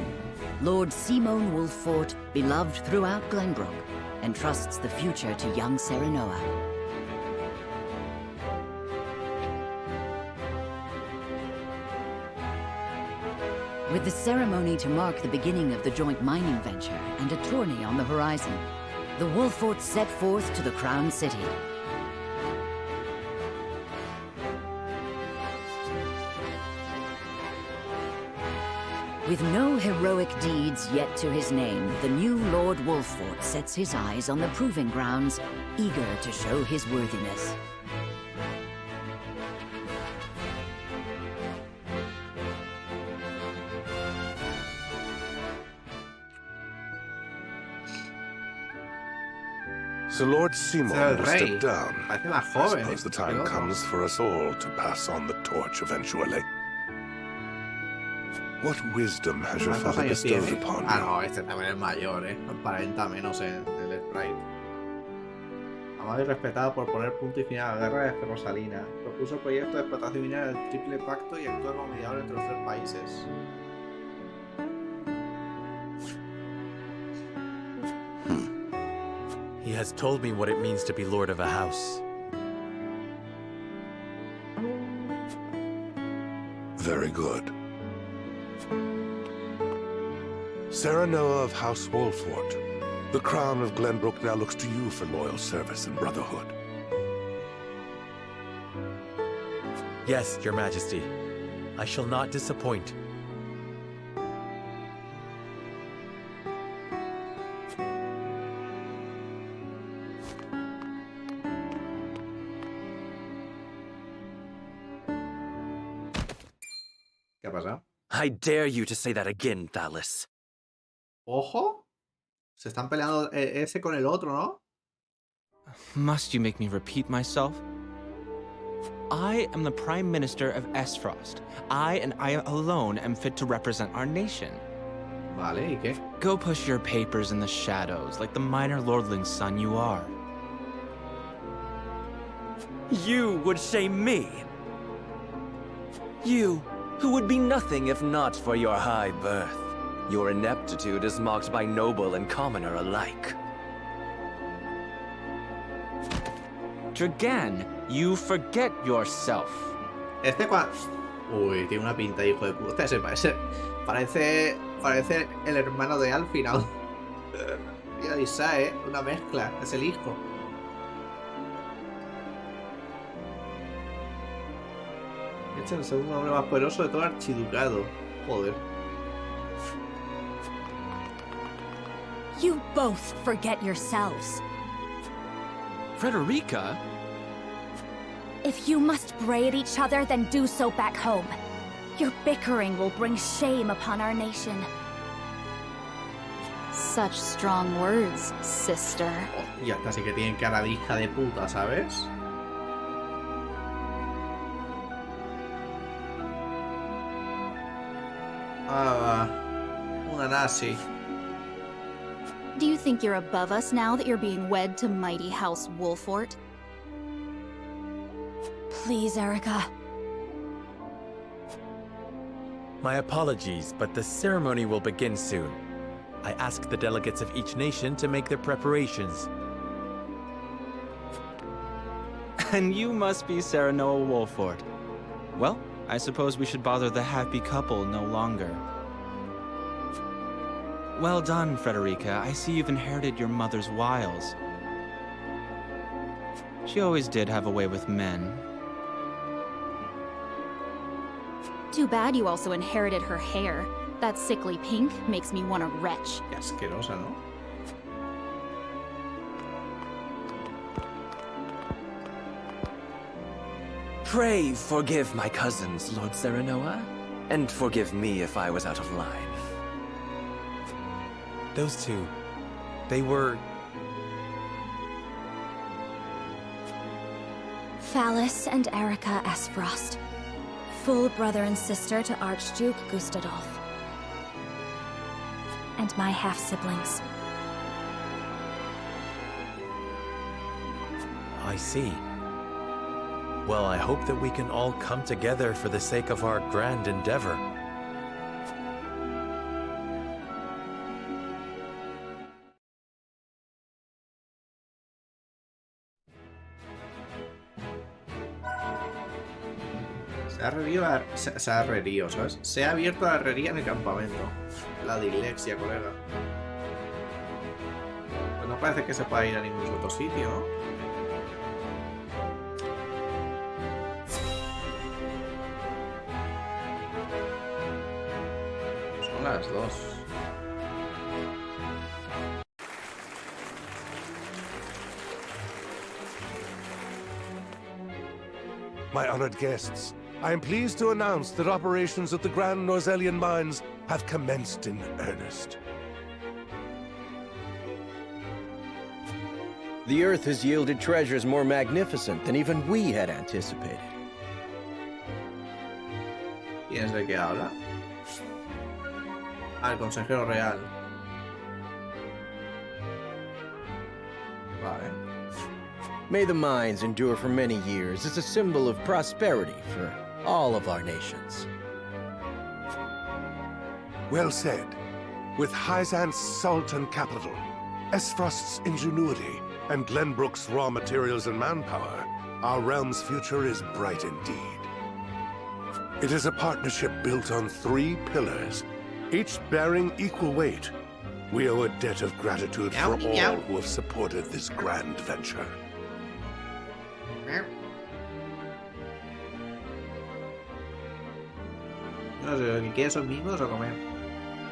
Lord Simon Wolffort, beloved throughout Glenbrook, entrusts the future to young Serenoa. With the ceremony to mark the beginning of the joint mining venture and a tourney on the horizon, the Wolfforts set forth to the Crown City. With no heroic deeds yet to his name, the new Lord Wolffort sets his eyes on the proving grounds, eager to show his worthiness. So Lord Simon will step down. Parece más I joven. suppose the time comes for us all to pass on the torch eventually. What wisdom has your ¿Cuántos father años bestowed tiene? upon Ah, you? no, este también es mayor, aparenta menos en el sprite. Amado y respetado por poner punto y final a la guerra de Rosalina. Propuso el proyecto de explotación minera del Triple Pacto y actúa como mediador entre los 3 países. He has told me what it means to be lord of a house. Very good. Serenoa of House Wolffort, the crown of Glenbrook now looks to you for loyal service and brotherhood. Yes, Your Majesty. I shall not disappoint. ¿Qué ha pasado? I dare you to say that again, Thalis. ¡Ojo! Se están peleando ese con el otro, ¿no? Must you make me repeat myself? I am the Prime Minister of Esfrost. I and I alone am fit to represent our nation. Vale, ¿y qué? Go push your papers in the shadows like the minor lordling's son you are. You would shame me. You, who would be nothing if not for your high birth. Your ineptitude is mocked by noble and commoner alike. Dragan, you forget yourself. Este Uy, tiene una pinta de hijo de puta. Ese parece el hermano de Alfie, ¿no? Y Alisae, una mezcla. Es el hijo. Es el segundo hombre más poderoso de todo el archiducado. Joder. You both forget yourselves. Frederica? If you must bray at each other, then do so back home. Your bickering will bring shame upon our nation. Such strong words, sister. Y hasta sí que tienen cara de hija de puta, ¿sabes? Ah, una nazi. Do you think you're above us now that you're being wed to mighty House Wolffort? Please, Erica. My apologies, but the ceremony will begin soon. I ask the delegates of each nation to make their preparations. And you must be Serenoa Wolffort. Well, I suppose we should bother the happy couple no longer. Well done, Frederica. I see you've inherited your mother's wiles. She always did have a way with men. Too bad you also inherited her hair. That sickly pink makes me want to retch. Qué asquerosa, ¿no? Pray forgive my cousins, Lord Serenoa, and forgive me if I was out of line. Those two, they were... Phallus and Erica Esfrost. Full brother and sister to Archduke Gustadolf. And my half-siblings. I see. Well, I hope that we can all come together for the sake of our grand endeavor. ¿sabes? Se ha abierto la herrería en el campamento. La dislexia, colega. Pues no parece que se pueda ir a ningún otro sitio, ¿no? Son las 2. My honored guests, I am pleased to announce that operations at the Grand Norzelian mines have commenced in earnest. The Earth has yielded treasures more magnificent than even we had anticipated. ¿Quién es el que habla? Ah, el consejero real. Vale. May the mines endure for many years as a symbol of prosperity for all of our nations. Well said. With Hyzant's salt and capital, Esfrost's ingenuity, and Glenbrook's raw materials and manpower, our realm's future is bright indeed. It is a partnership built on 3 pillars, each bearing equal weight. We owe a debt of gratitude for all who have supported this grand venture. No sé, ¿ni quieres son mimos o comer?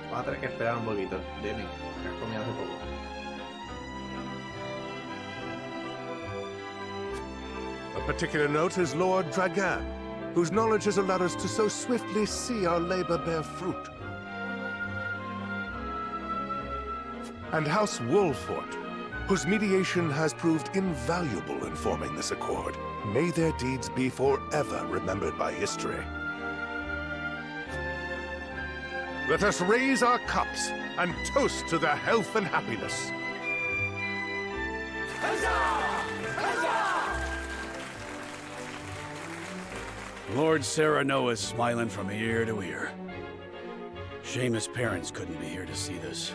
Vamos a tener que esperar un poquito. Dime, que has comido hace poco. A particular note is Lord Dragan, whose knowledge has allowed us to so swiftly see our labor bear fruit. And House Wolfort, whose mediation has proved invaluable in forming this accord. May their deeds be forever remembered by history. Let us raise our cups and toast to their health and happiness. Lord Serenoa is smiling from ear to ear. Shame his parents couldn't be here to see this.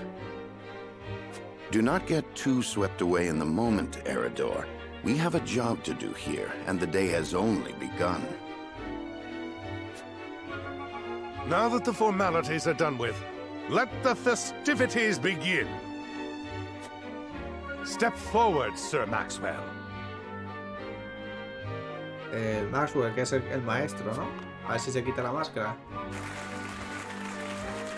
Do not get too swept away in the moment, Eridor. We have a job to do here, and the day has only begun. Now that the formalities are done with, let the festivities begin. Step forward, Sir Maxwell. El Maxwell, que es el maestro, ¿no? A ver si se quita la máscara.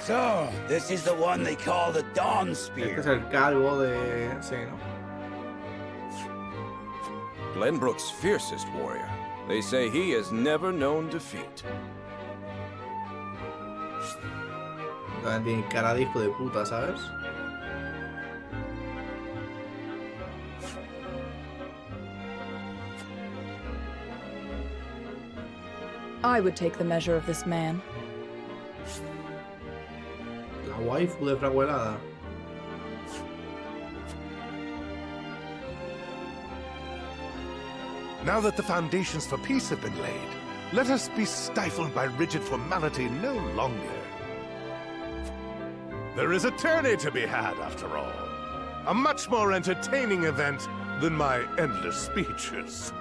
So, this is the one they call the Dawn Spear. Este es el calvo de... sí, ¿no? Glenbrook's fiercest warrior. They say he has never known defeat. Tiene cara de hijo de puta, ¿sabes? I would take the measure of this man. La waifu de fraguelada. Now that the foundations for peace have been laid, let us be stifled by rigid formality no longer. There is a tourney to be had, after all. A much more entertaining event than my endless speeches.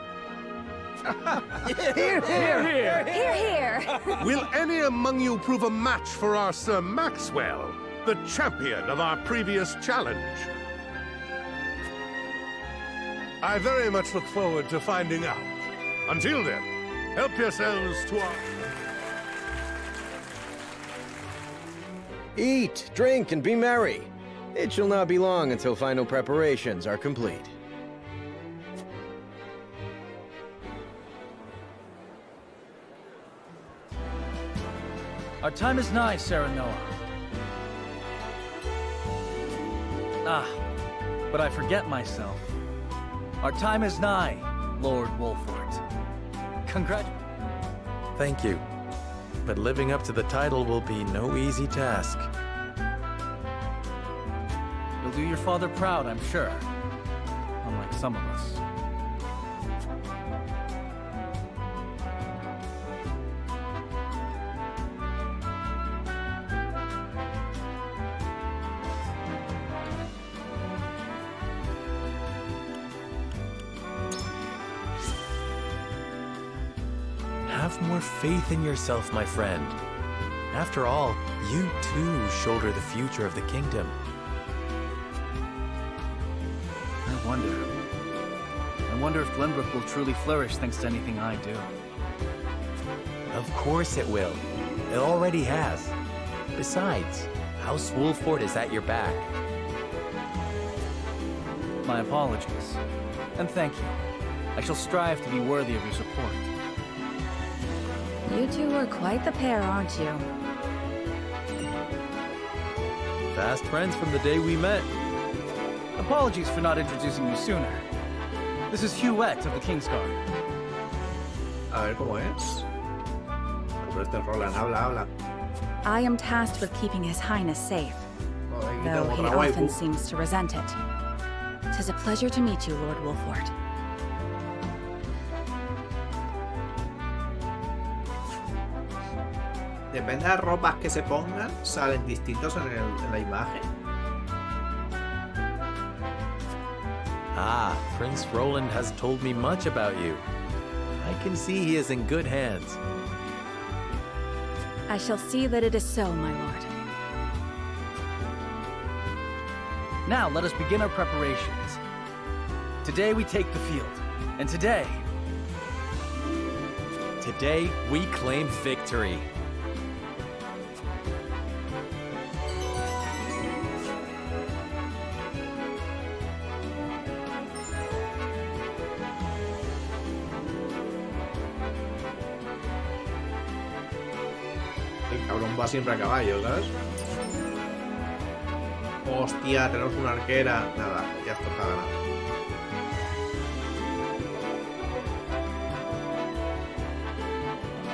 Hear, hear! Hear, hear! Will any among you prove a match for our Sir Maxwell? the champion of our previous challenge. I very much look forward to finding out. Until then, help yourselves to our... Eat, drink, and be merry. It shall not be long until final preparations are complete. Our time is nigh, Sarah Noah. Ah, but I forget myself. Our time is nigh, Lord Wolford. Congratulations. Thank you. But living up to the title will be no easy task. You'll do your father proud, I'm sure. Unlike some of us. Have more faith in yourself, my friend. After all, you too shoulder the future of the kingdom. I wonder if Glenbrook will truly flourish thanks to anything I do. Of course it will. It already has. Besides, House Wolford is at your back. My apologies. And thank you. I shall strive to be worthy of your support. You two are quite the pair, aren't you? Fast friends from the day we met. Apologies for not introducing you sooner. This is Hughette of the Kingsguard. A ver cómo es. Pero este Roland, habla. I am tasked with keeping His Highness safe, though he often seems to resent it. 'Tis a pleasure to meet you, Lord Wolford. Depende de las ropas que se pongan, salen distintos en la imagen. Ah, Prince Roland has told me much about you. I can see he is in good hands. I shall see that it is so, my lord. Now let us begin our preparations. Today we take the field, and today we claim victory. El cabrón va siempre a caballo, ¿sabes? Hostia, tenemos una arquera. Nada, ya esto está ganado.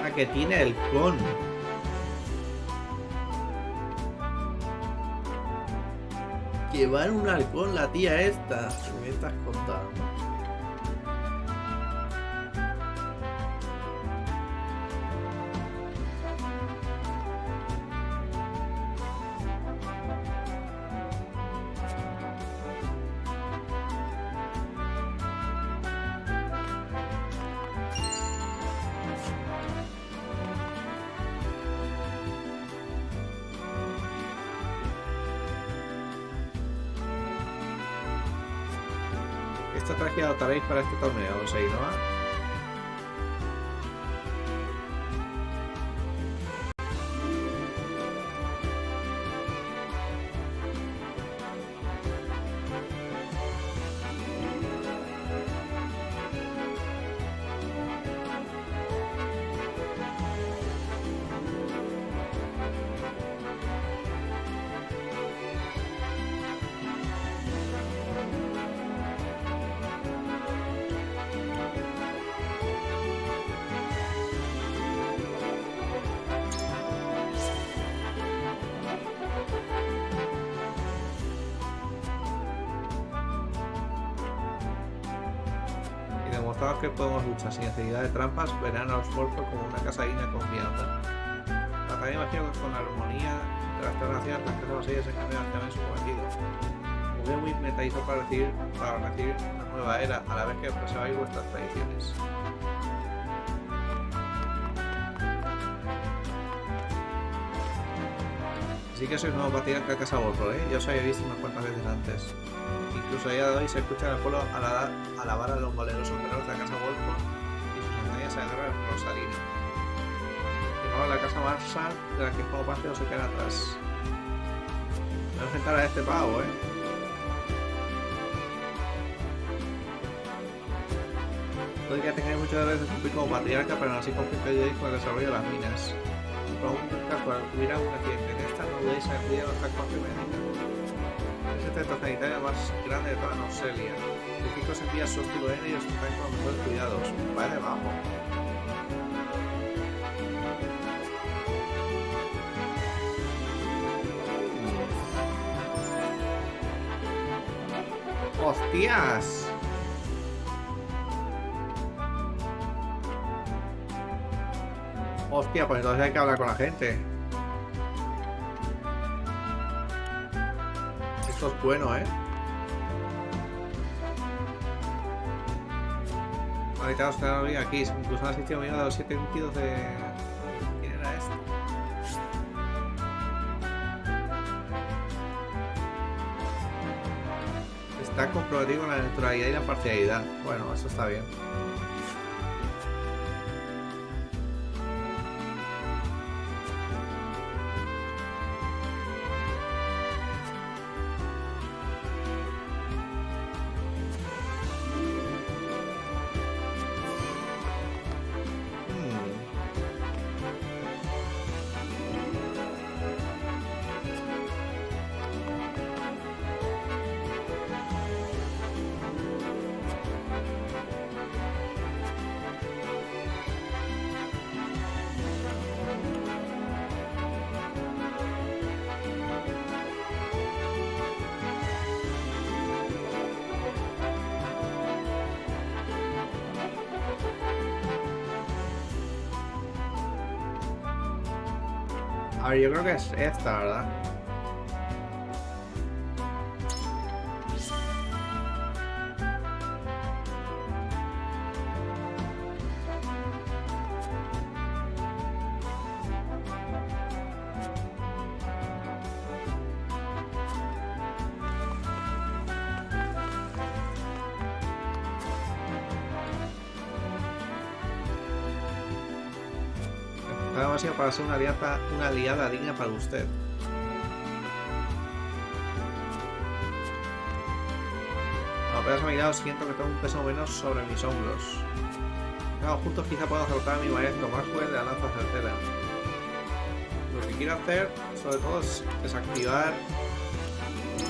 Ah, que tiene el con. Que va en un halcón la tía esta. ¿Qué me estás contando? ¿Qué estrategia adoptaréis para este torneo, Seinoa? Demostrados que podemos luchar sin necesidad de trampas, verán a los Wolford como una casa digna de confianza. También imagino que con la armonía de las tres naciones, las casas vasallas se cambian hacia su cometido. Jugué muy metalizo para recibir una nueva era, a la vez que preserváis vuestras tradiciones. Así que sois nuevo patriarca Casa Wolford, ¿eh? Yo os había visto unas cuantas veces antes. Incluso a día de hoy se escucha en el pueblo alabar a los valerosos guerreros de la Casa Wolford y sus hazañas en la guerra de Rosalina. Y no la Casa Marshall, de la que juego parte no se queda atrás. Me voy a enfrentar a este pavo, ¿eh? Puede que tengáis muchas veces cumplir como patriarca, pero aún así confío con el desarrollo de las minas. Por algún caso, hubiera un accidente en esta, no dudéis en acudir a nuestra corte médica. Es el centro sanitario más grande de toda Norselia. El pico os envía su óstulo N y os tratáis con los mejores cuidados. Vale, vamos. ¡Hostias! Hostia, pues entonces hay que hablar con la gente. Esto es bueno, ¿eh? Ahorita os tengo aquí. Incluso han asistido a de los 7 líquidos de... ¿Quién era este? Está comprometido con la neutralidad y la parcialidad. Bueno, eso está bien. A ver, yo creo que es esta, ¿verdad? Está demasiado para ser una aliada digna para usted. Apenas a mi lado siento que tengo un peso menos sobre mis hombros. Juntos quizá pueda derrotar a mi maestro más fuerte de la lanza certera. Lo que quiero hacer, sobre todo, es desactivar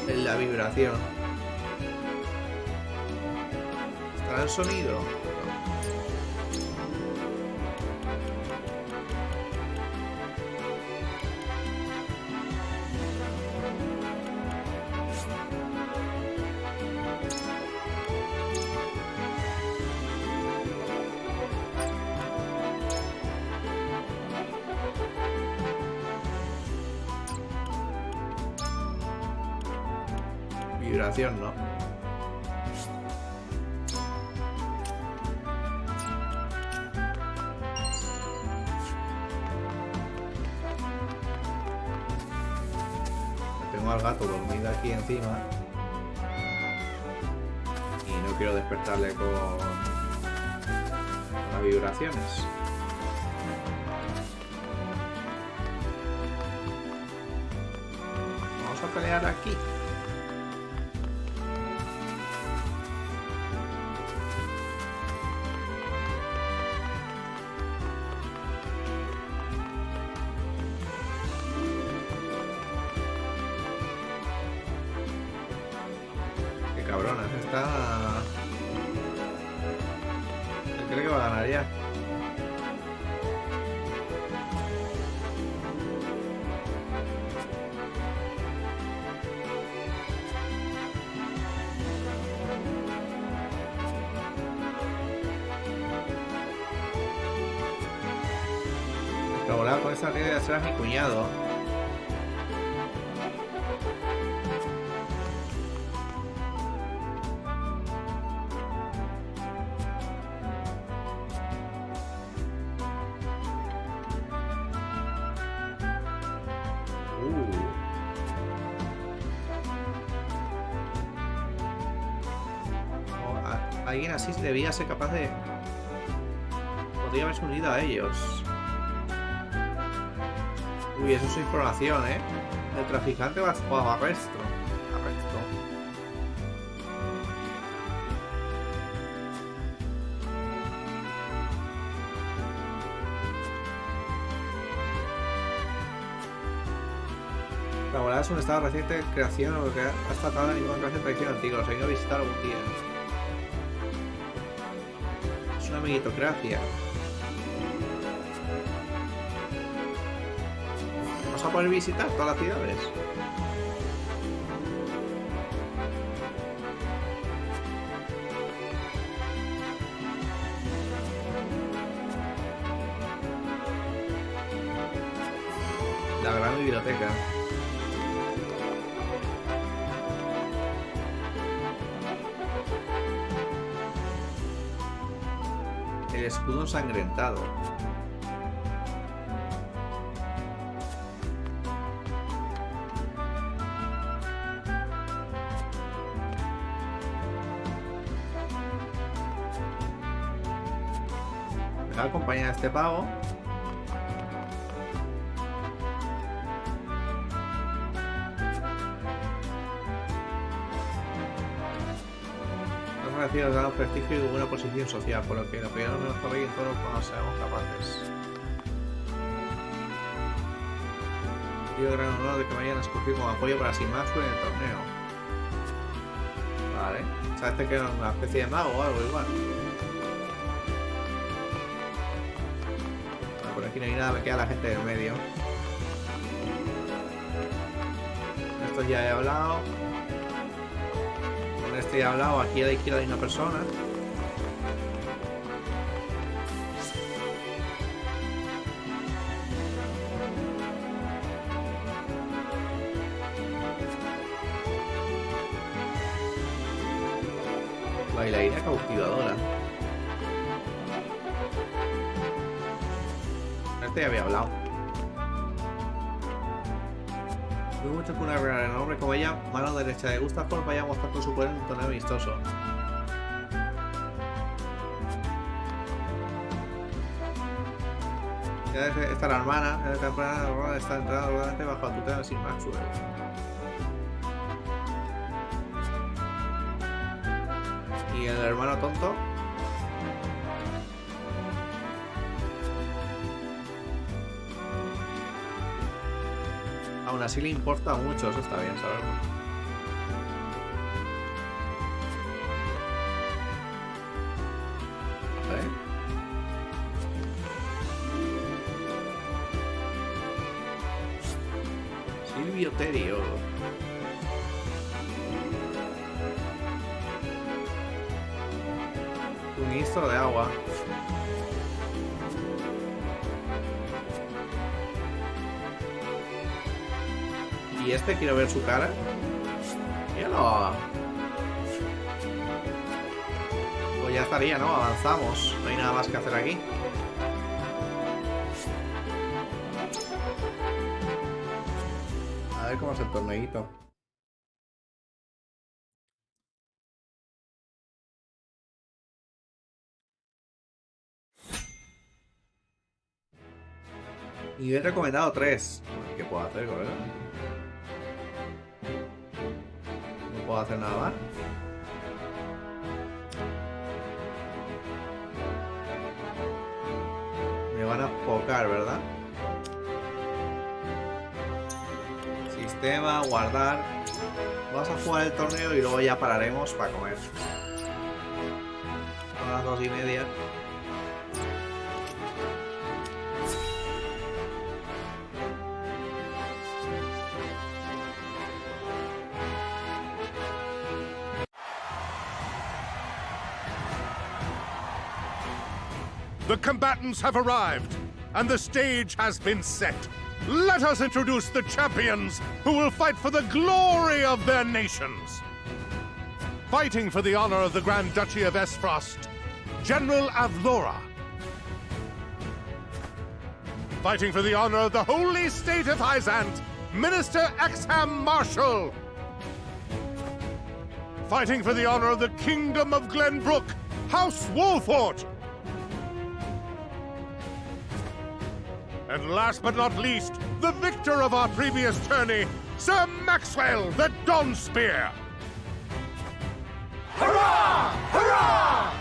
la vibración. ¿Estará en sonido? Vibración, no. Tengo al gato dormido aquí encima y no quiero despertarle con las vibraciones. Vamos a pelear aquí. Cabrona, está... Creo que va a ganar ya. Pero volado con esa tiene que ser a mi cuñado. Alguien así debía ser capaz de... Podría haberse unido a ellos. Uy, eso es información, ¿eh? El traficante va a arresto. La morada es un estado reciente de creación o que ha tratado de ninguna clase de tradición antigua. Los he ido a visitar algún día. Es una meritocracia. ¿Vamos a poder visitar todas las ciudades? La gran biblioteca. El escudo ensangrentado. Me va a acompañar este pavo. Nos dan prestigio y buena posición social, por lo que lo primero nos corre en todo cuando seamos capaces. Pido gran honor de que me hayan escogido como apoyo para Sin Maxwell en el torneo. Vale. O sea, este que era una especie de mago o algo igual. Bueno, por aquí no hay nada, me queda la gente del medio. Esto ya he hablado. Este ya he hablado, aquí a la izquierda hay una persona. Bailarina cautivadora. Este ya había hablado. Dudo mucho que una gran enorme como ella, mano derecha de Gustavo, vaya a mostrar todo su poder en un torneo amistoso. Esta es la hermana, está entrada rodante bajo la tutela de Sin Maxwell. Y el hermano tonto. Aún así le importa mucho, eso está bien saberlo. Silvio Terio. Suministro de agua. Y este, quiero ver su cara. ¡Míralo! Pues ya estaría, ¿no? Avanzamos. No hay nada más que hacer aquí. A ver cómo es el torneito. Y he recomendado 3. ¿Qué puedo hacer, colega? No puedo hacer nada más. Me van a pocar, ¿verdad? Sistema, guardar. Vamos a jugar el torneo y luego ya pararemos para comer. Son las 2:30. The combatants have arrived, and the stage has been set. Let us introduce the champions who will fight for the glory of their nations. Fighting for the honor of the Grand Duchy of Espero, General Avlora. Fighting for the honor of the Holy State of Hyzant, Minister Exham Marshal. fighting for the honor of the Kingdom of Glenbrook, House Wolfort! And last but not least, the victor of our previous tourney, Sir Maxwell the Donspear! Hurrah! Hurrah!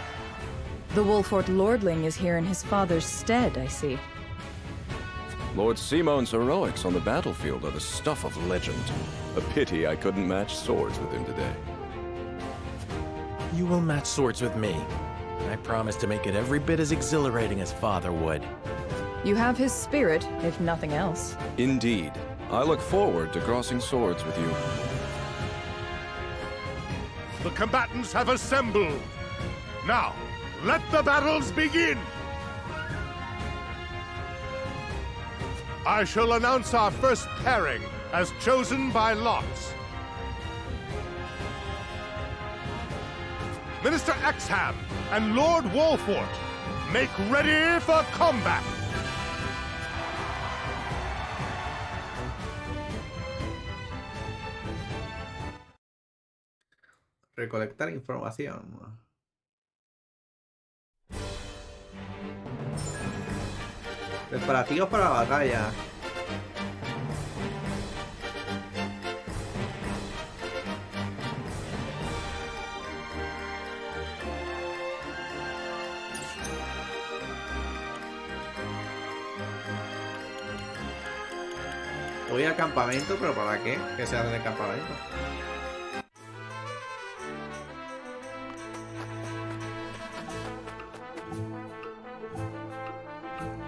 The Wolfort Lordling is here in his father's stead, I see. Lord Simon's heroics on the battlefield are the stuff of legend. A pity I couldn't match swords with him today. You will match swords with me. I promise to make it every bit as exhilarating as Father would. You have his spirit, if nothing else. Indeed. I look forward to crossing swords with you. The combatants have assembled. Now, let the battles begin! I shall announce our first pairing as chosen by lots. Minister Exham and Lord Wolfort, make ready for combat! Recolectar información. Preparativos para la batalla. Voy al campamento, pero ¿para qué? ¿Qué se hace en el campamento?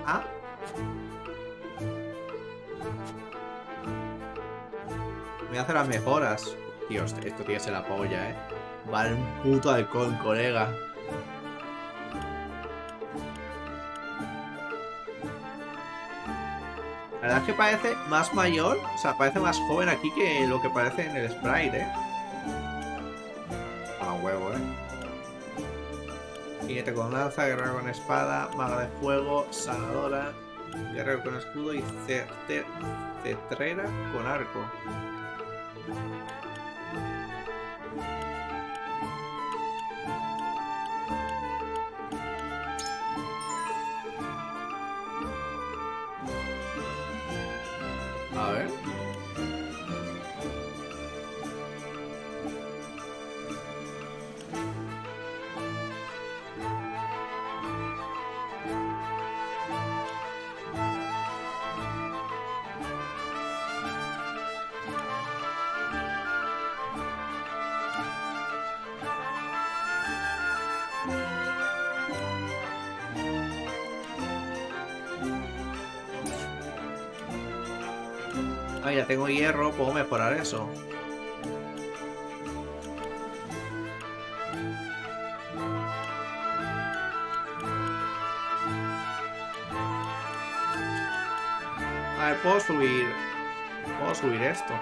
Ah. Voy a hacer las mejoras. Tío, esto tiene que ser la polla, Vale, un puto halcón, colega. La verdad es que parece más mayor, o sea, parece más joven aquí que lo que parece en el sprite, A huevo, Jinete con lanza, guerrero con espada, maga de fuego, sanadora, guerrero con escudo y cetrera con arco. A ver. Ah, ya tengo hierro, puedo mejorar eso. A ver, puedo subir esto.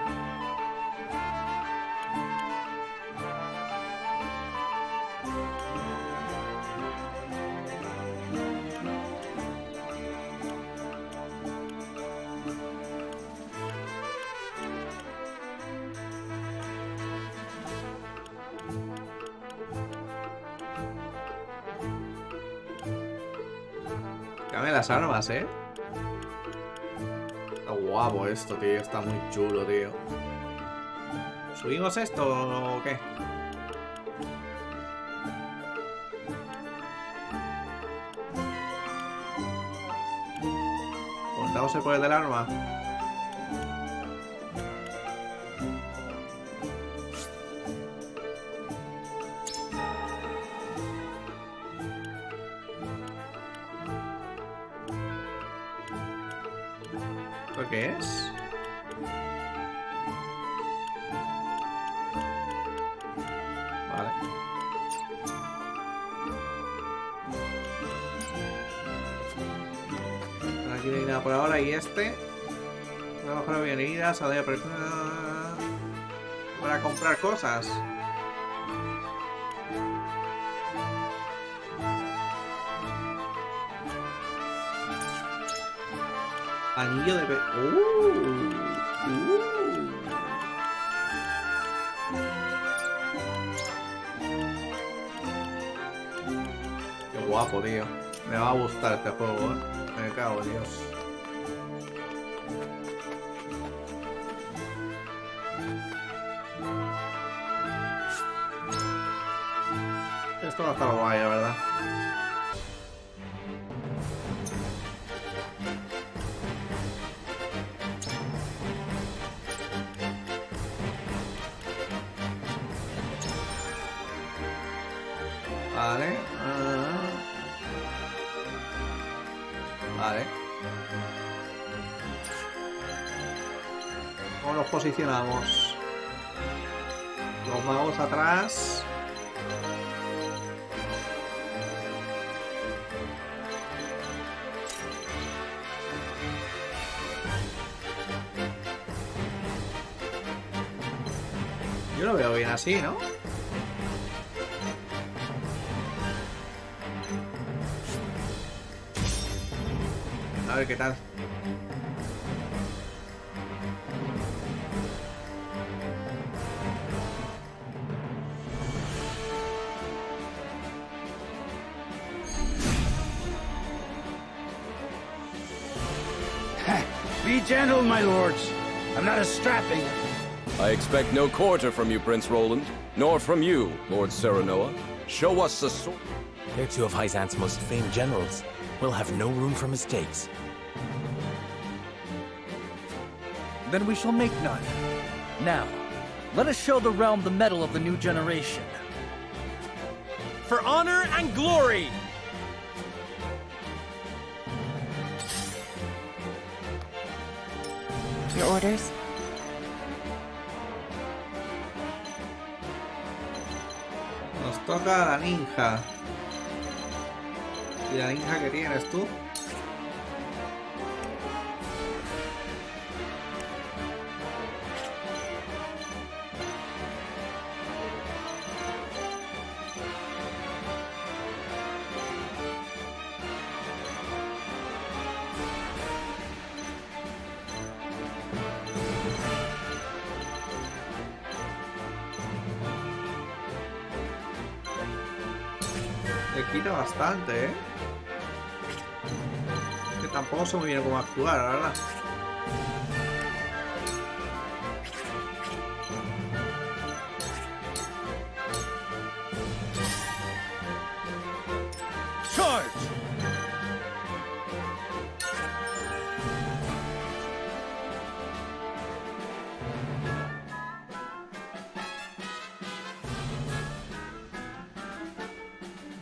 Dame las armas, Está guapo esto, tío. Está muy chulo, tío. ¿Subimos esto o qué? ¿Contamos el poder del arma? ¿Esto qué es? Vale. Aquí no hay nada por ahora. Y este. Una mejora bienvenida. Salida para comprar cosas. Anillo de... guapo, tío. Me va a gustar este juego, ¿eh? Me cago en Dios. Esto va a estar guay, la verdad. Vale. Vale. ¿Cómo los posicionamos? Los magos atrás. Yo lo veo bien así, ¿no? A ver qué tal. Be gentle, my lords. I'm not as strapping. I expect no quarter from you, Prince Roland, nor from you, Lord Serenoa. Show us the sword. They're two of Hyzant's most famed generals. We'll have no room for mistakes. Then we shall make none. Now, let us show the realm the mettle of the new generation. For honor and glory! Your orders? Nos toca la ninja. ¿Y la ninja que tienes tú? Le quita bastante, ¿eh? Que tampoco sé muy bien cómo actuar, la verdad. Charge!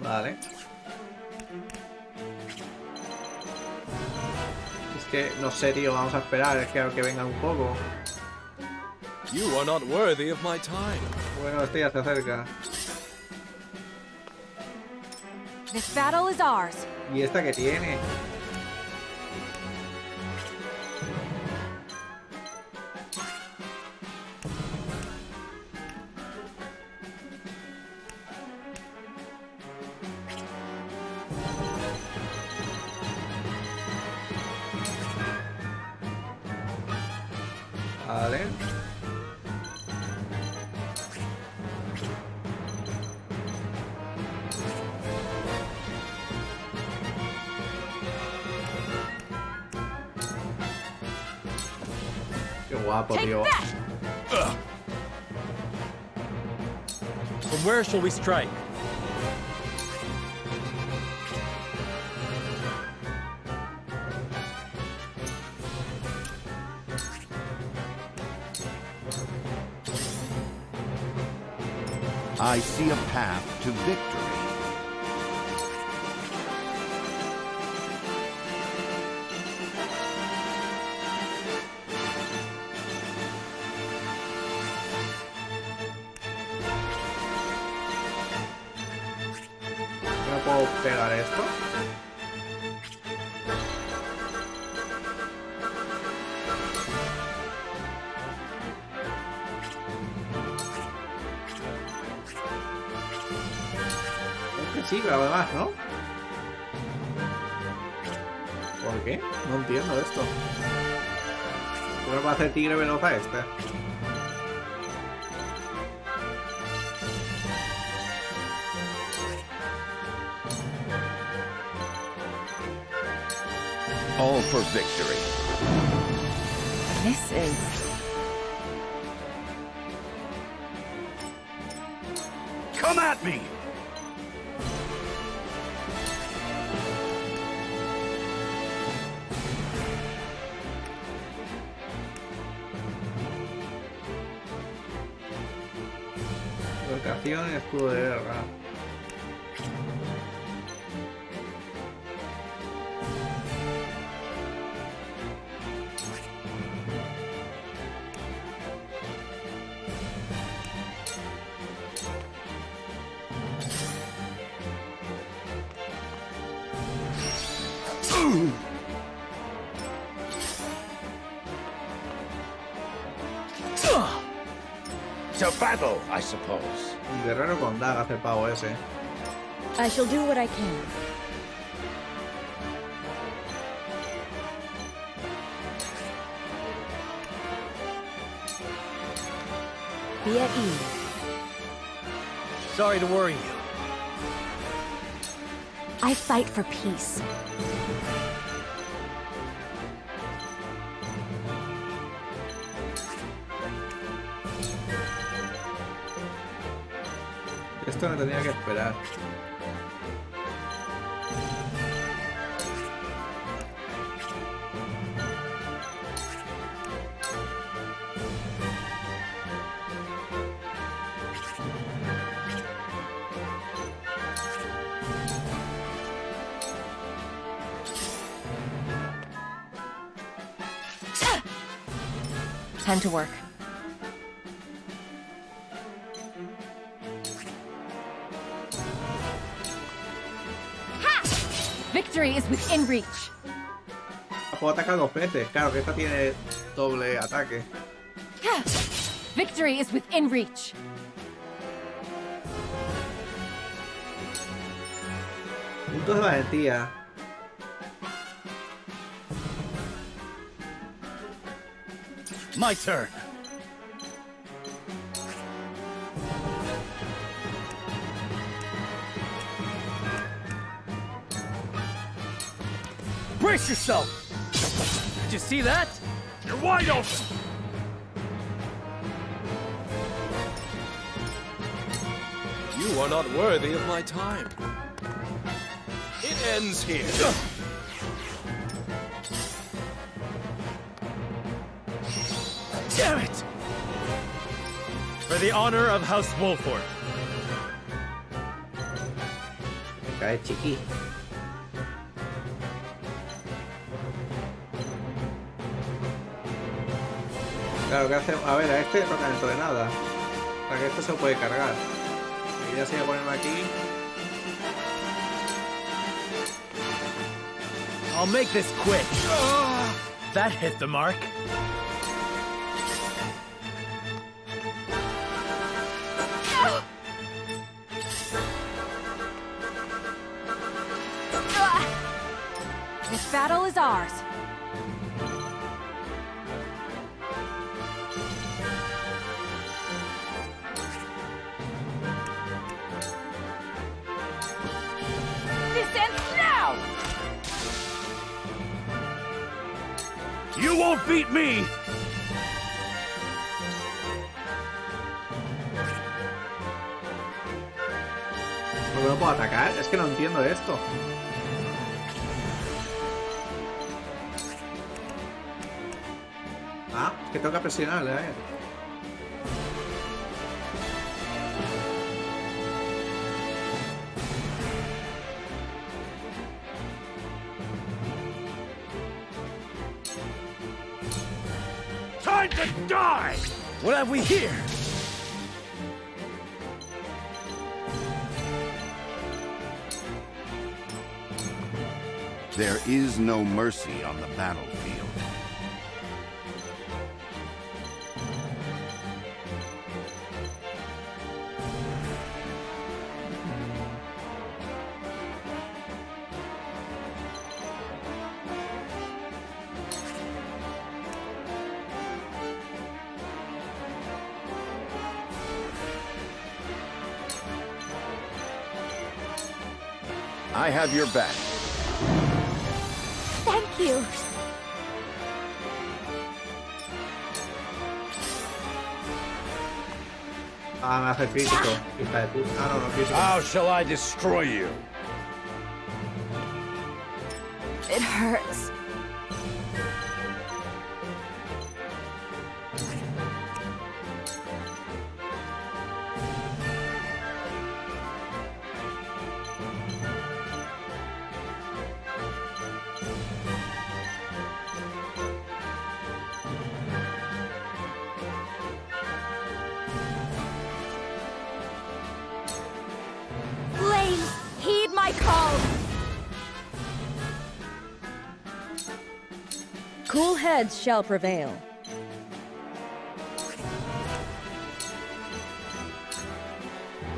Vale. Es que no sé, tío, vamos a esperar, es que a que vengan un poco. You are not worthy of my time. Bueno, este ya se acerca. This battle is ours. ¿Y esta que tiene? Vale. Qué guapo, tío. From where shall we strike? I see a path to victory. ¿No puedo pegar esto? Sí, pero además, ¿no? ¿Por qué? No entiendo esto. ¿Cómo va a hacer tigre veloz a este? All for victory. This is... Come at me! Locación y escudo de guerra. To battle, I suppose. Un guerrero con dagas el pavo ese. I shall do what I can. Be at ease. Sorry to worry you. I fight for peace. Esto me tenía que esperar. Time to work. Victory is within reach. Puedo atacar dos veces. Claro que esta tiene doble ataque. Victory is within reach. Puntos de valentía. My turn. Brace yourself! Did you see that? You're wide open! You are not worthy of my time. It ends here. Damn it! For the honor of House Wolford. Me cae chiqui. Claro, que hace. A ver, a este no toca dentro de nada. O sea que esto se puede cargar. Y ya se voy a ponerme aquí. I'll make this quick. That hit the mark. This battle is ours. This ends now! You won't beat me! ¿No me puedo atacar? Es que no entiendo esto. Ah, es que tengo que presionarle, Time to die! What have we here? There is no mercy on the battlefield. I have your back. Thank you. Ah, me hace crítico. Hija de puta. Ah, no, no crítico. How shall I destroy you? It hurts. Flames, heed my call. Cool heads shall prevail.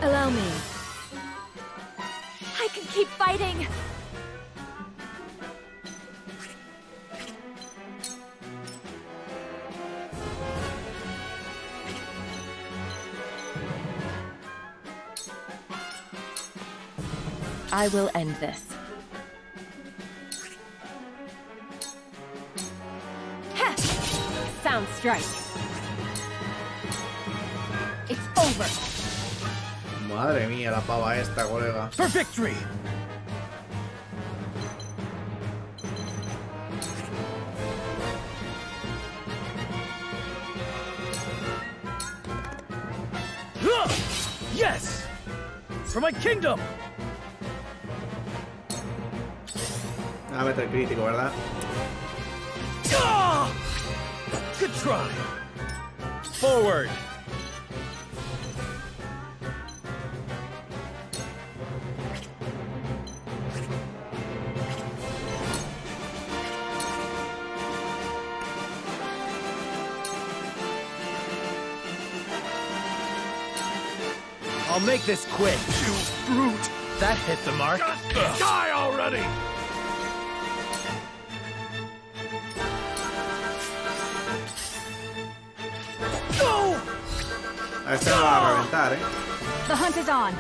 Allow me. I can keep fighting. I will end this. Ha! Sound strike. It's over. Madre mía, la pava esta, colega. For victory! Yes! For my kingdom! Me va a meter crítico, ¿verdad? Ah! Good try! Forward! I'll make this quick. You brute! That hit the mark. Just die already! No! A este lo va a reventar, The hunt is on.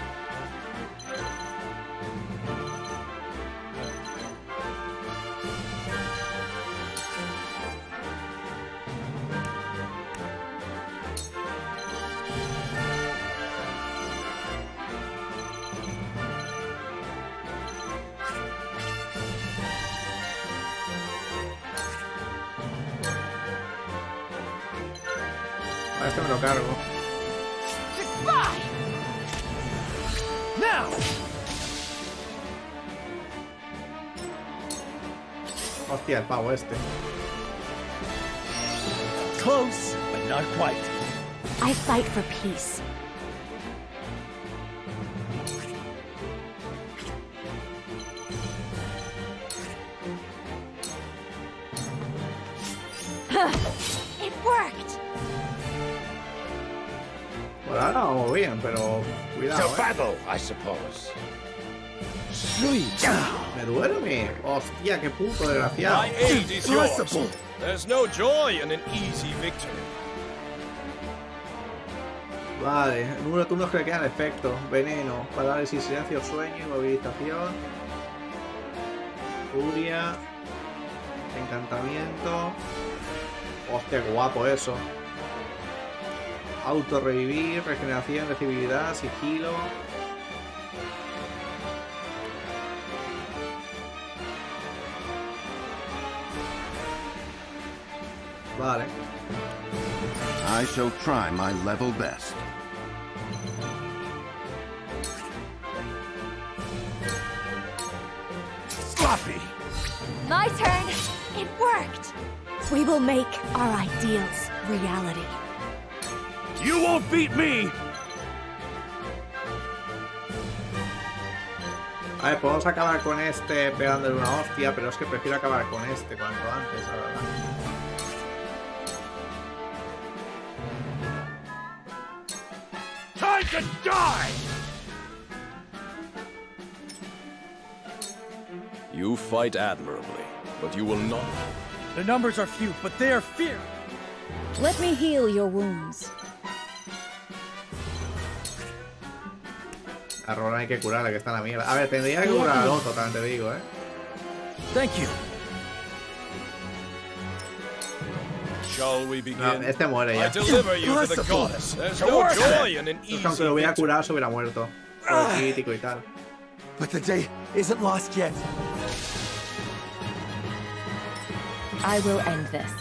A este me lo cargo. Now! Hostia, el pavo este. Close, but not quite. I fight for peace. It worked. Por ahora vamos bien, pero cuidado. To battle, I suppose. Me duerme. Hostia, qué puto desgraciado. My aid is yours. There's no joy in an easy victory. Vale, el número de turnos que le quedan efecto. Veneno, parálisis, silencio, sueño, inmovilización. Furia. Encantamiento. Hostia, qué guapo eso. Auto revivir, regeneración, recibilidad, sigilo. Vale. I shall try my level best. Sloppy! My turn. It worked. We will make our ideals reality. You won't beat me! A ver, podemos acabar con este pegándole una hostia, pero es que prefiero acabar con este cuanto antes, la verdad. Time to die! You fight admirably, but you will not. The numbers are few, but they are fierce. Let me heal your wounds. A Roland hay que curarle, que está en la mierda. A ver, tendría que curar al otro, también te digo, Thank you. Shall we begin? No, este muere ya. I deliver you to the goddess. There's no joy in an easy Aunque lo hubiera victory. curado, se hubiera muerto. Por el crítico y tal. But the day isn't lost yet. I will end this.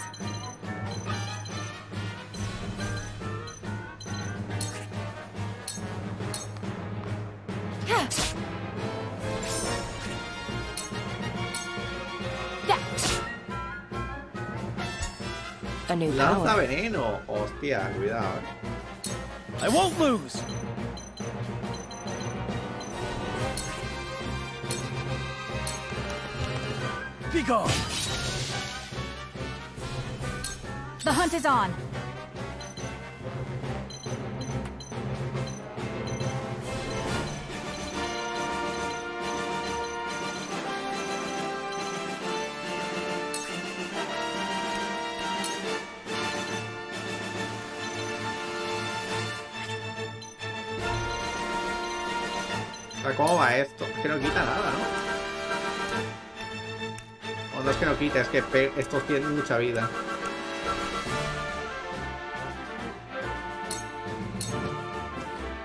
A new Lanza power. veneno. Hostia, cuidado, I won't lose. Be gone. The hunt is on. ¿Cómo va esto? Es que no quita nada, ¿no? O no es que no quita, es que estos tienen mucha vida.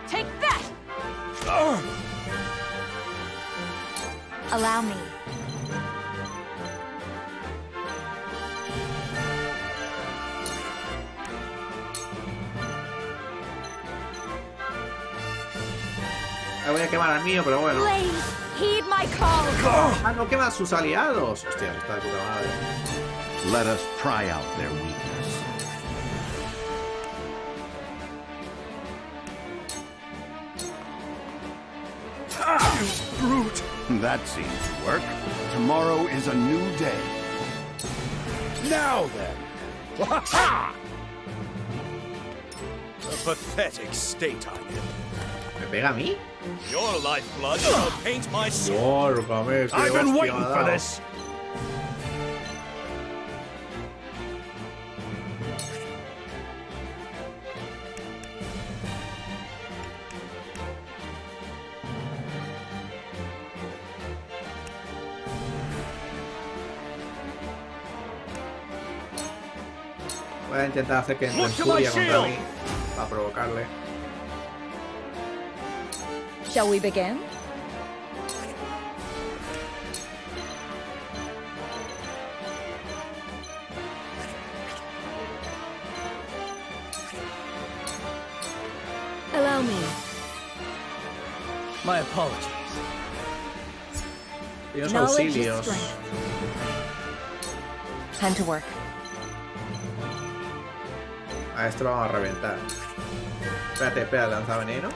Take that! Allow me. Voy a quemar al mío, pero bueno. Blaze, heed my call. Ah, no queman sus aliados. Hostia, está de puta madre. Let us pry out their weakness. You brute! That seems to work. Tomorrow is a new day. Now then! A pathetic state I'm in. ¿Me pega a mí? Your lifeblood will paint my soul. Órgame, I've been waiting for this. Voy a intentar hacer que entre en furia contra mí para provocarle. Shall we begin? Allow me. My apologies. Y los Knowledge is auxilios. strength. Time to work. A esto lo vamos a reventar. Espérate, espera, lanza veneno.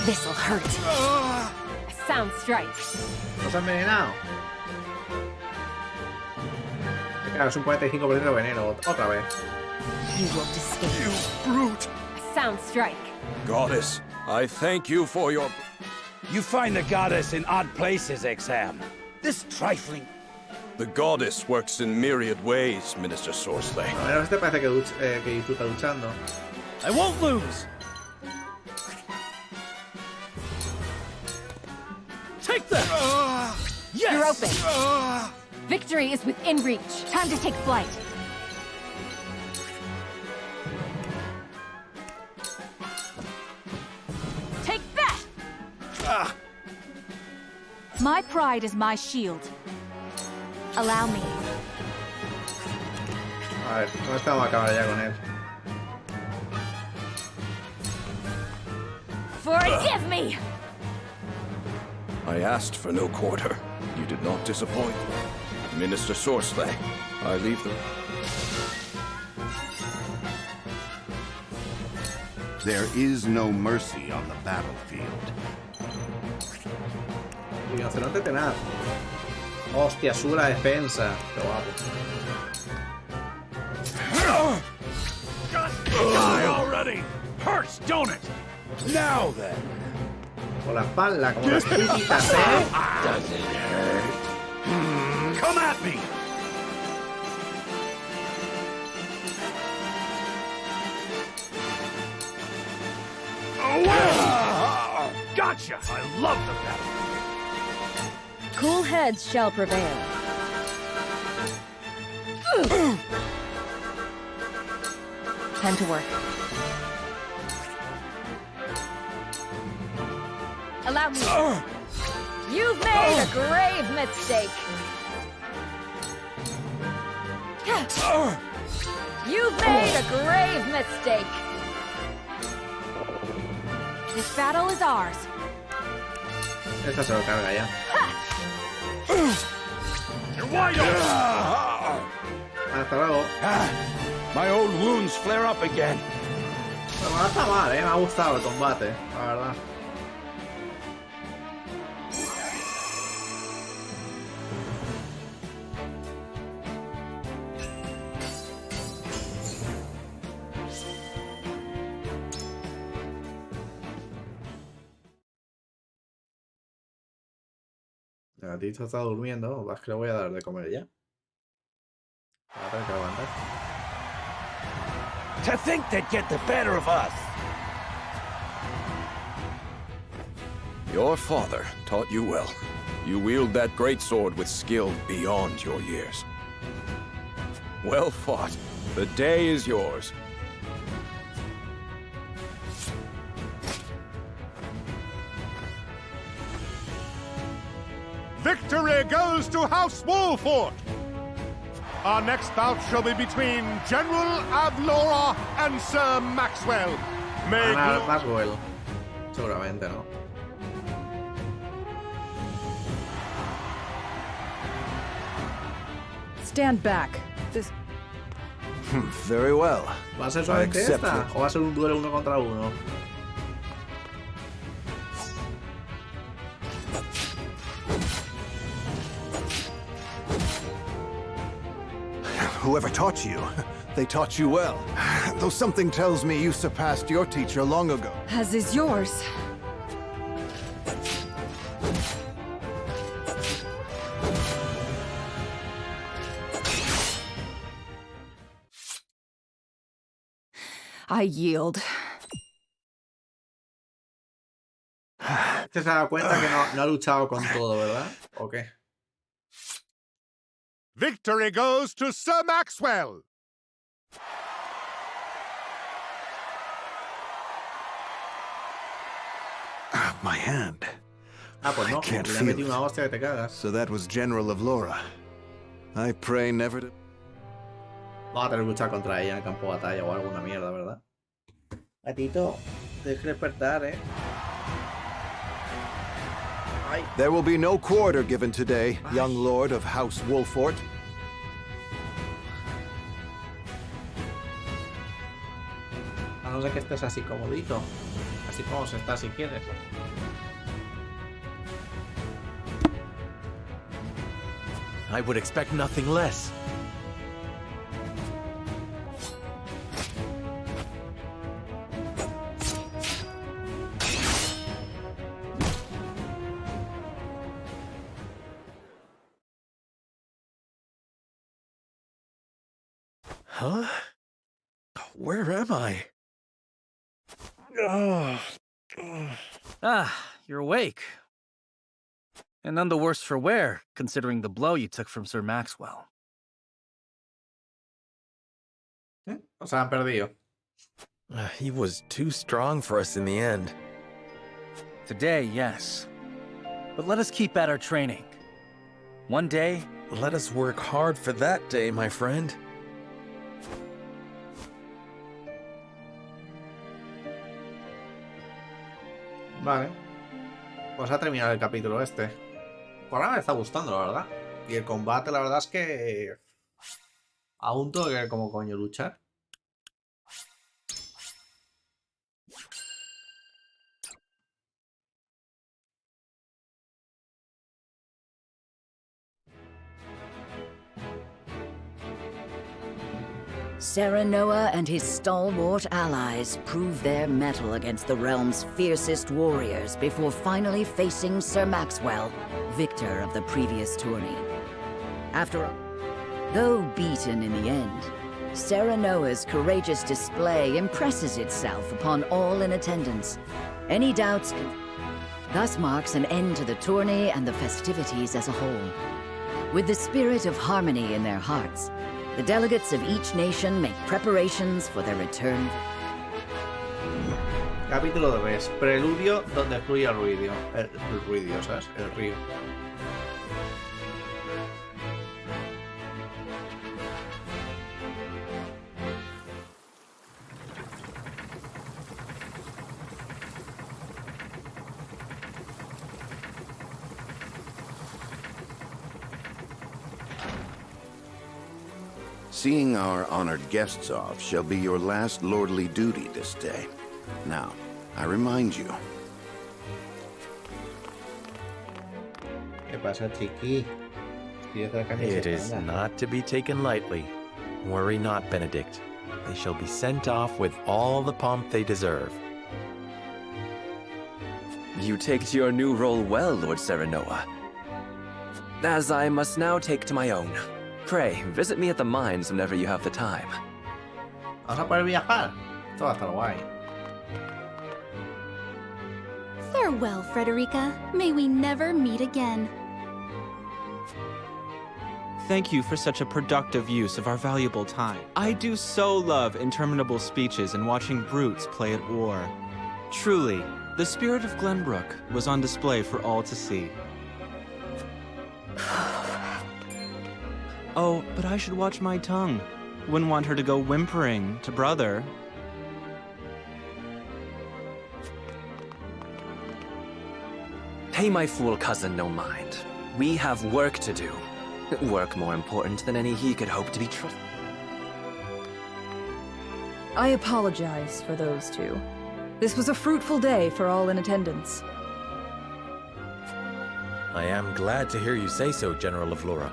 This'll hurt. A sound strike. ¿Nos han envenenado? Claro, es un 45% de veneno. Otra vez. You won't escape. You brute! A sound strike. Goddess, I thank you for your... You find the goddess in odd places, Exam. This trifling... The goddess works in myriad ways, Minister Soursley. A ver, este parece que disfruta luchando. I won't lose. Take that! Yes! You're open. Victory is within reach. Time to take flight. Take that! My pride is my shield. Allow me. A ver, no estamos a acabar ya con él. Forgive me! I asked for no quarter. You did not disappoint. Minister Soursley, I leave the... There is no mercy on the battlefield. Rinoceronte tenaz. Hostia, sube la defensa. Qué guapo. Die already! Hurts, don't it? Now then! Por la espalda, como las putitas, ¿eh? Does it hurt? Come at me! Got Gotcha! I love the battle! Cool heads shall prevail. Time to work. Allow me. You've made a grave mistake. You've made a grave mistake. This battle is ours. Esta se lo carga ya. You're wide open. Hasta luego. My old wounds flare up again. Pero no está mal, me ha gustado el combate, la verdad. El gatito está durmiendo, vas que le voy a dar de comer ya. Voy a tener que aguantar. To think they'd get the better of us. Your father taught you well. You wield that great sword with skill beyond your years. Well fought. The day is yours. Victory goes to House Wolford! Our next bout shall be between General Avlora and Sir Maxwell. Ganar Maxwell. Seguramente, ¿no? Stand back. This... Very well. ¿Va a ser solamente esta? ¿O va a ser un duelo 1 contra 1? Whoever taught you, they taught you well. Though something tells me you surpassed your teacher long ago. As is yours. I yield. Se ha dado cuenta que no ha luchado con todo, ¿verdad? ¿O qué? Victory goes to Sir Maxwell! My hand. Ah, pues no. I can't Le feel metí una hostia que te cagas. So that was General of Laura. I pray never to... Vamos a tener que luchar contra ella en el campo de batalla o alguna mierda, ¿verdad? Gatito, tienes que despertar, ¿eh? Ay. There will be no quarter given today, young lord of House Wolford. A no ser que estés así comodito. Así como se está si quieres. I would expect nothing less. Huh? Where am I? Ah, you're awake. And none the worse for wear, considering the blow you took from Sir Maxwell. O sea, han perdido. He was too strong for us in the end. Today, yes. But let us keep at our training. One day... Let us work hard for that day, my friend. Vale. Pues ha terminado el capítulo este. Por ahora me está gustando, la verdad. Y el combate, la verdad es que... Aún tengo que ver cómo coño luchar. Serenoa and his stalwart allies prove their mettle against the realm's fiercest warriors before finally facing Sir Maxwell, victor of the previous tourney. After all, though beaten in the end, Serenoa's courageous display impresses itself upon all in attendance. Any doubts thus marks an end to the tourney and the festivities as a whole. With the spirit of harmony in their hearts, the delegates of each nation make preparations for their return. Capítulo 3. Preludio donde fluye el ruido. El ruido, ¿sabes? El río. Seeing our honored guests off shall be your last lordly duty this day. Now, I remind you. ¿Qué pasa, chiqui? It is not to be taken lightly. Worry not, Benedict. They shall be sent off with all the pomp they deserve. You take to your new role well, Lord Serenoa. As I must now take to my own. Pray, visit me at the mines whenever you have the time. ¿Vas a poder viajar? Esto va a estar guay. Farewell, Frederica. May we never meet again. Thank you for such a productive use of our valuable time. I do so love interminable speeches and watching brutes play at war. Truly, the spirit of Glenbrook was on display for all to see. Oh, but I should watch my tongue. Wouldn't want her to go whimpering to brother. Pay my fool cousin no mind. We have work to do. Work more important than any he could hope to be trusted. I apologize for those two. This was a fruitful day for all in attendance. I am glad to hear you say so, General Avlora.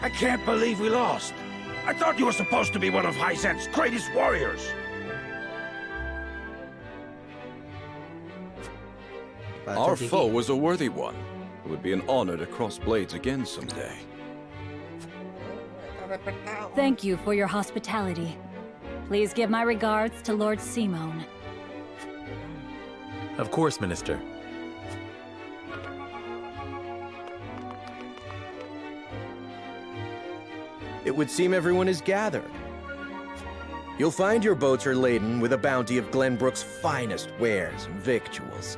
I can't believe we lost. I thought you were supposed to be one of Hyzant's greatest warriors. Our foe was a worthy one. It would be an honor to cross blades again someday. Thank you for your hospitality. Please give my regards to Lord Simone. Of course, Minister. It would seem everyone is gathered. You'll find your boats are laden with a bounty of Glenbrook's finest wares and victuals.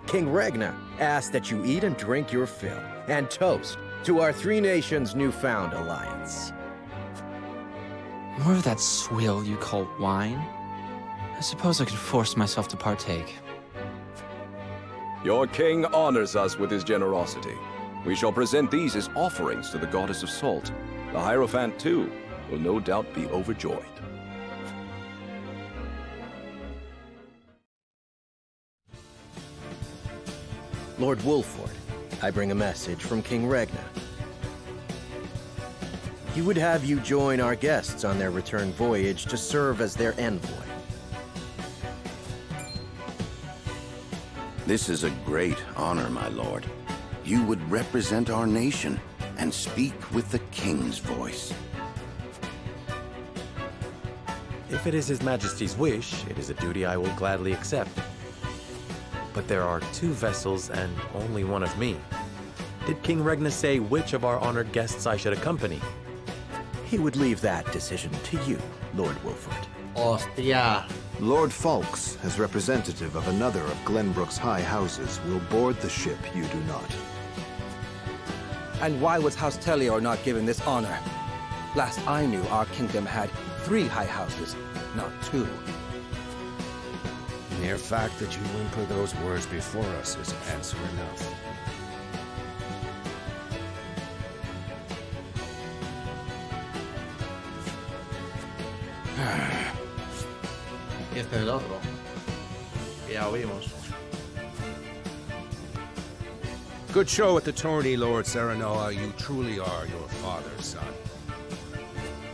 King Regna asks that you eat and drink your fill, and toast to our three nations' newfound alliance. More of that swill you call wine? I suppose I could force myself to partake. Your king honors us with his generosity. We shall present these as offerings to the goddess of salt. The Hierophant, too, will no doubt be overjoyed. Lord Wolford, I bring a message from King Regna. He would have you join our guests on their return voyage to serve as their envoy. This is a great honor, my lord. You would represent our nation and speak with the king's voice. If it is His Majesty's wish, it is a duty I will gladly accept. But there are 2 vessels and only one of me. Did King Regna say which of our honored guests I should accompany? He would leave that decision to you, Lord Wolford. Hostia. Lord Falks, as representative of another of Glenbrook's high houses, will board the ship you do not. And why was House Tellior not given this honor? Last I knew, our kingdom had 3 high houses, not 2. The mere fact that you whimper those words before us is answer enough. Y este es el otro. Ya oímos. Good show at the tourney, Lord Serenoa. You truly are your father's son.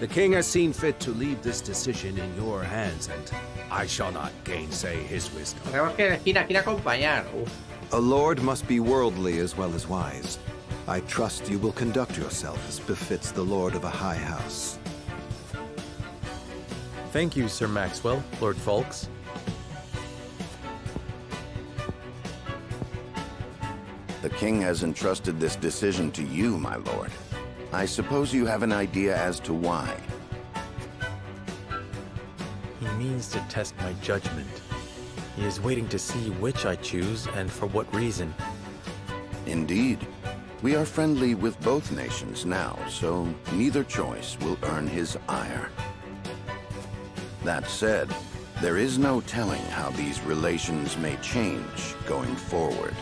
The king has seen fit to leave this decision in your hands, and I shall not gainsay his wisdom. Tenemos que elegir a quién acompañar. Uf. A lord must be worldly as well as wise. I trust you will conduct yourself as befits the lord of a high house. Thank you, Sir Maxwell, Lord Fulks. The king has entrusted this decision to you, my lord. I suppose you have an idea as to why. He means to test my judgment. He is waiting to see which I choose and for what reason. Indeed. We are friendly with both nations now, so neither choice will earn his ire. That said, there is no telling how these relations may change going forward.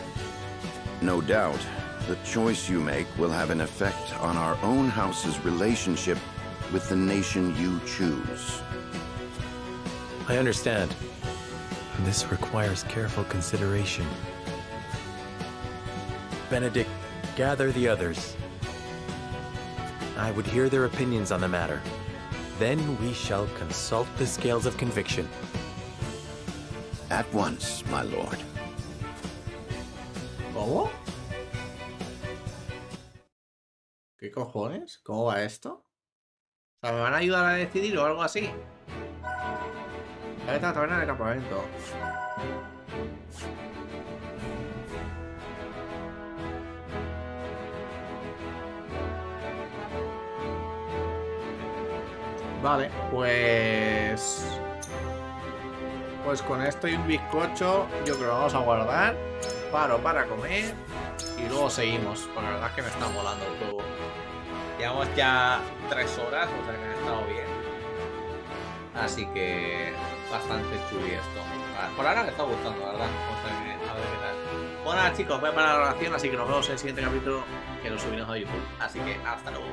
No doubt, the choice you make will have an effect on our own house's relationship with the nation you choose. I understand. This requires careful consideration. Benedict, gather the others. I would hear their opinions on the matter. Then we shall consult the scales of conviction. At once, my lord. ¿Cómo? ¿Qué cojones? ¿Cómo va esto? O sea, ¿me van a ayudar a decidir o algo así? Esta taberna del campamento. Vale, pues con esto y un bizcocho yo creo que lo vamos a guardar. Paro para comer y luego seguimos, porque la verdad es que me está molando el juego. Llevamos ya 3 horas, o sea que ha estado bien. Así que bastante chuli esto. Vale, por ahora me está gustando, la verdad. O sea que a ver qué tal. Bueno, chicos, voy a parar la grabación, así que nos vemos en el siguiente capítulo que lo subiremos a YouTube. Así que hasta luego.